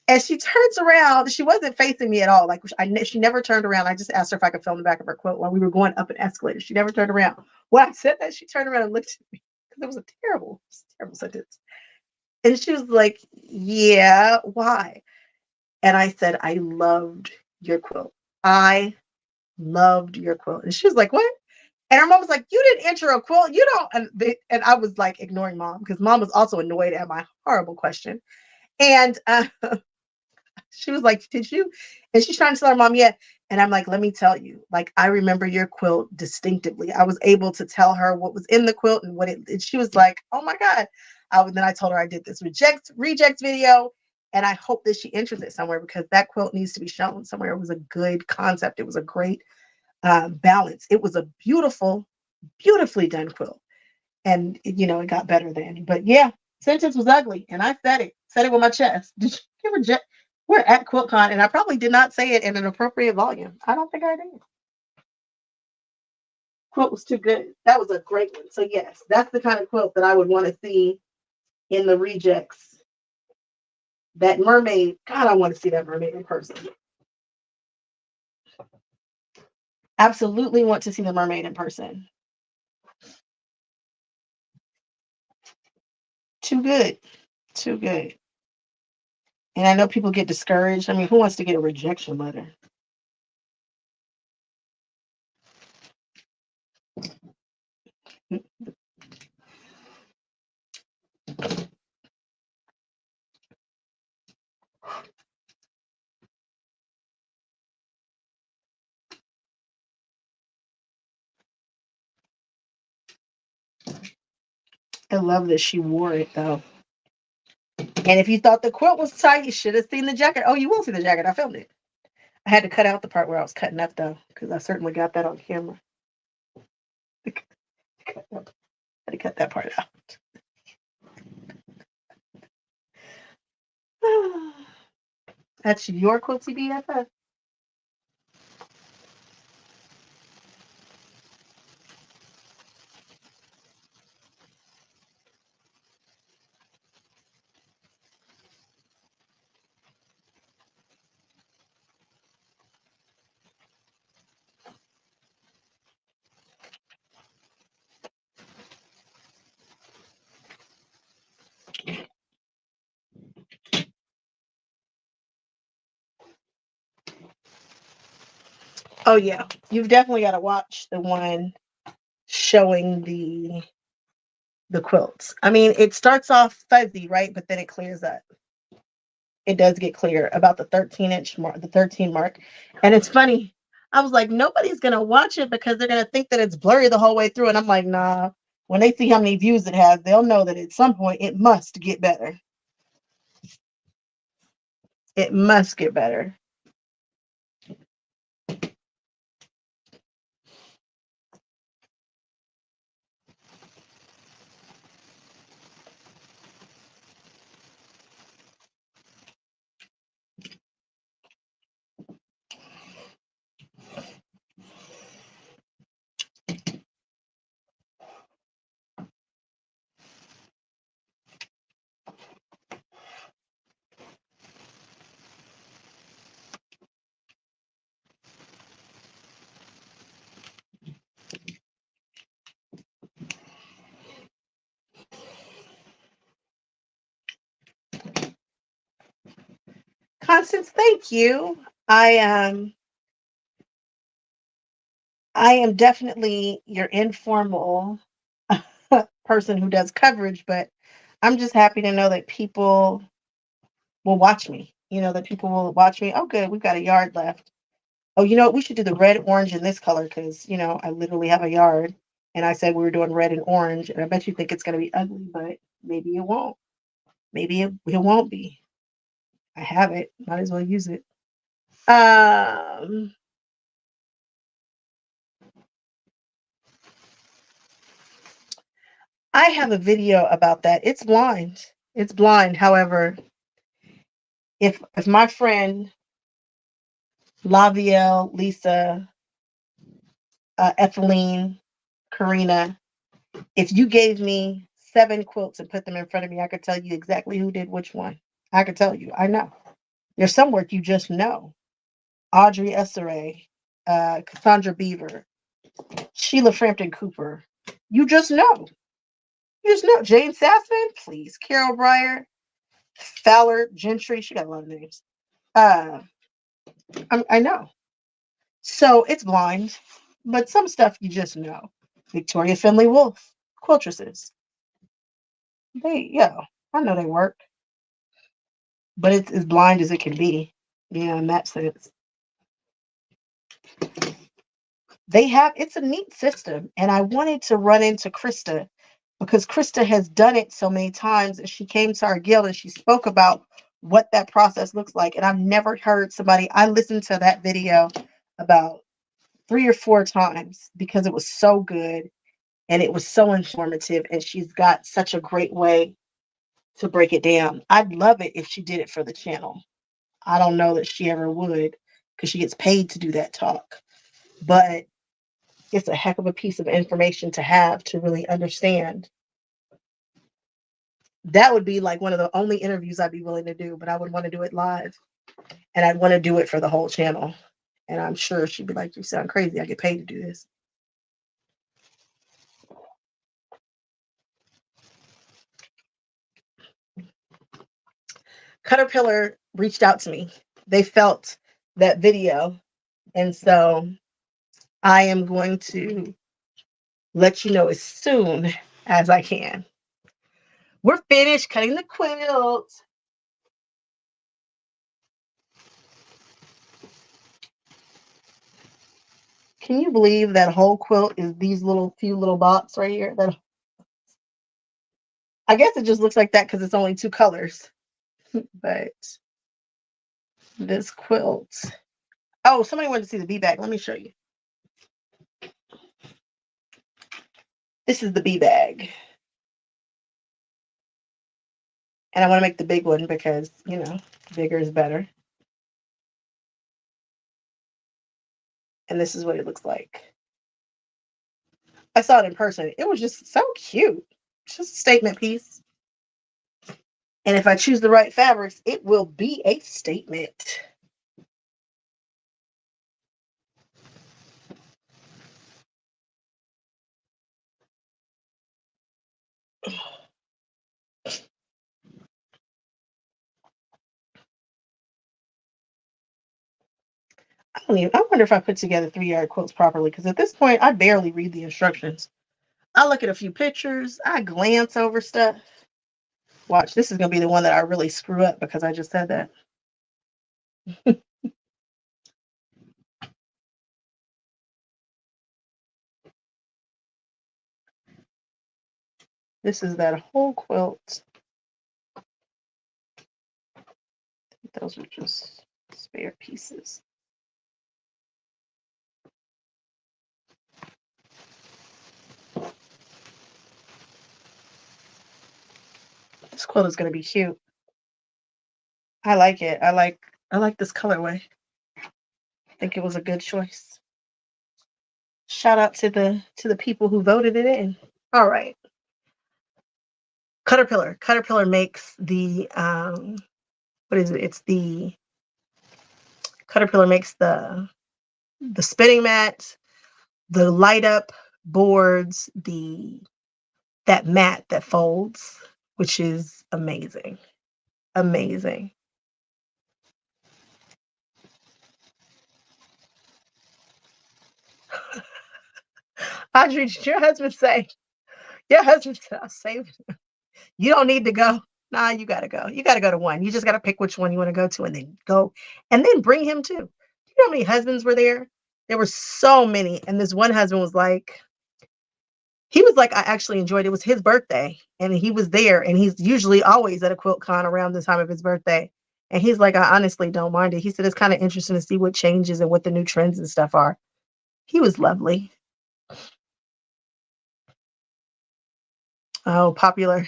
And she turns around. She wasn't facing me at all. Like she never turned around. I just asked her if I could film the back of her quilt while we were going up an escalator. She never turned around. When I said that, she turned around and looked at me because it was a terrible sentence. And she was like, "Yeah, why?" And I said, "I loved your quilt. I loved your quilt." And she was like, "What?" And her mom was like, "You didn't enter a quilt. You don't." And I was like ignoring mom because mom was also annoyed at my horrible question. And she was like, did you? And she's trying to tell her mom, yeah. And I'm like, let me tell you, like, I remember your quilt distinctively. I was able to tell her what was in the quilt and and she was like, oh my God. Then I told her I did this rejects video. And I hope that she enters it somewhere because that quilt needs to be shown somewhere. It was a good concept. It was a great balance. It was a beautifully done quilt. And, it got better then. But yeah, sentence was ugly. And I said it with my chest. Did you get rejected? We're at QuiltCon, and I probably did not say it in an appropriate volume. I don't think I did. Quilt was too good. That was a great one. So yes, that's the kind of quilt that I would want to see in the rejects. That mermaid, God, I want to see that mermaid in person. Absolutely want to see the mermaid in person. Too good. Too good. And I know people get discouraged. I mean, who wants to get a rejection letter? I love that she wore it though. And if you thought the quilt was tight, you should have seen the jacket. Oh, you will see the jacket. I filmed it. I had to cut out the part where I was cutting up though, because I certainly got that on camera. I had to cut that part out. That's your quilty BFF. Oh yeah, you've definitely got to watch the one showing the quilts. I mean, it starts off fuzzy, right? But then it clears up. It does get clear about the 13-inch mark, the 13 mark. And it's funny. I was like, nobody's gonna watch it because they're gonna think that it's blurry the whole way through. And I'm like, nah. When they see how many views it has, they'll know that at some point it must get better. It must get better. Constance, thank you. I am definitely your informal person who does coverage, but I'm just happy to know that people will watch me. You know, that people will watch me. Oh, good, we've got a yard left. Oh, you know what? We should do the red, orange, and this color because, you know, I literally have a yard. And I said we were doing red and orange. And I bet you think it's going to be ugly, but maybe it won't. Maybe it won't be. I have it. Might as well use it. Um, I have a video about that. It's blind. It's blind. However, if my friend Lavielle, Lisa, Ethelene, Karina, if you gave me 7 quilts and put them in front of me, I could tell you exactly who did which one. I could tell you. I know. There's some work you just know. Audrey Esseray, Cassandra Beaver, Sheila Frampton Cooper. You just know. You just know. Jane Sassman, please. Carol Breyer, Fowler Gentry. She got a lot of names. Uh, I know. So it's blind, but some stuff you just know. Victoria Finley Wolf, quiltresses. Yeah, I know they work, but it's as blind as it can be. Yeah, in that sense. It's a neat system, and I wanted to run into Krista because Krista has done it so many times, and she came to our guild and she spoke about what that process looks like. And I've never heard somebody. I listened to that video about 3 or 4 times because it was so good and it was so informative, and she's got such a great way to break it down. I'd love it if she did it for the channel. I don't know that she ever would because she gets paid to do that talk, but it's a heck of a piece of information to have to really understand. That would be like one of the only interviews I'd be willing to do, but I would want to do it live and I'd want to do it for the whole channel. And I'm sure she'd be like, "You sound crazy. I get paid to do this." Caterpillar reached out to me. They felt that video. And so I am going to let you know as soon as I can. We're finished cutting the quilt. Can you believe that whole quilt is these few little dots right here? That I guess it just looks like that because it's only 2 colors. But this quilt. Oh, somebody wanted to see the bee bag. Let me show you. This is the bee bag. And I want to make the big one because, bigger is better. And this is what it looks like. I saw it in person. It was just so cute. Just a statement piece. And if I choose the right fabrics, it will be a statement. I wonder if I put together 3-yard quilts properly, because at this point, I barely read the instructions. I look at a few pictures. I glance over stuff. Watch, this is going to be the one that I really screw up because I just said that. This is that whole quilt. Those are just spare pieces. This quilt is going to be cute. I like it. I like this colorway. I think it was a good choice. Shout out to the people who voted it in. All right. Caterpillar. Caterpillar makes the what is it? It's the Caterpillar makes the spinning mat, the light up boards, that mat that folds, which is amazing. Amazing. Audrey, did your husband say? Your husband said, I'll save it. You don't need to go. Nah, you gotta go. You gotta go to one. You just gotta pick which one you want to go to and then go. And then bring him too. You know how many husbands were there? There were so many. And this one husband was like, I actually enjoyed it. It was his birthday. And he was there. And he's usually always at a quilt con around the time of his birthday. And he's like, I honestly don't mind it. He said it's kind of interesting to see what changes and what the new trends and stuff are. He was lovely. Oh, popular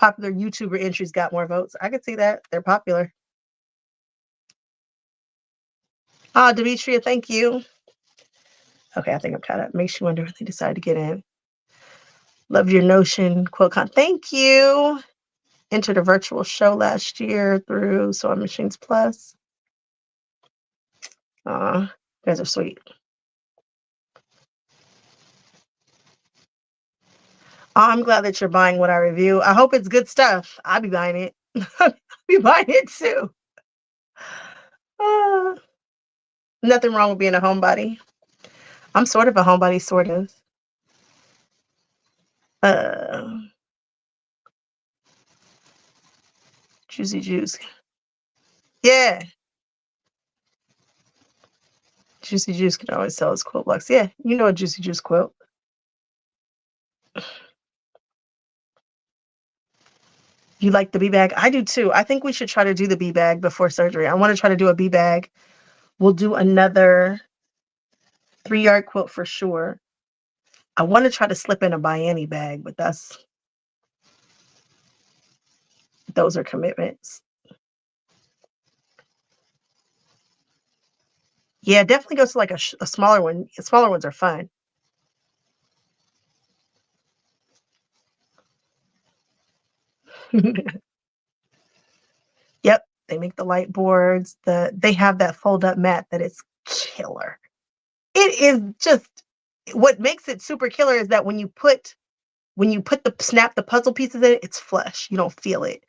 YouTuber entries got more votes. I could see that. They're popular. Demetria, thank you. Okay, I think I'm caught up. Makes you wonder if they decided to get in. Love your Notion QuiltCon. Thank you. Entered a virtual show last year through Sewing Machines Plus. You guys are sweet. I'm glad that you're buying what I review. I hope it's good stuff. I'll be buying it. I'll be buying it too. Nothing wrong with being a homebody. I'm sort of a homebody, sort of. Juicy Juice. Yeah. Juicy Juice can always sell his quilt blocks. Yeah, you know a Juicy Juice quilt. You like the bee bag? I do too. I think we should try to do the bee bag before surgery. I want to try to do a bee bag. We'll do another 3-yard quilt for sure. I want to try to slip in a Bianni bag, but those are commitments. Yeah, definitely goes to like a smaller one. Smaller ones are fun. Yep, they make the light boards. They have that fold up mat that is killer. It is just what makes it super killer is that when you snap the puzzle pieces in it, it's flush. You don't feel it.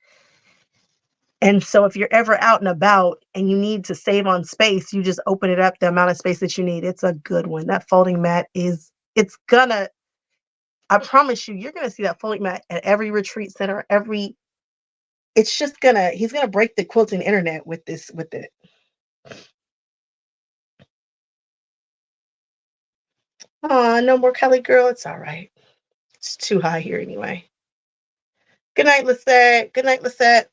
And so if you're ever out and about and you need to save on space, you just open it up the amount of space that you need. It's a good one. That folding mat it's gonna I promise you, you're gonna see that folding mat at every retreat center, every it's just gonna he's gonna break the quilting internet with this with it. Oh, no more Kelly girl. It's all right. It's too high here anyway. Good night, Lisette. Good night, Lisette.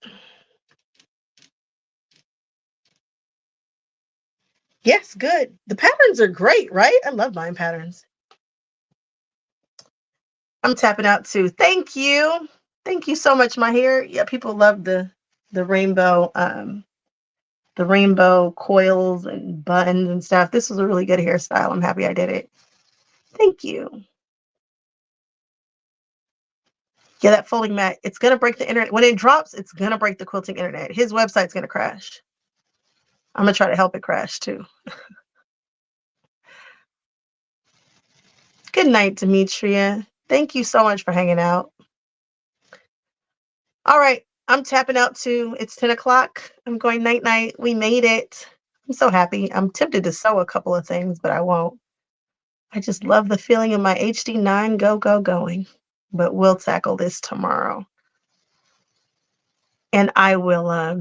Yes, good. The patterns are great, right? I love buying patterns. I'm tapping out too. Thank you. Thank you so much, my hair. Yeah, people love the rainbow coils and buttons and stuff. This was a really good hairstyle. I'm happy I did it. Thank you. Yeah, that folding mat, it's gonna break the internet. When it drops, it's gonna break the quilting internet. His website's gonna crash. I'm gonna try to help it crash too. Good night, Demetria. Thank you so much for hanging out. All right, I'm tapping out too. It's 10 o'clock. I'm going night night. We made it. I'm so happy. I'm tempted to sew a couple of things, but I won't. I just love the feeling of my HD9 going. But we'll tackle this tomorrow. And I will I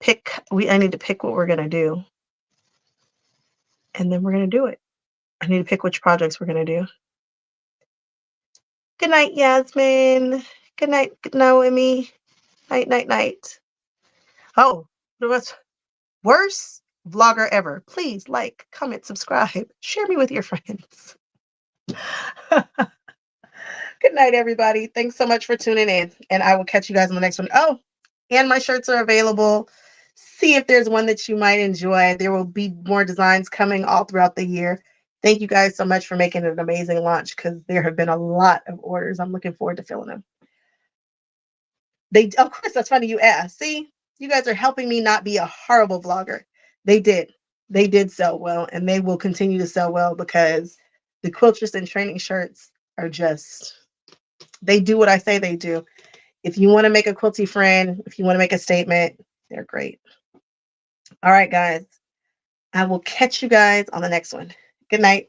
need to pick what we're gonna do. And then we're gonna do it. I need to pick which projects we're gonna do. Good night, Yasmin. Good night, Noemi. Night, night, night. Oh, what's worst vlogger ever? Please like, comment, subscribe, share me with your friends. Good night, everybody. Thanks so much for tuning in, and I will catch you guys on the next one. Oh, and my shirts are available. See if there's one that you might enjoy. There will be more designs coming all throughout the year. Thank you guys so much for making it an amazing launch because there have been a lot of orders. I'm looking forward to filling them. Of course, that's funny you asked. See, you guys are helping me not be a horrible vlogger. They did. They did sell well, and they will continue to sell well because the quilters and training shirts are just, they do what I say they do. If you want to make a quilty friend, if you want to make a statement, they're great. All right, guys. I will catch you guys on the next one. Good night.